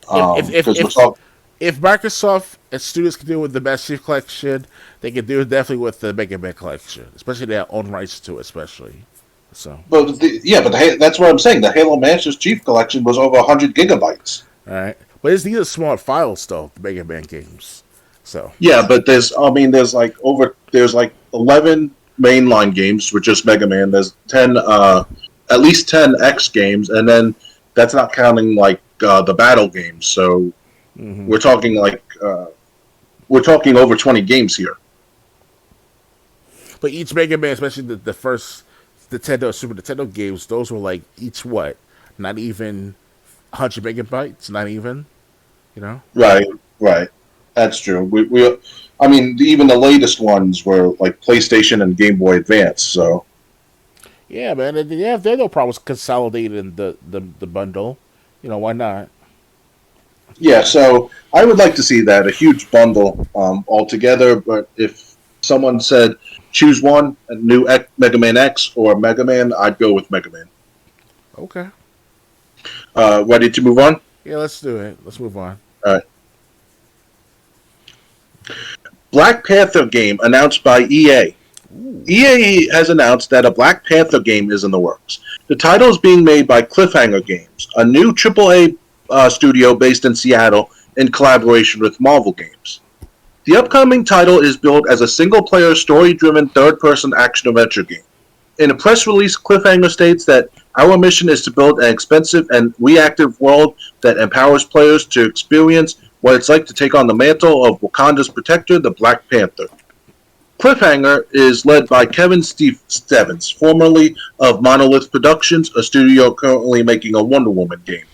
If Microsoft and studios can do it with the Master Chief Collection, they can do it definitely with the Mega Man Collection, especially their own rights to it, especially. So, That's what I'm saying. The Halo Master Chief Collection was over 100 gigabytes. all right, but these are small files, though. The Mega Man games. So Yeah, but there's like 11 mainline games with just Mega Man. There's 10, at least 10 X games, and then that's not counting like the battle games. So we're talking over 20 games here. but each Mega Man, especially the first Nintendo, Super Nintendo games, those were like each what? Not even 100 megabytes. Not even, Right. That's true. I mean, even the latest ones were like PlayStation and Game Boy Advance. So Yeah, man. Yeah, they have no problems consolidating the bundle. Why not? yeah, so I would like to see that a huge bundle altogether. But if someone said choose one, a new Mega Man X or Mega Man, I'd go with Mega Man. Okay. Ready to move on? Yeah, let's do it. Let's move on. All right. Black Panther game announced by EA. EA has announced that a Black Panther game is in the works. The title is being made by Cliffhanger Games, a new AAA studio based in Seattle in collaboration with Marvel Games. The upcoming title is billed as a single-player, story-driven, third-person action-adventure game. In a press release, Cliffhanger states that our mission is to build an expensive and reactive world that empowers players to experience what it's like to take on the mantle of Wakanda's protector, the Black Panther. Cliffhanger is led by Kevin Stevens, formerly of Monolith Productions, a studio currently making a Wonder Woman game,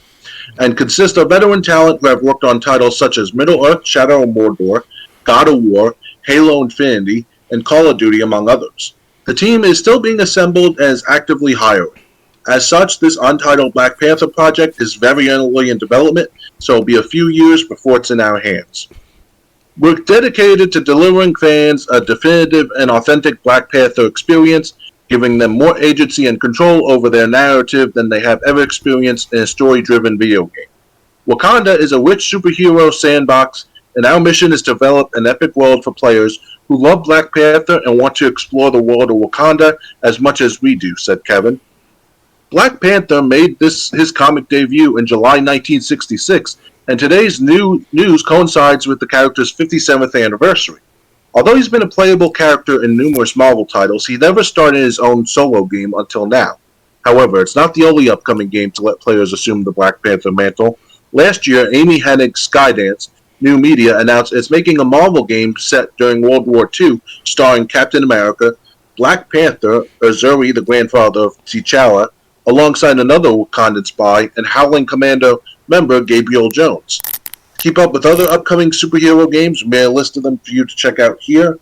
and consists of veteran talent who have worked on titles such as Middle-earth, Shadow of Mordor, God of War, Halo Infinity, and Call of Duty, among others. The team is still being assembled and is actively hiring. As such, this untitled Black Panther project is very early in development, so it'll be a few years before it's in our hands. We're dedicated to delivering fans a definitive and authentic Black Panther experience, giving them more agency and control over their narrative than they have ever experienced in a story-driven video game. Wakanda is a rich superhero sandbox, and our mission is to develop an epic world for players who love Black Panther and want to explore the world of Wakanda as much as we do, said Kevin. Black Panther made his comic debut in July 1966, and today's news coincides with the character's 57th anniversary. Although he's been a playable character in numerous Marvel titles, he never started his own solo game until now. However, it's not the only upcoming game to let players assume the Black Panther mantle. Last year, Amy Hennig's Skydance New Media announced it's making a Marvel game set during World War II, starring Captain America, Black Panther, Uzuri, the grandfather of T'Challa, alongside another Wakandan spy, and Howling Commando member Gabriel Jones. Keep up with other upcoming superhero games. We made a list of them for you to check out here.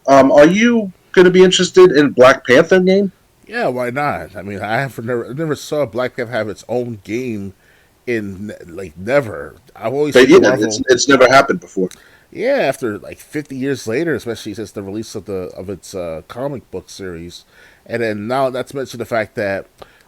Are you going to be interested in Black Panther game? Yeah, why not? I mean, I never saw Black Panther have its own game in never. I've always seen Marvel. It's never happened before. Yeah, after 50 years later, especially since the release of its comic book series, and then now that's mentioned the fact that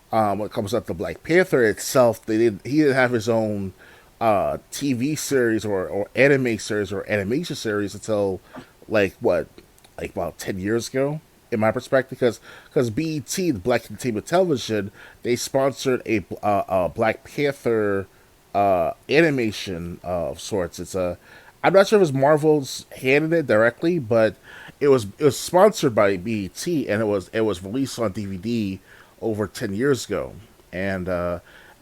when it comes up to Black Panther itself, he didn't have his own TV series or anime series or animation series until about 10 years ago, in my perspective, because BET, the Black Entertainment Television, they sponsored a Black Panther animation of sorts. I'm not sure if it was Marvel's handed it directly, but it was sponsored by BET, and it was released on DVD over 10 years ago, and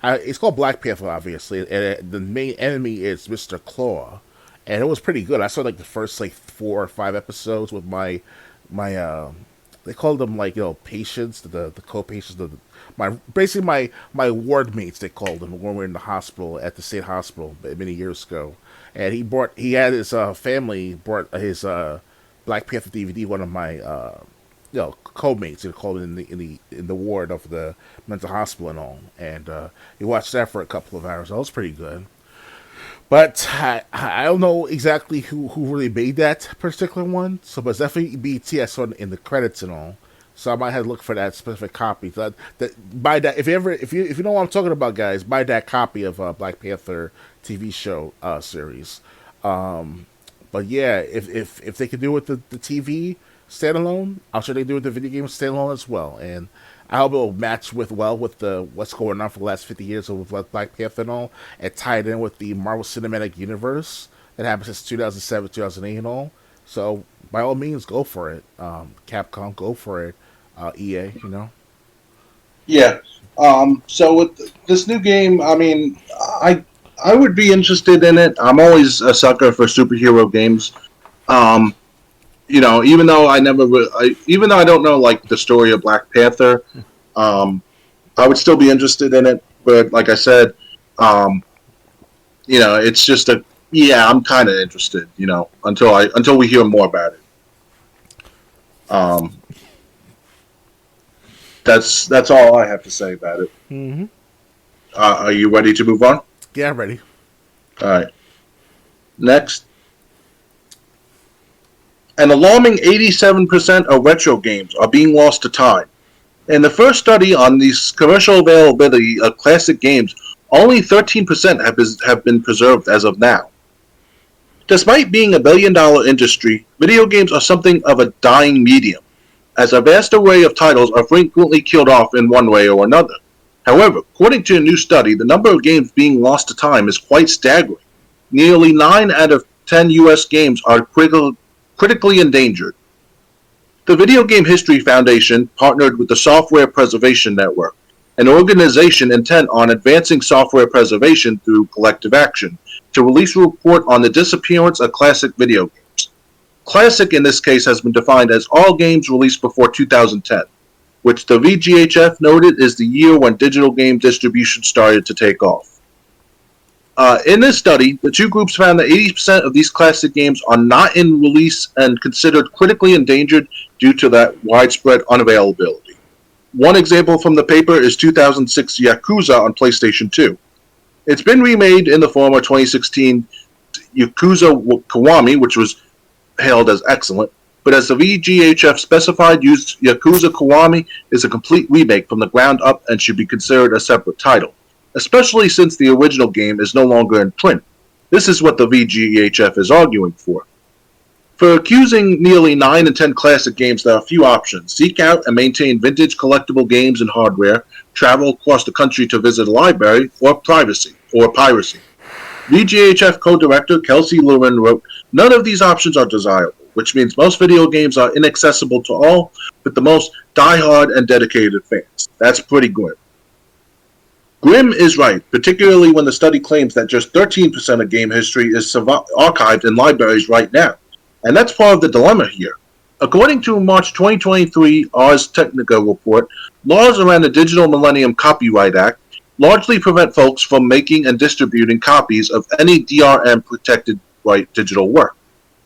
it's called Black Panther, obviously, and the main enemy is Mr. Claw, and it was pretty good. I saw the first 4 or 5 episodes with my they called them patients, the co-patients, my ward mates, they called them when we were in the hospital at the state hospital many years ago, and he had his family brought his Black Panther DVD, one of my co-mates, called in the ward of the mental hospital and all, and he watched that for a couple of hours. That was pretty good. But I don't know exactly who really made that particular one. So, but it's definitely BT. I saw it in the credits and all. So I might have to look for that specific copy. Buy that if you know what I'm talking about, guys. Buy that copy of Black Panther TV show series. But yeah, if they can do it with the TV standalone, I'm sure they can do it with the video game standalone as well. And I hope it will match with what's going on for the last 50 years of Black Panther and all, and tie it in with the Marvel Cinematic Universe that happened since 2007, 2008 and all. So by all means, go for it. Capcom, go for it. EA, Yeah. So with this new game, I mean, I would be interested in it. I'm always a sucker for superhero games. Even though I don't know the story of Black Panther, I would still be interested in it. But like I said, it's just yeah, I'm kind of interested, until we hear more about it. Um, that's all I have to say about it. Mm-hmm. Are you ready to move on? Yeah, I'm ready. All right. Next, an alarming 87% of retro games are being lost to time. In the first study on the commercial availability of classic games, only 13% have been preserved as of now. Despite being a billion-dollar industry, video games are something of a dying medium, as a vast array of titles are frequently killed off in one way or another. However, according to a new study, the number of games being lost to time is quite staggering. Nearly 9 out of 10 U.S. games are critically endangered. The Video Game History Foundation partnered with the Software Preservation Network, an organization intent on advancing software preservation through collective action, to release a report on the disappearance of classic video games. Classic in this case has been defined as all games released before 2010, which the VGHF noted is the year when digital game distribution started to take off. In this study, the two groups found that 80% of these classic games are not in release and considered critically endangered due to that widespread unavailability. One example from the paper is 2006 Yakuza on PlayStation 2. It's been remade in the form of 2016 Yakuza Kiwami, which was hailed as excellent, but as the VGHF specified, Yakuza Kiwami is a complete remake from the ground up and should be considered a separate title, especially since the original game is no longer in print. This is what the VGHF is arguing for. For accusing nearly 9 in 10 classic games, there are a few options. Seek out and maintain vintage collectible games and hardware, travel across the country to visit a library, or piracy. VGHF co-director Kelsey Lewin wrote, "None of these options are desirable, which means most video games are inaccessible to all but the most die-hard and dedicated fans. That's pretty grim." Grim is right, particularly when the study claims that just 13% of game history is archived in libraries right now. And that's part of the dilemma here. According to a March 2023 Ars Technica report, laws around the Digital Millennium Copyright Act largely prevent folks from making and distributing copies of any DRM-protected digital work.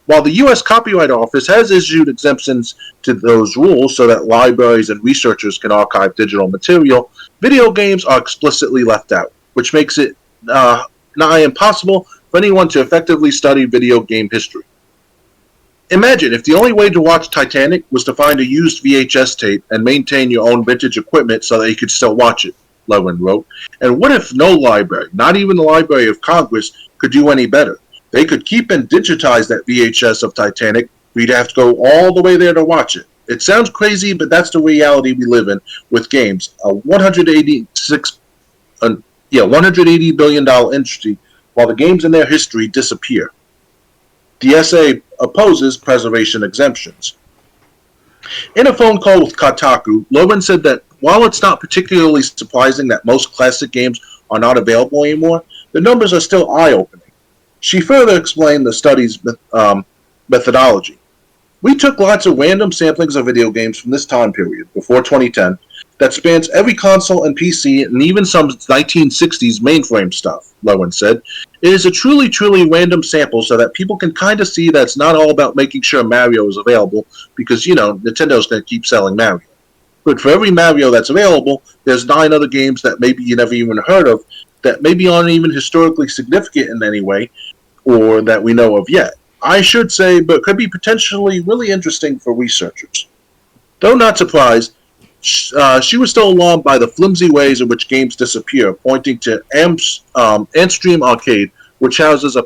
While the U.S. Copyright Office has issued exemptions to those rules so that libraries and researchers can archive digital material, video games are explicitly left out, which makes it nigh impossible for anyone to effectively study video game history. Imagine if the only way to watch Titanic was to find a used VHS tape and maintain your own vintage equipment so that you could still watch it, Lewin wrote. And what if no library, not even the Library of Congress, could do any better? They could keep and digitize that VHS of Titanic. We'd have to go all the way there to watch it. It sounds crazy, but that's the reality we live in with games. A $180 billion industry, while the games in their history disappear. The SA opposes preservation exemptions. In a phone call with Kotaku, Lewin said that while it's not particularly surprising that most classic games are not available anymore, the numbers are still eye-opening. She further explained the study's methodology. We took lots of random samplings of video games from this time period, before 2010, that spans every console and PC and even some 1960s mainframe stuff, Lewin said. It is a truly, truly random sample so that people can kind of see that it's not all about making sure Mario is available because, Nintendo's going to keep selling Mario. But for every Mario that's available, there's 9 other games that maybe you never even heard of that maybe aren't even historically significant in any way or that we know of yet. I should say, but could be potentially really interesting for researchers. Though not surprised, she was still alarmed by the flimsy ways in which games disappear, pointing to Antstream Arcade, which houses a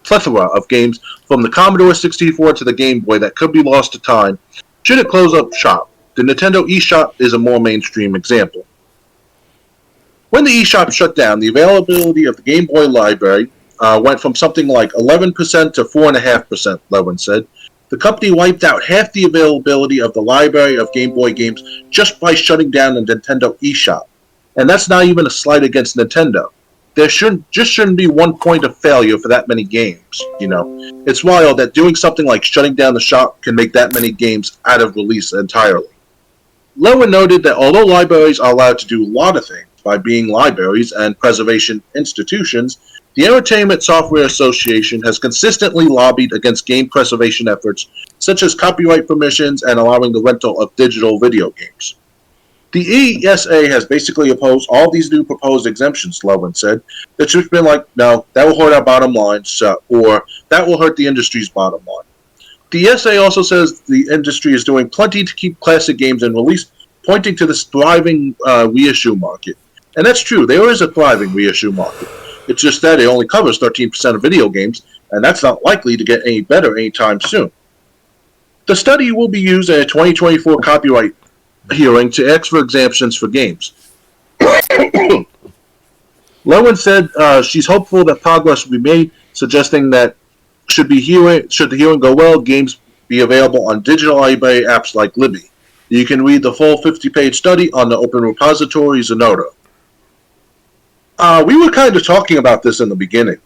plethora of games from the Commodore 64 to the Game Boy that could be lost to time should it close up shop. The Nintendo eShop is a more mainstream example. When the eShop shut down, the availability of the Game Boy library went from something like 11% to 4.5%, Lewin said. The company wiped out half the availability of the library of Game Boy games just by shutting down the Nintendo eShop. And that's not even a slight against Nintendo. There shouldn't be one point of failure for that many games, It's wild that doing something like shutting down the shop can make that many games out of release entirely. Lewin noted that although libraries are allowed to do a lot of things by being libraries and preservation institutions, The Entertainment Software Association has consistently lobbied against game preservation efforts such as copyright permissions and allowing the rental of digital video games. The ESA has basically opposed all these new proposed exemptions, Levin said. It's just been like, no, that will hurt our bottom lines, or that will hurt the industry's bottom line. The ESA also says the industry is doing plenty to keep classic games in release, pointing to this thriving reissue market. And that's true, there is a thriving reissue market. It's just that it only covers 13% of video games, and that's not likely to get any better anytime soon. The study will be used in a 2024 copyright hearing to ask for exemptions for games. Lewin said she's hopeful that progress will be made, suggesting that should the hearing go well, games be available on digital library apps like Libby. You can read the full 50-page study on the Open Repository Zenodo. We were kind of talking about this in the beginning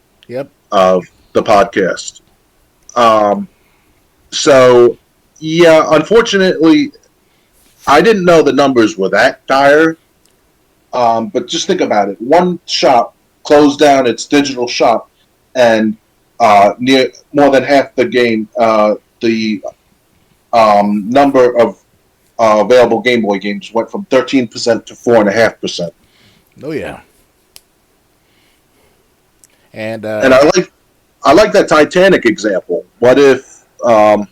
of the podcast. So, yeah, unfortunately, I didn't know the numbers were that dire. But just think about it. One shop closed down its digital shop, and near more than half the game, the number of available Game Boy games went from 13% to 4.5%. Oh yeah. And I like that Titanic example. What if what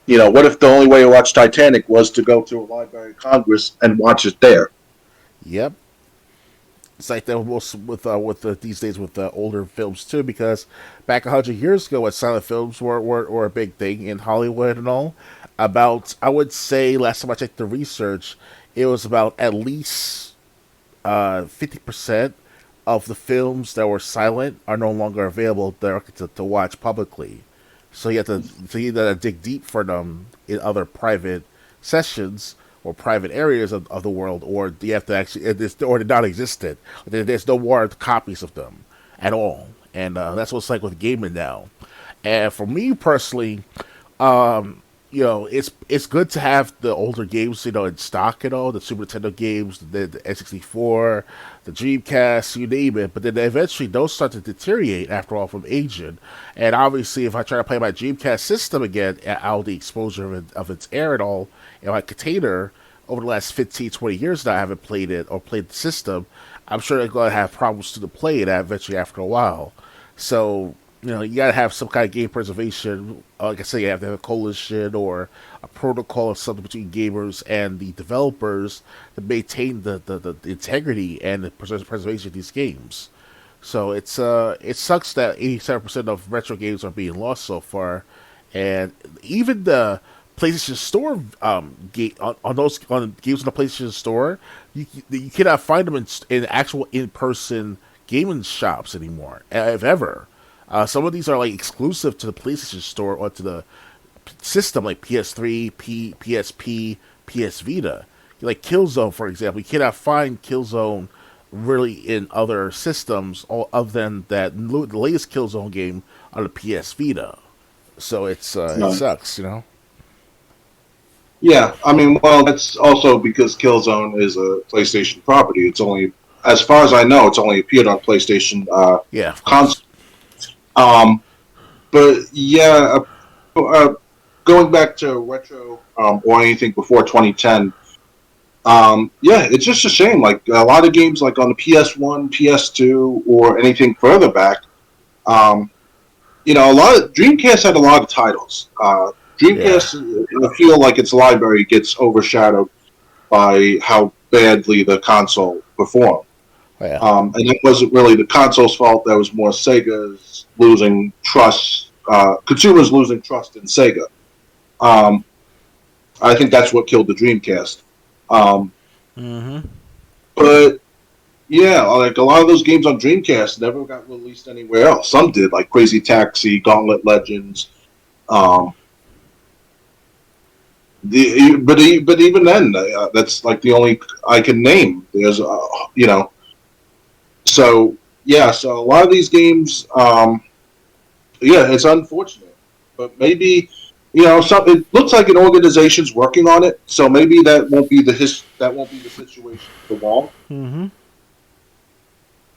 if the only way to watch Titanic was to go to a Library of Congress and watch it there? Yep. It's like that with these days with older films too, because back 100 years ago, when silent films were a big thing in Hollywood and all. I would say last time I checked the research, it was about at least 50% of the films that were silent are no longer available to watch publicly. So you either dig deep for them in other private sessions or private areas of the world, or you have to actually, or they're not existent. There's no more copies of them at all, and that's what it's like with gaming now. And for me personally, it's good to have the older games, in stock and all, the Super Nintendo games, the N64, the Dreamcast, you name it, but then eventually those start to deteriorate after all from aging. And obviously, if I try to play my Dreamcast system again, all the exposure of its air and all, in my container, over the last 15, 20 years now, I haven't played it or played the system, I'm sure they're going to have problems to play it eventually after a while. So, you got to have some kind of game preservation. Like I say, you have to have a coalition or a protocol of something between gamers and the developers to maintain the integrity and the preservation of these games. So it sucks that 87% of retro games are being lost so far, and even the PlayStation Store on games on the PlayStation Store, you cannot find them in actual in-person gaming shops anymore, if ever. Some of these are like exclusive to the PlayStation Store or to the system, like PS3, PSP, PS Vita. Like Killzone, for example, you cannot find Killzone really in other systems other than the latest Killzone game on the PS Vita. So it sucks, Yeah, I mean, well, that's also because Killzone is a PlayStation property. It's only, as far as I know, it's only appeared on PlayStation console. But yeah, going back to retro or anything before 2010, it's just a shame. Like a lot of games, like on the PS1, PS2, or anything further back, a lot of Dreamcast had a lot of titles. Dreamcast, I feel like its library gets overshadowed by how badly the console performed. And it wasn't really the console's fault. That was more Sega's losing trust, consumers losing trust in Sega. I think that's what killed the Dreamcast. But yeah, like a lot of those games on Dreamcast never got released anywhere else. Some did, like Crazy Taxi, Gauntlet Legends. But even then, that's like the only I can name. There's So a lot of these games, it's unfortunate, but maybe it looks like an organization's working on it, so maybe that won't be the situation for long.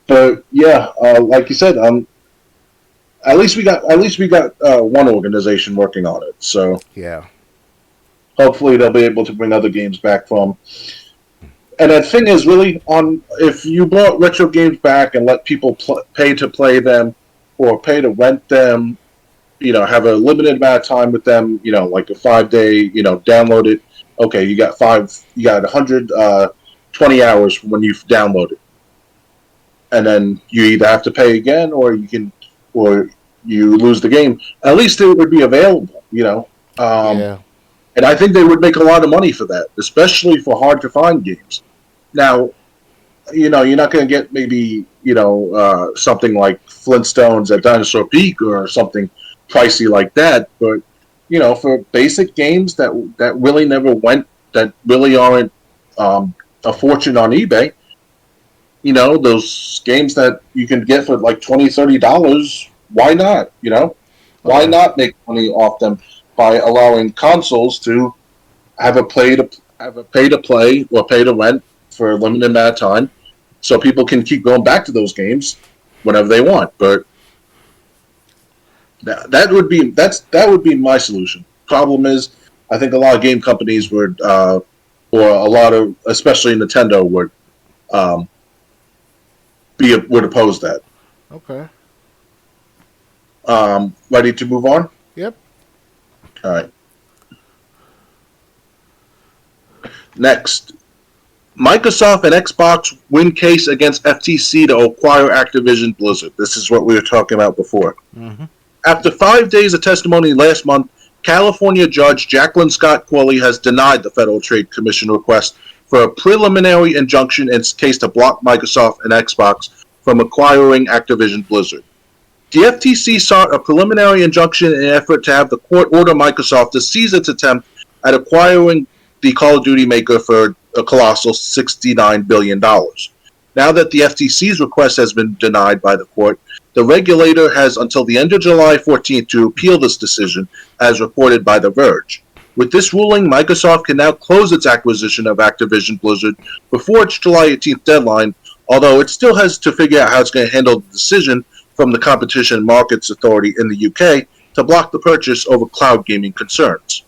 But like you said, At least we got one organization working on it. So Yeah. hopefully they'll be able to bring other games back from. And the thing is, really, on if you brought retro games back and let people pay to play them or pay to rent them, have a limited amount of time with them, like a 5-day, download it. Okay, you got 120 hours when you download it, and then you either have to pay again or you lose the game. At least it would be available, Yeah. And I think they would make a lot of money for that, especially for hard to find games. Now, you're not going to get maybe something like Flintstones at Dinosaur Peak or something pricey like that, but for basic games that really never went, that really aren't a fortune on eBay, those games that you can get for like $20-$30, why not? Why not make money off them by allowing consoles to have a pay to play or pay to rent for a limited amount of time, so people can keep going back to those games whenever they want. But that would be my solution. Problem is, I think a lot of game companies would, or a lot of, especially Nintendo, would oppose that. Okay. Ready to move on? Yep. All right. Next, Microsoft and Xbox win case against FTC to acquire Activision Blizzard. This is what we were talking about before. Mm-hmm. After 5 days of testimony last month, California Judge Jacqueline Scott Corley has denied the Federal Trade Commission request for a preliminary injunction in its case to block Microsoft and Xbox from acquiring Activision Blizzard. The FTC sought a preliminary injunction in an effort to have the court order Microsoft to cease its attempt at acquiring the Call of Duty maker for a colossal $69 billion. Now that the FTC's request has been denied by the court, the regulator has until the end of July 14th to appeal this decision, as reported by The Verge. With this ruling, Microsoft can now close its acquisition of Activision Blizzard before its July 18th deadline, although it still has to figure out how it's going to handle the decision from the Competition and Markets Authority in the UK to block the purchase over cloud gaming concerns.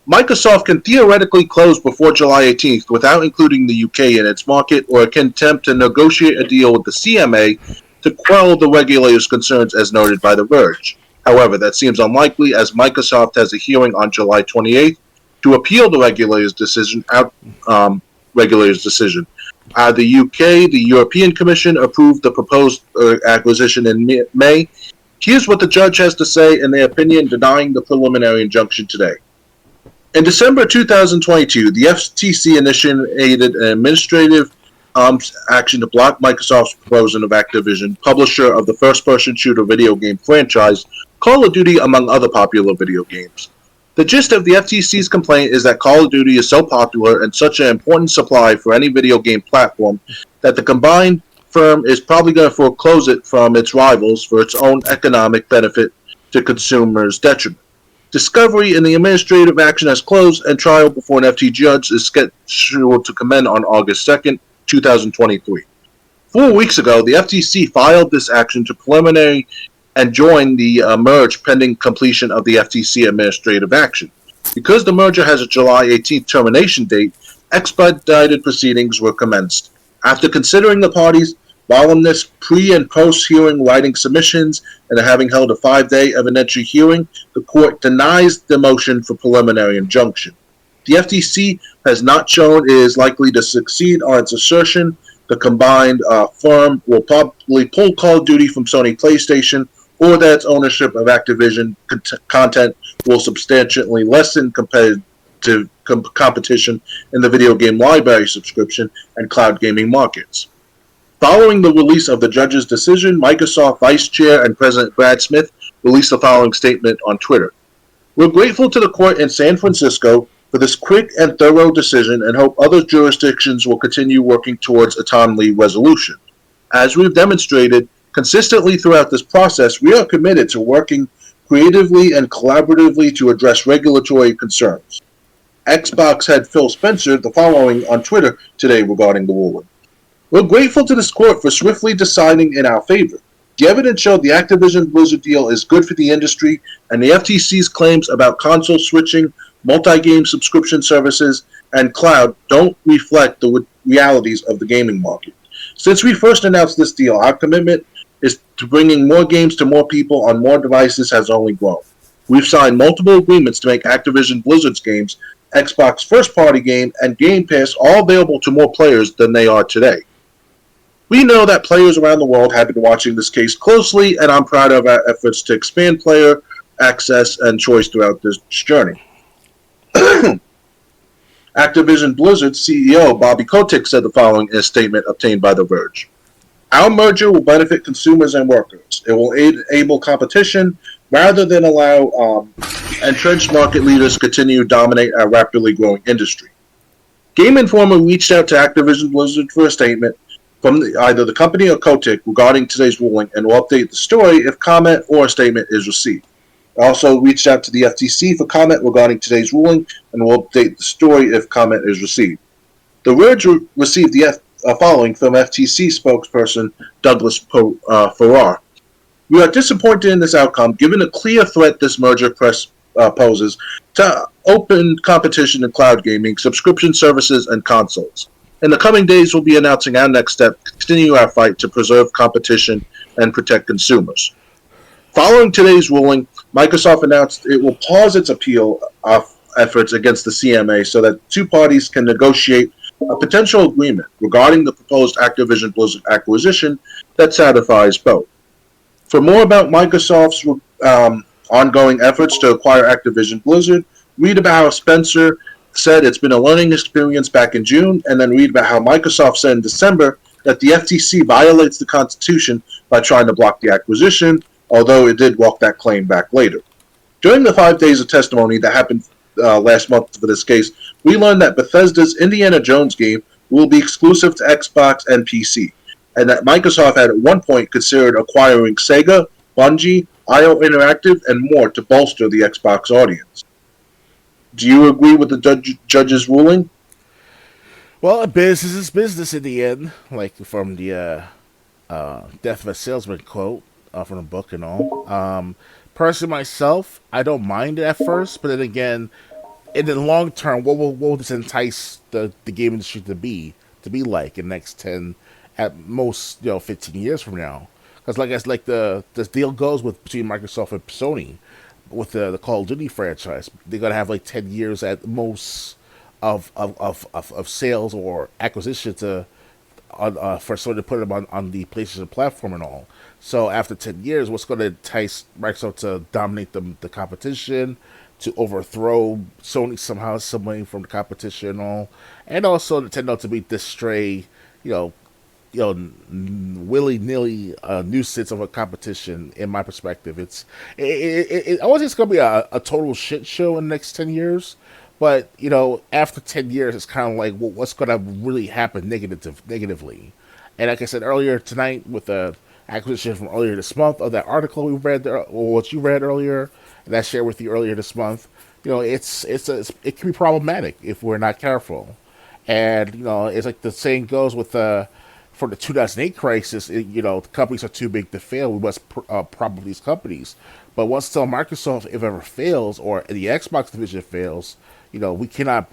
Microsoft can theoretically close before July 18th without including the UK in its market, or it can attempt to negotiate a deal with the CMA to quell the regulator's concerns, as noted by The Verge. However, that seems unlikely, as Microsoft has a hearing on July 28th to appeal the regulator's decision. The UK, the European Commission, approved the proposed acquisition in May. Here's what the judge has to say in their opinion denying the preliminary injunction today. In December 2022, the FTC initiated an administrative action to block Microsoft's proposal of Activision, publisher of the first-person shooter video game franchise Call of Duty, among other popular video games. The gist of the FTC's complaint is that Call of Duty is so popular and such an important supply for any video game platform that the combined firm is probably going to foreclose it from its rivals for its own economic benefit to consumers' detriment. Discovery in the administrative action has closed, and trial before an FTC judge is scheduled to commence on August 2nd, 2023. 4 weeks ago, the FTC filed this action to preliminary and join the merge pending completion of the FTC administrative action. Because the merger has a July 18th termination date, expedited proceedings were commenced. After considering the parties' voluminous pre- and post-hearing writing submissions and having held a 5-day evidentiary hearing, the court denies the motion for preliminary injunction. The FTC has not shown it is likely to succeed on its assertion the combined firm will probably pull Call of Duty from Sony PlayStation, or that its ownership of Activision content will substantially lessen competition in the video game library subscription and cloud gaming markets. Following the release of the judge's decision, Microsoft Vice Chair and President Brad Smith released the following statement on Twitter. We're grateful to the court in San Francisco for this quick and thorough decision and hope other jurisdictions will continue working towards a timely resolution. As we've demonstrated consistently throughout this process, we are committed to working creatively and collaboratively to address regulatory concerns. Xbox head Phil Spencer the following on Twitter today regarding the ruling. We're grateful to this court for swiftly deciding in our favor. This decision is a step in the right direction, and we look forward to working with you to ensure that the FTC is able to fulfill its purpose. The evidence showed the Activision Blizzard deal is good for the industry, and the FTC's claims about console switching, multi-game subscription services, and cloud don't reflect the realities of the gaming market. Since we first announced this deal, our commitment is to bringing more games to more people on more devices has only grown. We've signed multiple agreements to make Activision Blizzard's games, Xbox first-party game, and Game Pass all available to more players than they are today. We know that players around the world have been watching this case closely, and I'm proud of our efforts to expand player access and choice throughout this journey. Activision Blizzard CEO Bobby Kotick said the following in a statement obtained by The Verge. Our merger will benefit consumers and workers. It will enable competition rather than allow entrenched market leaders to continue to dominate our rapidly growing industry. Game Informer reached out to Activision Blizzard for a statement from either the company or Kotick regarding today's ruling and will update the story if comment or a statement is received. I also reached out to the FTC for comment regarding today's ruling and will update the story if comment is received. The Verge received the following from FTC spokesperson Douglas Farrar. We are disappointed in this outcome, given the clear threat this merger poses to open competition in cloud gaming, subscription services, and consoles. In the coming days, we'll be announcing our next step to continue our fight to preserve competition and protect consumers. Following today's ruling, Microsoft announced it will pause its appeal efforts against the CMA so that two parties can negotiate a potential agreement regarding the proposed Activision Blizzard acquisition that satisfies both. For more about Microsoft's ongoing efforts to acquire Activision Blizzard, read about how Spencer said it's been a learning experience back in June, and then read about how Microsoft said in December that the FTC violates the Constitution by trying to block the acquisition, although it did walk that claim back later. During the 5 days of testimony that happened last month for this case, we learned that Bethesda's Indiana Jones game will be exclusive to Xbox and PC, and that Microsoft had at one point considered acquiring Sega, Bungie, IO Interactive, and more to bolster the Xbox audience. Do you agree with the judge's ruling? Well, business is business in the end, like from the Death of a Salesman quote from the book and all. Personally, myself, I don't mind it at first, but then again, in the long term, what will this entice the game industry to be like in the next 10, at most 15 years from now? Because like the deal goes with between Microsoft and Sony with the Call of Duty franchise, they're gonna have like 10 years at most of sales or acquisition to for Sony to put them on the PlayStation platform and all. So after 10 years, what's going to entice Microsoft to dominate the competition, to overthrow Sony somehow, some way from the competition and all, and also Nintendo to be this stray, willy-nilly nuisance of a competition. In my perspective, I won't say it's going to be a total shit show in the next 10 years, but after 10 years, it's kind of like what's going to really happen negatively. And like I said earlier tonight, with the acquisition from earlier this month of that article we read or what you read earlier, and I shared with you earlier this month, it can be problematic if we're not careful. And it's like the saying goes with for the 2008 crisis, the companies are too big to fail. We must prop these companies. But once until Microsoft, if ever fails, or the Xbox division fails, we cannot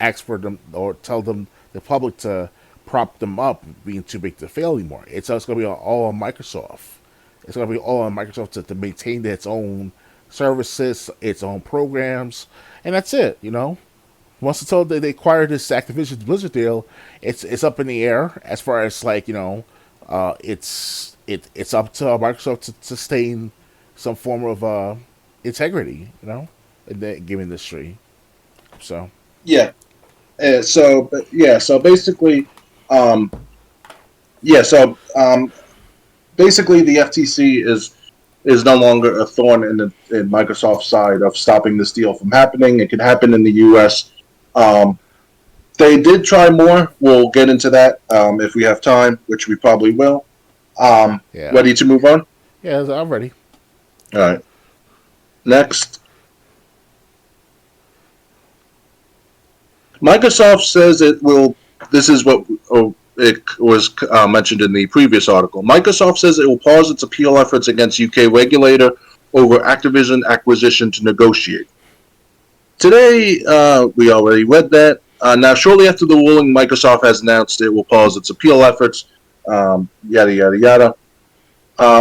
ask for them or tell them, the public, to prop them up being too big to fail anymore. It's going to be all on Microsoft. It's going to be all on Microsoft to maintain its own services, its own programs, and that's it. Once until they acquire this Activision Blizzard deal, it's up in the air as far as it's up to Microsoft to sustain some form of integrity, in the game industry. So yeah. So basically, basically the FTC is no longer a thorn in Microsoft's side of stopping this deal from happening. It can happen in the U.S. They did try more. We'll get into that if we have time, which we probably will. Ready to move on? Yeah, I'm ready. All right. Next. Microsoft says it will. This is what it was mentioned in the previous article. Microsoft says it will pause its appeal efforts against UK regulator over Activision acquisition to negotiate. Today, we already read that. Now, shortly after the ruling, Microsoft has announced it will pause its appeal efforts, yada, yada, yada.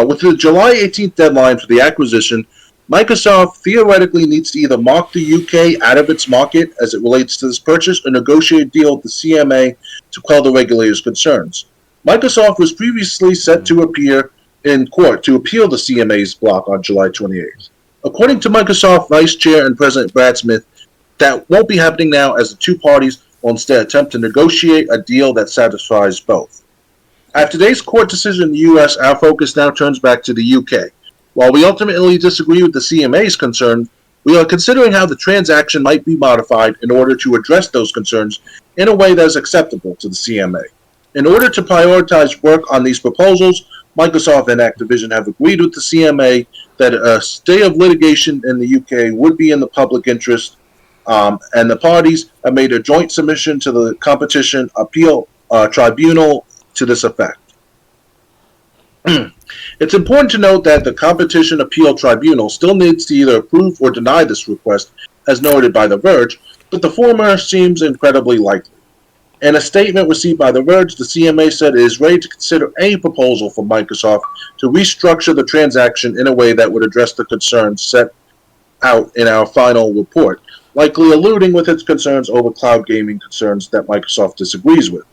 With the July 18th deadline for the acquisition, Microsoft theoretically needs to either mark the UK out of its market as it relates to this purchase or negotiate a deal with the CMA to quell the regulator's concerns. Microsoft was previously set to appear in court to appeal the CMA's block on July 28th. According to Microsoft Vice Chair and President Brad Smith, that won't be happening now as the two parties will instead attempt to negotiate a deal that satisfies both. After today's court decision in the U.S., our focus now turns back to the U.K. While we ultimately disagree with the CMA's concern, we are considering how the transaction might be modified in order to address those concerns in a way that is acceptable to the CMA. In order to prioritize work on these proposals, Microsoft and Activision have agreed with the CMA that a stay of litigation in the UK would be in the public interest, and the parties have made a joint submission to the Competition Appeal Tribunal to this effect. It's important to note that the Competition Appeal Tribunal still needs to either approve or deny this request, as noted by The Verge, but the former seems incredibly likely. In a statement received by The Verge, the CMA said it is ready to consider any proposal from Microsoft to restructure the transaction in a way that would address the concerns set out in our final report, likely alluding with its concerns over cloud gaming concerns that Microsoft disagrees with.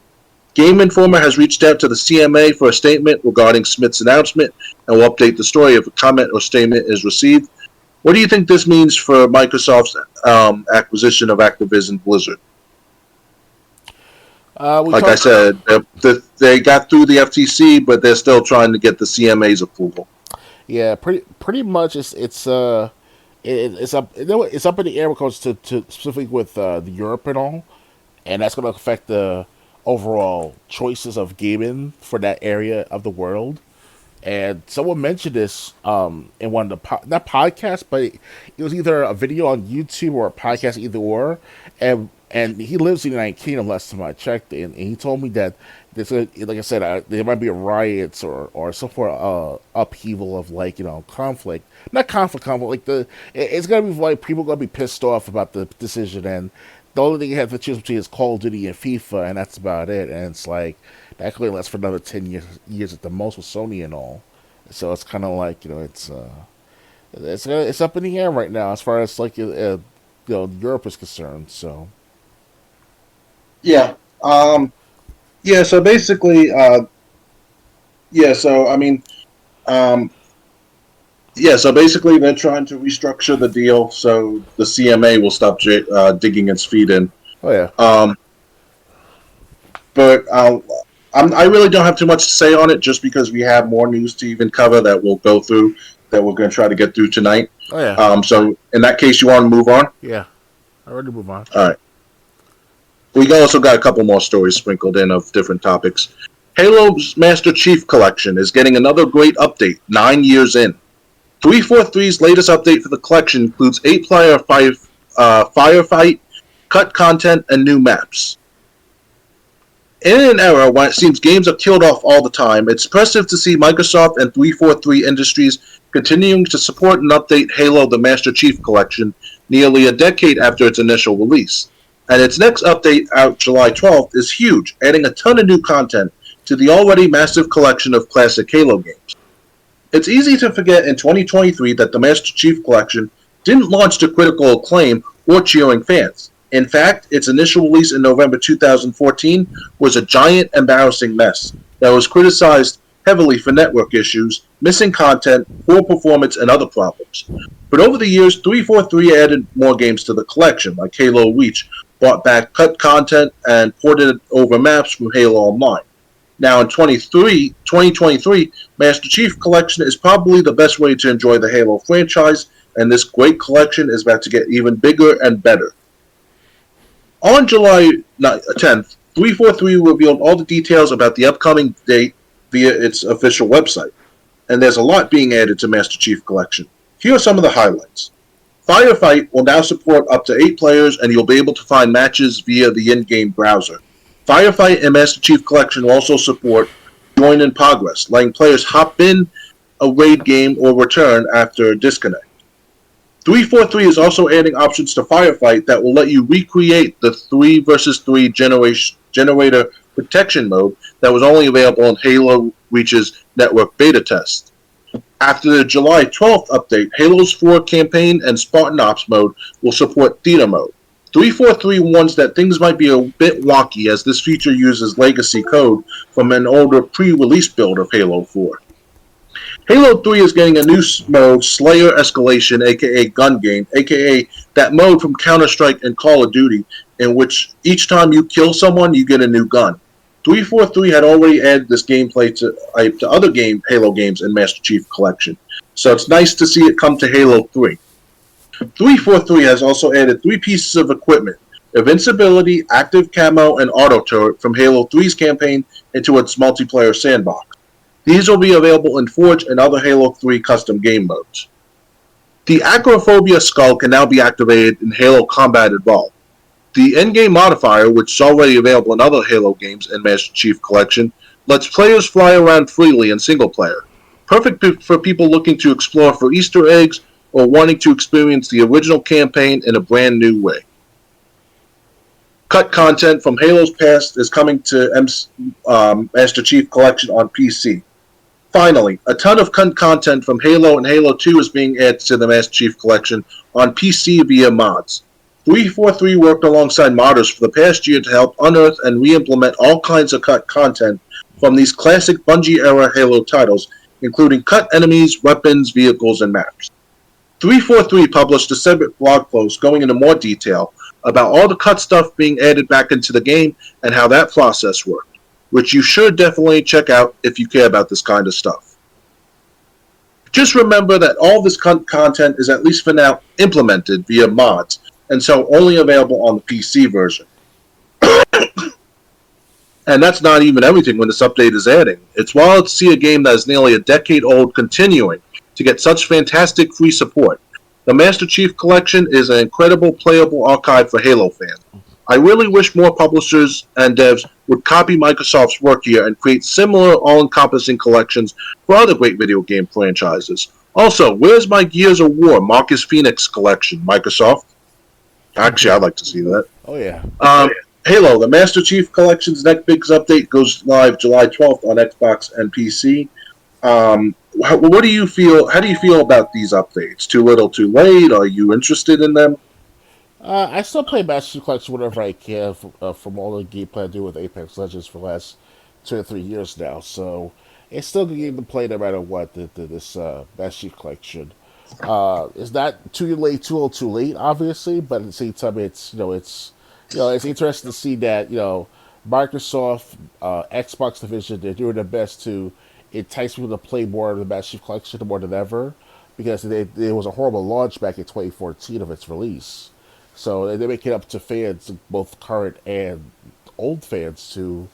Game Informer has reached out to the CMA for a statement regarding Smith's announcement and will update the story if a comment or statement is received. What do you think this means for Microsoft's acquisition of Activision Blizzard? I said, they got through the FTC, but they're still trying to get the CMA's approval. Yeah, pretty much. It's up in the air when it comes to specifically with the Europe and all, and that's going to affect the overall choices of gaming for that area of the world. And someone mentioned this in one of the not podcasts, but it was either a video on YouTube or a podcast, either or. And he lives in the United Kingdom last time I checked, and he told me that there's like I said, there might be riots or some sort of upheaval of conflict. Not conflict, like it's gonna be like people gonna be pissed off about the decision, and the only thing you have to choose between is Call of Duty and FIFA, and that's about it. And it's like that could last for another 10 years at the most with Sony and all. So it's kind of like it's up in the air right now as far as Europe is concerned. So. Yeah. So basically, so basically they're trying to restructure the deal so the CMA will stop digging its feet in. Oh yeah. But I really don't have too much to say on it, just because we have more news to even cover that we'll go through, that we're going to try to get through tonight. Oh yeah. So in that case, you want to move on? Yeah. I already move on. All right. We also got a couple more stories sprinkled in of different topics. Halo's Master Chief Collection is getting another great update 9 years in. 343's latest update for the collection includes 8-player firefight, cut content, and new maps. In an era when it seems games are killed off all the time, it's impressive to see Microsoft and 343 Industries continuing to support and update Halo the Master Chief Collection nearly a decade after its initial release. And its next update, out July 12th, is huge, adding a ton of new content to the already massive collection of classic Halo games. It's easy to forget in 2023 that the Master Chief Collection didn't launch to critical acclaim or cheering fans. In fact, its initial release in November 2014 was a giant, embarrassing mess that was criticized heavily for network issues, missing content, poor performance, and other problems. But over the years, 343 added more games to the collection, like Halo Reach, brought back cut content, and ported over maps from Halo Online. Now in 2023, Master Chief Collection is probably the best way to enjoy the Halo franchise, and this great collection is about to get even bigger and better. On July 10th, 343 revealed all the details about the upcoming date via its official website, and there's a lot being added to Master Chief Collection. Here are some of the highlights. Firefight will now support up to 8 players, and you'll be able to find matches via the in-game browser. Firefight and Master Chief Collection will also support Join in Progress, letting players hop in a raid game or return after a disconnect. 343 is also adding options to Firefight that will let you recreate the 3 versus 3 generator protection mode that was only available in Halo Reach's network beta test. After the July 12th update, Halo's 4 campaign and Spartan Ops mode will support theater mode. 343 warns that things might be a bit wonky as this feature uses legacy code from an older pre-release build of Halo 4. Halo 3 is getting a new mode, Slayer Escalation, aka Gun Game, aka that mode from Counter-Strike and Call of Duty, in which each time you kill someone, you get a new gun. 343 had already added this gameplay to other Halo games in Master Chief Collection, so it's nice to see it come to Halo 3. 343 has also added 3 pieces of equipment, Invincibility, Active Camo, and Auto Turret from Halo 3's campaign into its multiplayer sandbox. These will be available in Forge and other Halo 3 custom game modes. The Acrophobia Skull can now be activated in Halo Combat Evolved. The endgame modifier, which is already available in other Halo games and Master Chief Collection, lets players fly around freely in single player. Perfect for people looking to explore for Easter eggs or wanting to experience the original campaign in a brand new way. Cut content from Halo's past is coming to Master Chief Collection on PC. Finally, a ton of content from Halo and Halo 2 is being added to the Master Chief Collection on PC via mods. 343 worked alongside modders for the past year to help unearth and re-implement all kinds of cut content from these classic Bungie-era Halo titles, including cut enemies, weapons, vehicles, and maps. 343 published a separate blog post going into more detail about all the cut stuff being added back into the game and how that process worked, which you should definitely check out if you care about this kind of stuff. Just remember that all this content is, at least for now, implemented via mods, and so only available on the PC version. And that's not even everything when this update is adding. It's wild to see a game that is nearly a decade old continuing to get such fantastic free support. The Master Chief Collection is an incredible playable archive for Halo fans. I really wish more publishers and devs would copy Microsoft's work here and create similar all-encompassing collections for other great video game franchises. Also, where's my Gears of War Marcus Phoenix collection, Microsoft? Actually, I'd like to see that. Oh, yeah. Halo, the Master Chief Collection's next big update goes live July 12th on Xbox and PC. What do you feel? How do you feel about these updates? Too little, too late? Are you interested in them? I still play Master Chief Collection whenever I can from all the gameplay I do with Apex Legends for the last 2 or 3 years now. So it's still a good game to play no matter what. This Master Chief Collection. It's not too late, too little, too late, obviously, but at the same time, it's interesting to see that Microsoft, Xbox division, they're doing their best to entice people to play more of the Master Chief Collection more than ever, because there was a horrible launch back in 2014 of its release. So they make it up to fans, both current and old fans, to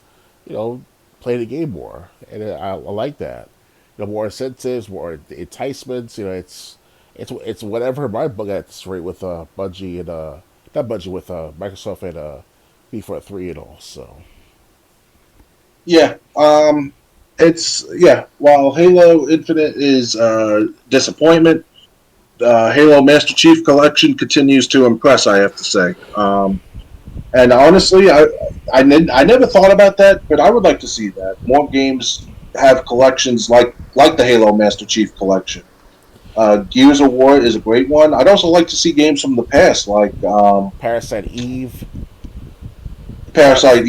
play the game more, and I like that. More incentives, more enticements. It's whatever my book at this rate with Bungie and not Bungie with Microsoft and B43 and all. So yeah, While Halo Infinite is disappointment, Halo Master Chief Collection continues to impress, I have to say. And honestly, I never thought about that, but I would like to see that more games have collections like the Halo Master Chief Collection. Gears of War is a great one. I'd also like to see games from the past, like Parasite Eve, Silent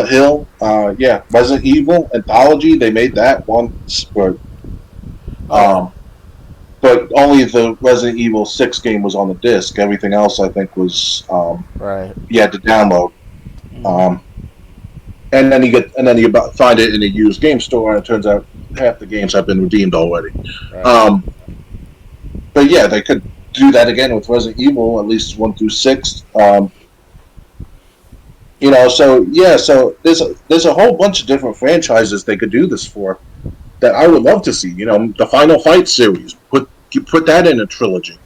Hill, Resident Evil Anthology. They made that once, but only the Resident Evil 6 game was on the disc. Everything else, I think, was right. You had to download. And then you find it in a used game store, and it turns out half the games have been redeemed already. Right. But yeah, they could do that again with Resident Evil, at least 1 through 6. So there's a whole bunch of different franchises they could do this for that I would love to see. The Final Fight series, put that in a trilogy.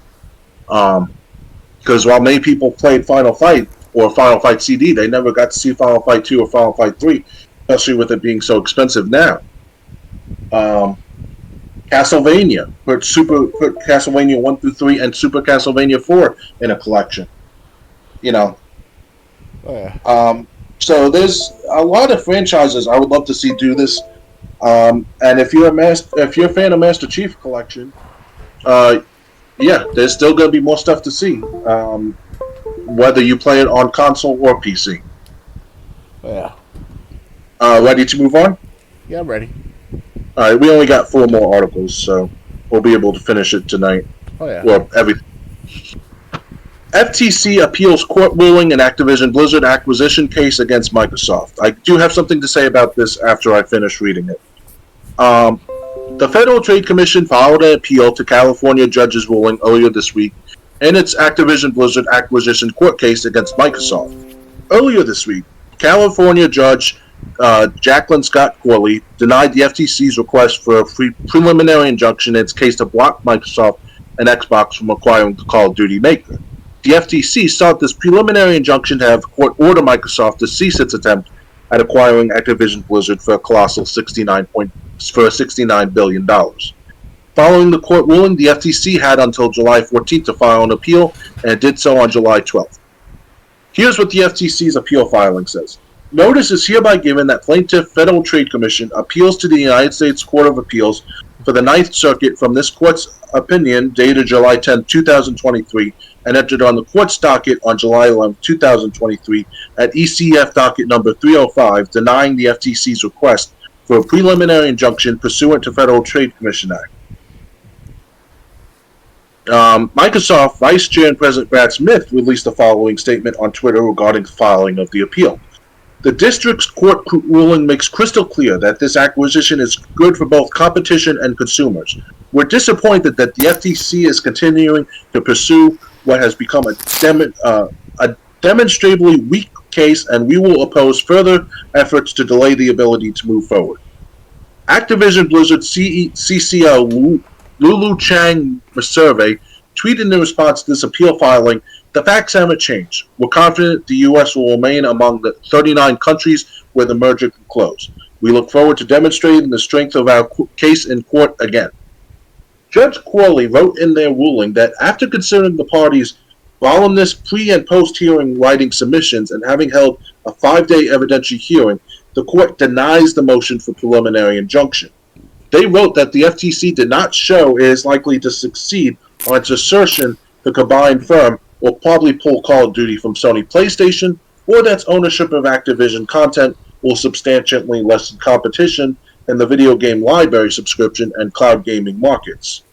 Because while many people played Final Fight, or Final Fight CD. They never got to see Final Fight 2 or Final Fight 3, especially with it being so expensive now. Castlevania put Castlevania 1 through 3 and Super Castlevania 4 in a collection. You know, Oh, yeah. so there's a lot of franchises I would love to see do this. And if you're a fan of Master Chief Collection, yeah, there's still going to be more stuff to see, whether you play it on console or PC. Yeah. Ready to move on? Yeah, I'm ready. All right, we only got 4 more articles, so we'll be able to finish it tonight. Oh, yeah. Well, everything. FTC appeals court ruling in Activision Blizzard acquisition case against Microsoft. I do have something to say about this after I finish reading it. The Federal Trade Commission filed an appeal to California judge's ruling earlier this week in its Activision Blizzard acquisition court case against Microsoft. Earlier this week, California Judge Jacqueline Scott Corley denied the FTC's request for a preliminary injunction in its case to block Microsoft and Xbox from acquiring the Call of Duty maker. The FTC sought this preliminary injunction to have the court order Microsoft to cease its attempt at acquiring Activision Blizzard for a colossal $69 billion. Following the court ruling, the FTC had until July 14th to file an appeal, and it did so on July 12th. Here's what the FTC's appeal filing says. Notice is hereby given that Plaintiff Federal Trade Commission appeals to the United States Court of Appeals for the Ninth Circuit from this court's opinion dated July 10, 2023, and entered on the court's docket on July 11, 2023, at ECF docket number 305, denying the FTC's request for a preliminary injunction pursuant to Federal Trade Commission Act. Microsoft Vice Chair and President Brad Smith released the following statement on Twitter regarding the filing of the appeal. The district's court ruling makes crystal clear that this acquisition is good for both competition and consumers. We're disappointed that the FTC is continuing to pursue what has become a demonstrably weak case, and we will oppose further efforts to delay the ability to move forward. Activision Blizzard CCO Lulu Chang Survey tweeted in response to this appeal filing, "The facts haven't changed. We're confident the U.S. will remain among the 39 countries where the merger can close. We look forward to demonstrating the strength of our case in court again." Judge Corley wrote in their ruling that after considering the parties' voluminous pre- and post-hearing writing submissions and having held a 5-day evidentiary hearing, the court denies the motion for preliminary injunction. They wrote that the FTC did not show it is likely to succeed on its assertion the combined firm will probably pull Call of Duty from Sony PlayStation, or that its ownership of Activision content will substantially lessen competition in the video game library subscription and cloud gaming markets.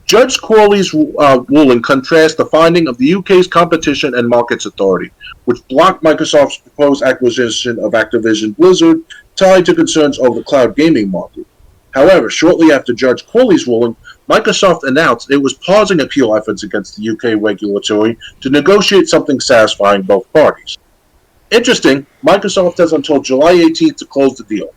Judge Corley's ruling contrasts the finding of the UK's Competition and Markets Authority, which blocked Microsoft's proposed acquisition of Activision Blizzard tied to concerns over the cloud gaming market. However, shortly after Judge Corley's ruling, Microsoft announced it was pausing appeal efforts against the UK regulatory to negotiate something satisfying both parties. Interesting, Microsoft has until July 18th to close the deal.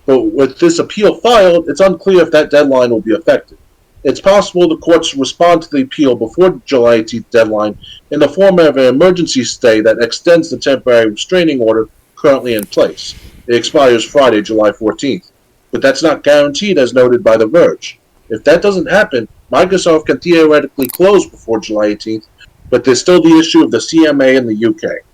But with this appeal filed, it's unclear if that deadline will be affected. It's possible the courts respond to the appeal before the July 18th deadline in the form of an emergency stay that extends the temporary restraining order currently in place. It expires Friday, July 14th. But that's not guaranteed, as noted by The Verge. If that doesn't happen, Microsoft can theoretically close before July 18th, but there's still the issue of the CMA in the UK.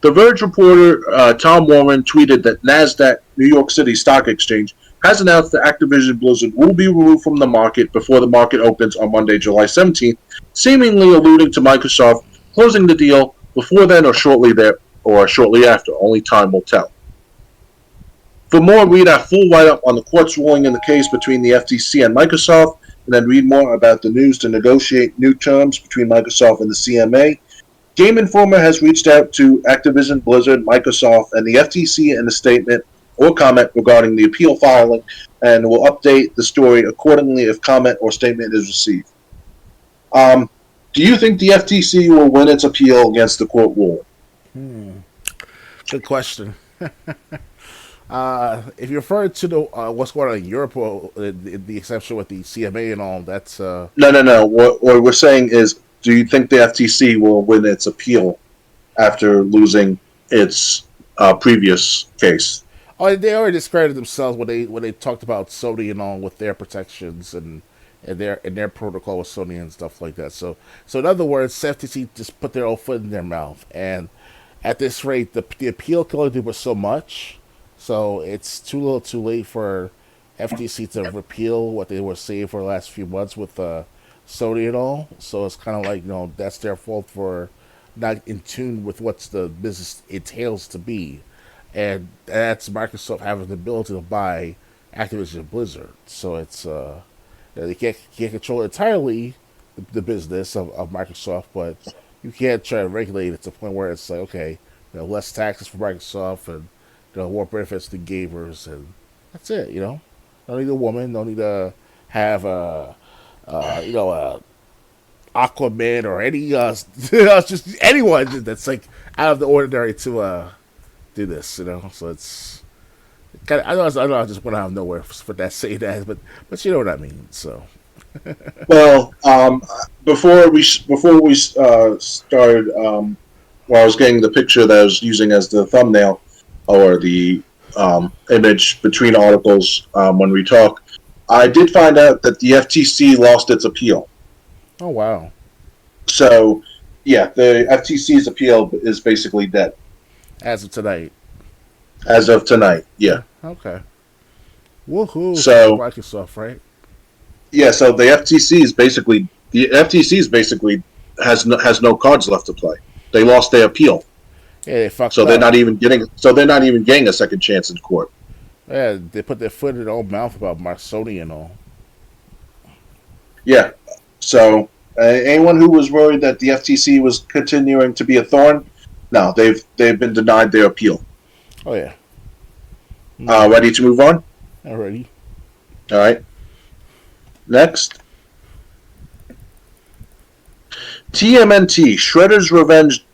The Verge reporter Tom Warren tweeted that NASDAQ, New York City Stock Exchange, has announced that Activision Blizzard will be removed from the market before the market opens on Monday, July 17th, seemingly alluding to Microsoft closing the deal before then or shortly after. Only time will tell. For more, read our full write-up on the court's ruling in the case between the FTC and Microsoft, and then read more about the news to negotiate new terms between Microsoft and the CMA. Game Informer has reached out to Activision Blizzard, Microsoft, and the FTC in a statement or comment regarding the appeal filing, and will update the story accordingly if comment or statement is received. Do you think the FTC will win its appeal against the court ruling? Good question. If you're referring to the what's going on in Europe, or the exception with the CMA and all, that's No. What we're saying is, do you think the FTC will win its appeal after losing its previous case. Oh, they already discredited themselves when they talked about Sony and all with their protections and their protocol with Sony and stuff like that. So in other words, FTC just put their own foot in their mouth, and at this rate, the appeal can only do but so much. So it's too little, too late for FTC to repeal what they were saying for the last few months with Sony and all. So it's kind of like that's their fault for not in tune with what the business entails to be, and that's Microsoft having the ability to buy Activision Blizzard. So it's they can't control entirely the business of Microsoft, but you can't try to regulate it to the point where it's like, okay, less taxes for Microsoft and more benefits to gamers, and that's it. Don't need a woman, don't need to have a Aquaman or any just anyone that's like out of the ordinary to do this. So it's kind of, I know I just went out of nowhere for that saying that, but you know what I mean. So Well, before we started, while I was getting the picture that I was using as the thumbnail or the image between articles when we talk, I did find out that the FTC lost its appeal. oh wow, So, yeah, the FTC's appeal is basically dead as of tonight. as of tonight. Yeah. Okay. Woohoo! So- Microsoft, right? Yeah, so the FTC is basically has no cards left to play. They lost their appeal. Yeah, they fucked So up. they're not even getting a second chance in court. Yeah, they put their foot in their own mouth about my Sony and all. Yeah. So anyone who was worried that the FTC was continuing to be a thorn, no, they've been denied their appeal. Oh yeah, Ready to move on? already. All right. Next. TMNT Shredder's Revenge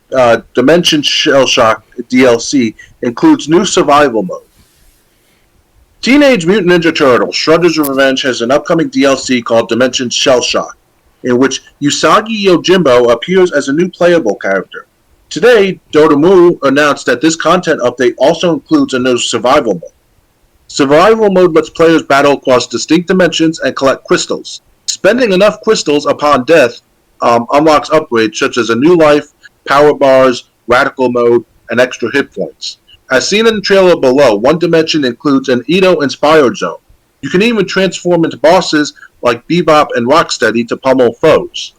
Dimension Shell Shock DLC includes new survival mode. Teenage Mutant Ninja Turtles Shredder's Revenge has an upcoming DLC called Dimension Shell Shock, in which Usagi Yojimbo appears as a new playable character. Today, Doremon announced that this content update also includes a new survival mode. Survival mode lets players battle across distinct dimensions and collect crystals. Spending enough crystals upon death unlocks upgrades such as a new life, power bars, radical mode, and extra hit points. As seen in the trailer below, one dimension includes an Edo-inspired zone. You can even transform into bosses like Bebop and Rocksteady to pummel foes.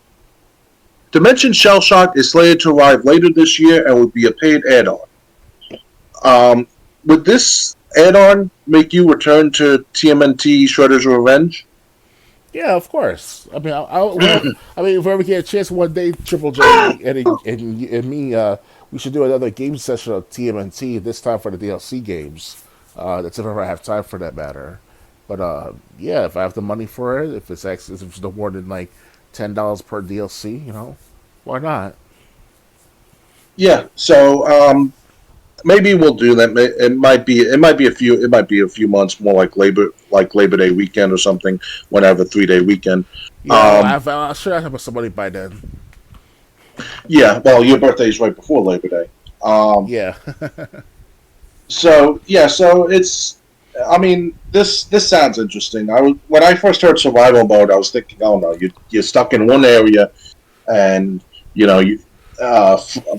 Dimension Shell Shock is slated to arrive later this year and will be a paid add-on. Would this add-on make you return to TMNT Shredder's Revenge? Yeah, of course. I mean, I mean, if we ever get a chance one day, Triple J and me, we should do another game session of TMNT. This time for the DLC games. That's if I ever have time for that matter. But yeah, if I have the money for it, if it's no more than like $10 per DLC, why not? Yeah. So maybe we'll do that. It might be a few months more, like Labor Day weekend or something. When I have a 3-day weekend. Yeah, I'm sure I have some money by then. Yeah. Well, your birthday is right before Labor Day. Yeah. So it's. I mean, this sounds interesting. When I first heard survival mode, I was thinking, oh no, you're stuck in one area, and you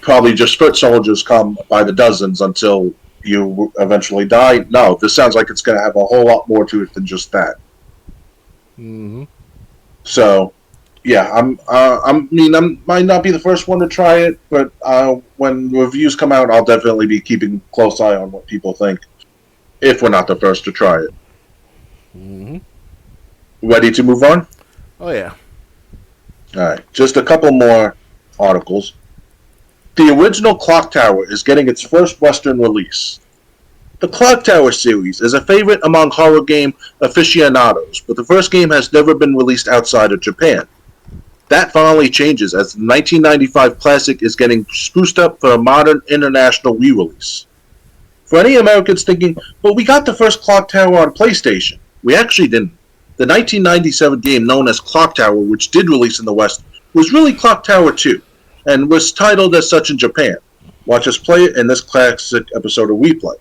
probably just foot soldiers come by the dozens until you eventually die. No, this sounds like it's going to have a whole lot more to it than just that. Mm-hmm. So, yeah, I might not be the first one to try it, but when reviews come out, I'll definitely be keeping a close eye on what people think. If we're not the first to try it. Mm-hmm. Ready to move on? Oh yeah. All right, just a couple more articles. The original Clock Tower is getting its first Western release. The Clock Tower series is a favorite among horror game aficionados, but the first game has never been released outside of Japan. That finally changes as the 1995 classic is getting spruced up for a modern international re-release. For any Americans thinking, well, we got the first Clock Tower on PlayStation. We actually didn't. The 1997 game known as Clock Tower, which did release in the West, was really Clock Tower 2, and was titled as such in Japan. Watch us play it in this classic episode of We Play.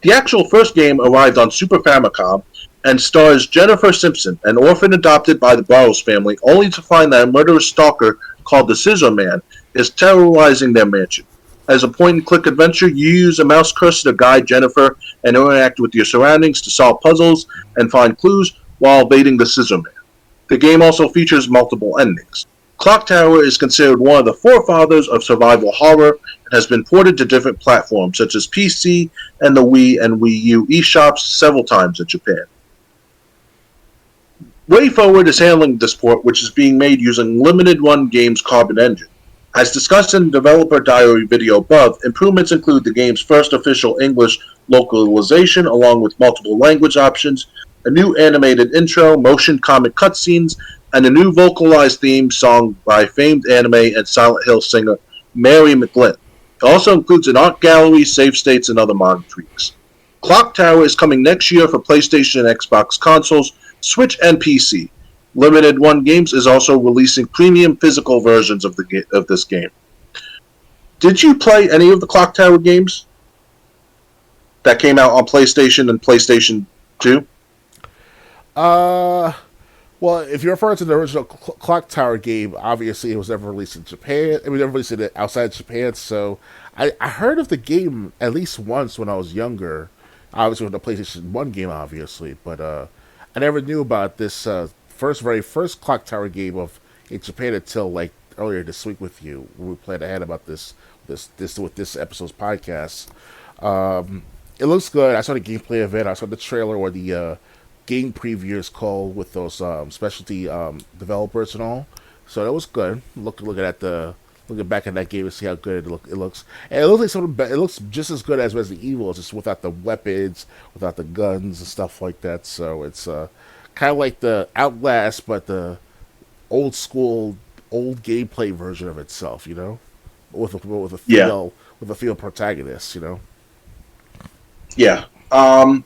The actual first game arrived on Super Famicom and stars Jennifer Simpson, an orphan adopted by the Burroughs family, only to find that a murderous stalker called the Scissor Man is terrorizing their mansion. As a point-and-click adventure, you use a mouse cursor to guide Jennifer and interact with your surroundings to solve puzzles and find clues while evading the Scissor Man. The game also features multiple endings. Clock Tower is considered one of the forefathers of survival horror and has been ported to different platforms such as PC and the Wii and Wii U eShops several times in Japan. WayForward is handling this port, which is being made using Limited Run Games' Carbon Engine. As discussed in the developer diary video above, improvements include the game's first official English localization along with multiple language options, a new animated intro, motion comic cutscenes, and a new vocalized theme song by famed anime and Silent Hill singer Mary McGlynn. It also includes an art gallery, save states, and other mod tweaks. Clock Tower is coming next year for PlayStation and Xbox consoles, Switch, and PC. Limited One Games is also releasing premium physical versions of this game. Did you play any of the Clock Tower games that came out on PlayStation and PlayStation 2? Well, if you're referring to the original Clock Tower game, obviously it was never released in Japan. It was never released outside Japan, so I heard of the game at least once when I was younger. Obviously, with the PlayStation 1 game, obviously, but I never knew about this very first Clock Tower game in Japan until like earlier this week with you. We played ahead about this with this episode's podcast. It looks good. I saw the gameplay event. I saw the trailer or the game previews call with those specialty developers and all. So that was good. Looking back at that game and see how good it looks. And it looks like something. It looks just as good as Resident Evil, just without the weapons, without the guns and stuff like that. So it's kind of like the Outlast, but the old school, old gameplay version of itself. You know, with a field protagonist. You know. Yeah. I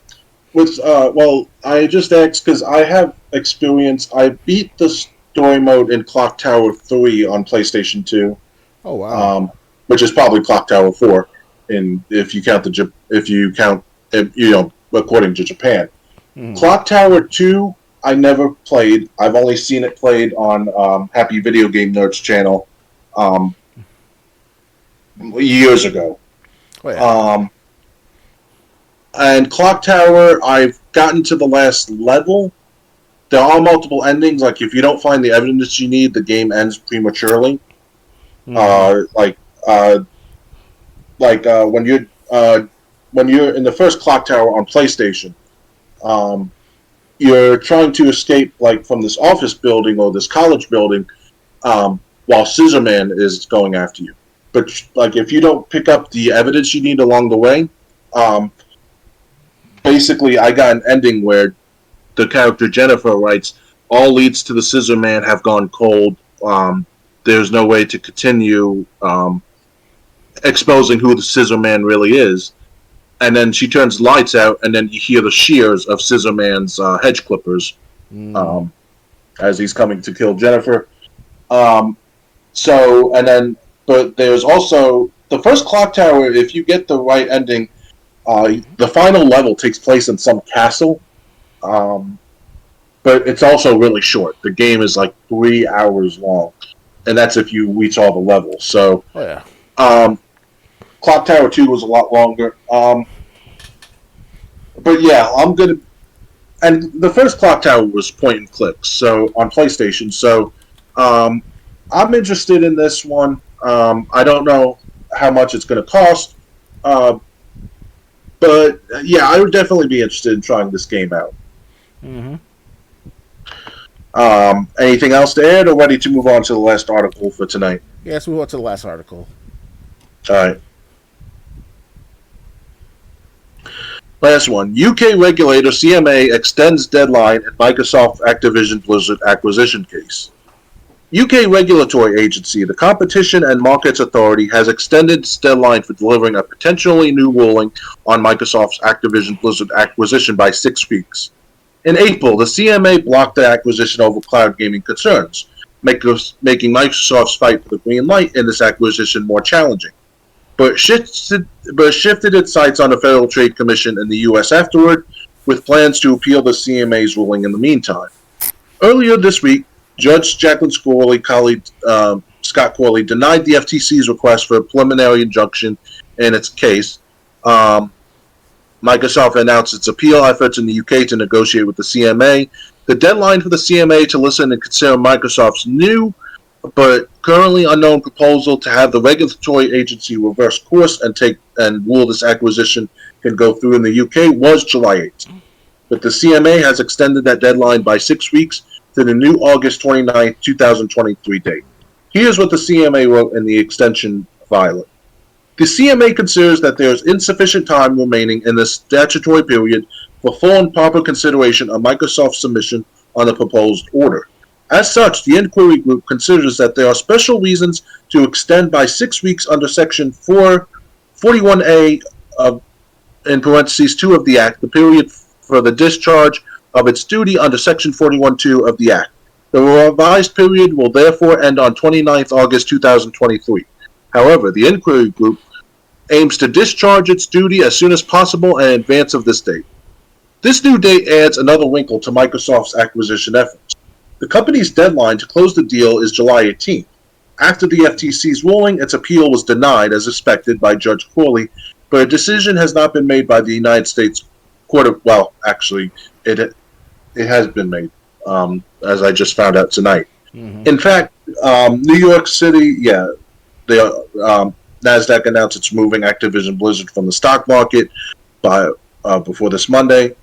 just asked because I have experience. I beat the story mode in Clock Tower 3 on PlayStation 2. Oh wow! Which is probably Clock Tower 4, if you count according to Japan. Clock Tower 2, I never played. I've only seen it played on Happy Video Game Nerds channel years ago. Oh, yeah. And Clock Tower, I've gotten to the last level. There are multiple endings. Like if you don't find the evidence you need, the game ends prematurely. When you're in the first Clock Tower on PlayStation, you're trying to escape from this office building or this college building, while Scissor Man is going after you. But if you don't pick up the evidence you need along the way, basically I got an ending where the character Jennifer writes, "All leads to the Scissor Man have gone cold. There's no way to continue exposing who the Scissor Man really is." And then she turns the lights out, and then you hear the shears of Scissor Man's hedge clippers as he's coming to kill Jennifer. But there's also the first Clock Tower. If you get the right ending, the final level takes place in some castle. But it's also really short. The game is 3 hours long. And that's if you reach all the levels. So, Clock Tower 2 was a lot longer. But yeah, I'm gonna. And the first Clock Tower was point and click, so on PlayStation. So, I'm interested in this one. I don't know how much it's going to cost, but yeah, I would definitely be interested in trying this game out. Mm-hmm. Anything else to add, or ready to move on to the last article for tonight? Yeah, let's move on to the last article. All right. Last one. UK regulator CMA extends deadline in Microsoft Activision Blizzard acquisition case. UK regulatory agency, the Competition and Markets Authority, has extended its deadline for delivering a potentially new ruling on Microsoft's Activision Blizzard acquisition by 6 weeks. In April, the CMA blocked the acquisition over cloud gaming concerns, making Microsoft's fight for the green light in this acquisition more challenging. but shifted its sights on the Federal Trade Commission in the U.S. afterward, with plans to appeal the CMA's ruling in the meantime. Earlier this week, Judge Jacqueline Scott Corley denied the FTC's request for a preliminary injunction in its case. Microsoft announced its appeal efforts in the UK to negotiate with the CMA. The deadline for the CMA to listen and consider Microsoft's new but currently unknown proposal to have the regulatory agency reverse course and rule this acquisition can go through in the UK was July 8th. But the CMA has extended that deadline by 6 weeks to the new August 29th, 2023 date. Here's what the CMA wrote in the extension filing. The CMA considers that there is insufficient time remaining in the statutory period for full and proper consideration of Microsoft's submission on the proposed order. As such, the inquiry group considers that there are special reasons to extend by 6 weeks under Section 441A of, in parentheses 2 of the Act, the period for the discharge of its duty under Section 41.2 of the Act. The revised period will therefore end on 29th August 2023. However, the inquiry group aims to discharge its duty as soon as possible in advance of this date. This new date adds another wrinkle to Microsoft's acquisition efforts. The company's deadline to close the deal is July 18th. After the FTC's ruling, its appeal was denied as expected by Judge Corley, but a decision has not been made by the United States Court of, well, actually, it has been made, as I just found out tonight. Mm-hmm. In fact, New York City, NASDAQ announced it's moving Activision Blizzard from the stock market before this Monday.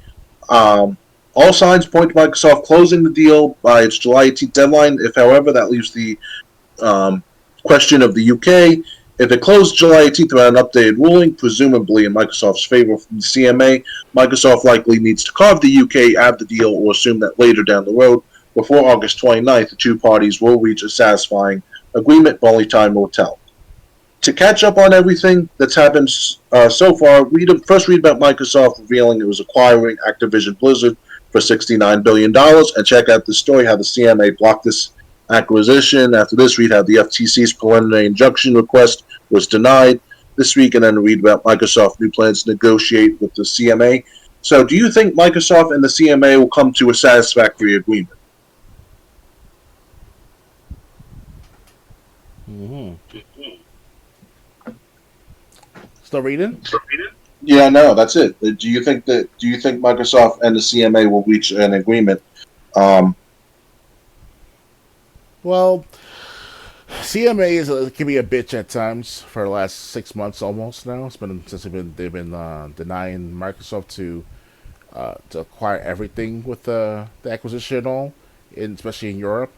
All signs point to Microsoft closing the deal by its July 18th deadline. If, however, that leaves the question of the UK. If it closed July 18th without an updated ruling, presumably in Microsoft's favor from the CMA, Microsoft likely needs to carve the UK out of the deal or assume that later down the road, before August 29th, the two parties will reach a satisfying agreement, but only time will tell. To catch up on everything that's happened so far, first read about Microsoft revealing it was acquiring Activision Blizzard for $69 billion, and check out the story how the CMA blocked this acquisition. After this, read how the FTC's preliminary injunction request was denied this week, and then read about Microsoft's new plans to negotiate with the CMA. So do you think Microsoft and the CMA will come to a satisfactory agreement? Mm-hmm. Still reading? Yeah, no, that's it. Do you think Microsoft and the CMA will reach an agreement? Well, CMA can be a bitch at times for the last 6 months almost now. It's been since they've been denying Microsoft to acquire everything with the acquisition and all, especially in Europe.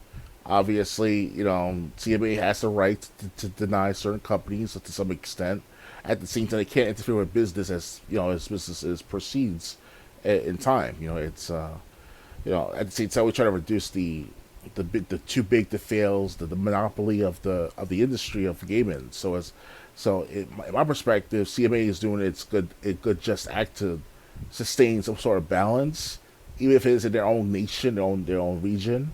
Obviously, CMA has the right to deny certain companies to some extent. At the same time, they can't interfere with business as business proceeds in time. It's at the same time we try to reduce the too big to fails, the monopoly of the industry of gaming. In my perspective, CMA is doing its good just act to sustain some sort of balance, even if it is in their own nation, their own region.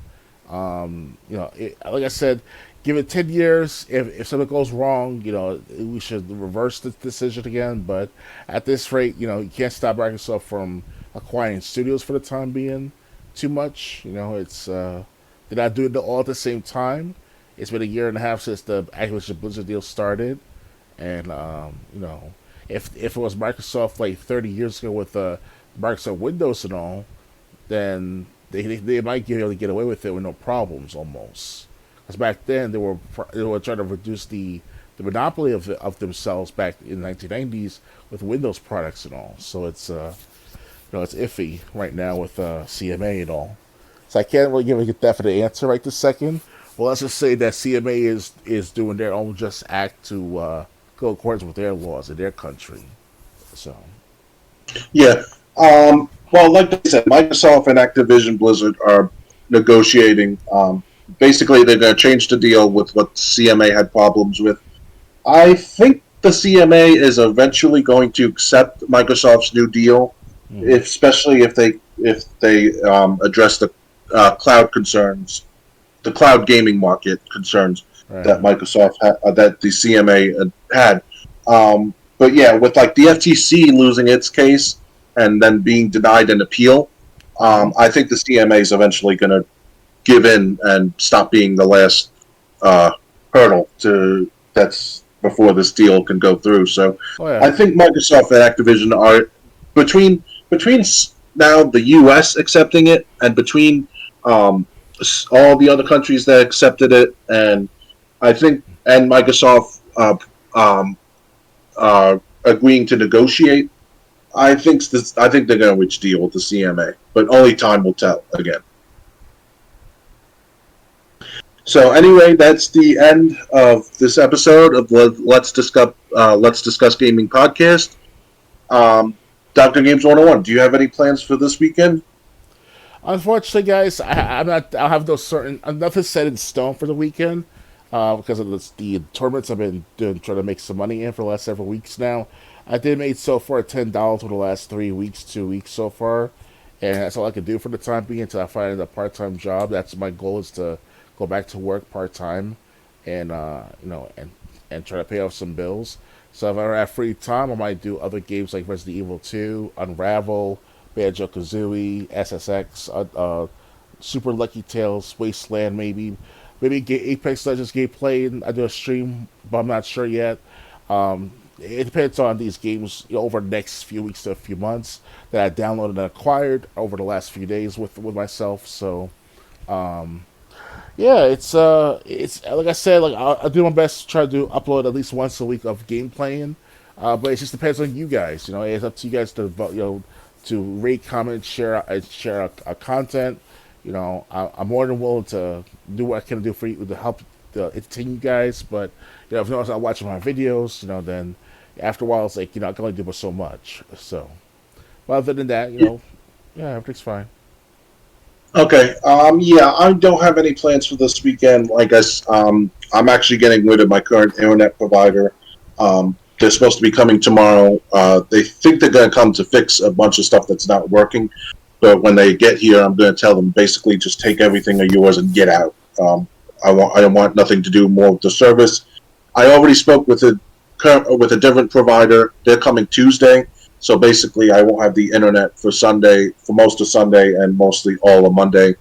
Like I said, give it 10 years. If something goes wrong, we should reverse the decision again. But at this rate, you can't stop Microsoft from acquiring studios for the time being too much. It's they're not doing it all at the same time. It's been a year and a half since the Activision Blizzard deal started, and if it was Microsoft like 30 years ago with Microsoft Windows and all, then they might be able to get away with it with no problems almost. Because back then they were trying to reduce the monopoly of themselves back in the 1990s with Windows products and all. So it's it's iffy right now with CMA and all. So I can't really give a definite answer right this second. Well, let's just say that CMA is doing their own just act to go according with their laws in their country. So yeah. Well, like I said, Microsoft and Activision Blizzard are negotiating. Basically, they're going to change the deal with what CMA had problems with. I think the CMA is eventually going to accept Microsoft's new deal, especially if they address the cloud concerns, the cloud gaming market concerns that Microsoft that the CMA had. But yeah, with like the FTC losing its case and then being denied an appeal, I think the CMA is eventually going to give in and stop being the last hurdle to that's before this deal can go through. So Oh yeah. I think Microsoft and Activision are between now the U.S. accepting it and between all the other countries that accepted it, and I think and Microsoft agreeing to negotiate. I think they're going to reach deal with the CMA, but only time will tell again. So anyway, that's the end of this episode of Let's Discuss Gaming podcast. Dr. Games 101, do you have any plans for this weekend? Unfortunately, guys, I'm not. I'll have no certain. Nothing set in stone for the weekend because of the tournaments I've been doing, trying to make some money in for the last several weeks now. I did make so far $10 for the last 3 weeks, 2 weeks so far, and that's all I can do for the time being until I find a part-time job. That's my goal, is to go back to work part-time, and and try to pay off some bills. So if I ever have free time, I might do other games like Resident Evil 2, Unravel, Banjo Kazooie, SSX, Super Lucky Tales, Wasteland, maybe get Apex Legends gameplay, and I do a stream, but I'm not sure yet. It depends on these games, over the next few weeks to a few months that I downloaded and acquired over the last few days with myself. So, yeah, it's like I said, like I'll do my best to try to upload at least once a week of game playing, but it just depends on you guys. It's up to you guys to vote, to rate, comment, share a content. I'm more than willing to do what I can do for you to help entertain you guys. But if you're not watching my videos, then after a while it's like I can only do but so much. So, but other than that, yeah, everything's fine. Okay. Yeah, I don't have any plans for this weekend. I guess I'm actually getting rid of my current internet provider. They're supposed to be coming tomorrow. They think they're going to come to fix a bunch of stuff that's not working. But when they get here, I'm going to tell them basically just take everything of yours and get out. I don't want nothing to do more with the service. I already spoke with a different provider. They're coming Tuesday. So basically, I won't have the internet for most of Sunday, and mostly all of Monday,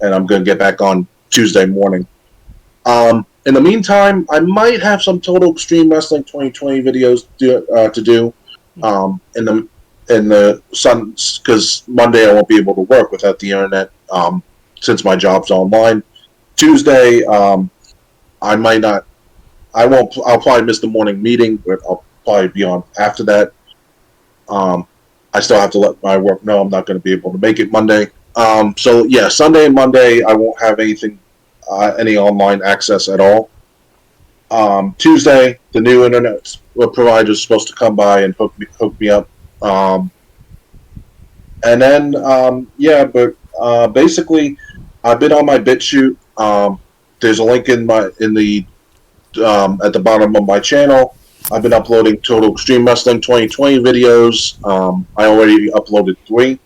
and I'm going to get back on Tuesday morning. In the meantime, I might have some Total Extreme Wrestling 2020 videos to do in the sun, because Monday I won't be able to work without the internet since my job's online. Tuesday, I might not. I won't. I'll probably miss the morning meeting, but I'll probably be on after that. I still have to let my work know I'm not going to be able to make it Monday. So yeah, Sunday and Monday I won't have anything, any online access at all. Tuesday, the new internet provider is supposed to come by and hook me up. And then yeah, but basically, I've been on my BitChute. There's a link in the at the bottom of my channel. I've been uploading Total Extreme Wrestling 2020 videos. I already uploaded 3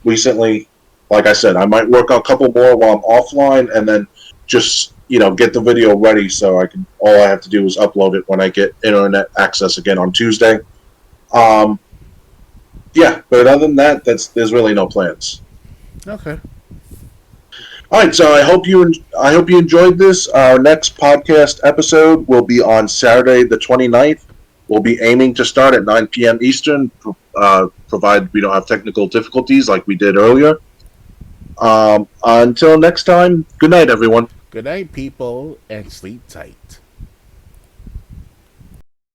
recently. Like I said, I might work on a couple more while I'm offline, and then just get the video ready so I can. All I have to do is upload it when I get internet access again on Tuesday. Yeah, but other than that, there's really no plans. Okay. All right, so I hope you enjoyed this. Our next podcast episode will be on Saturday the 29th. We'll be aiming to start at 9 p.m. Eastern, provided we don't have technical difficulties like we did earlier. Until next time, good night, everyone. Good night, people, and sleep tight.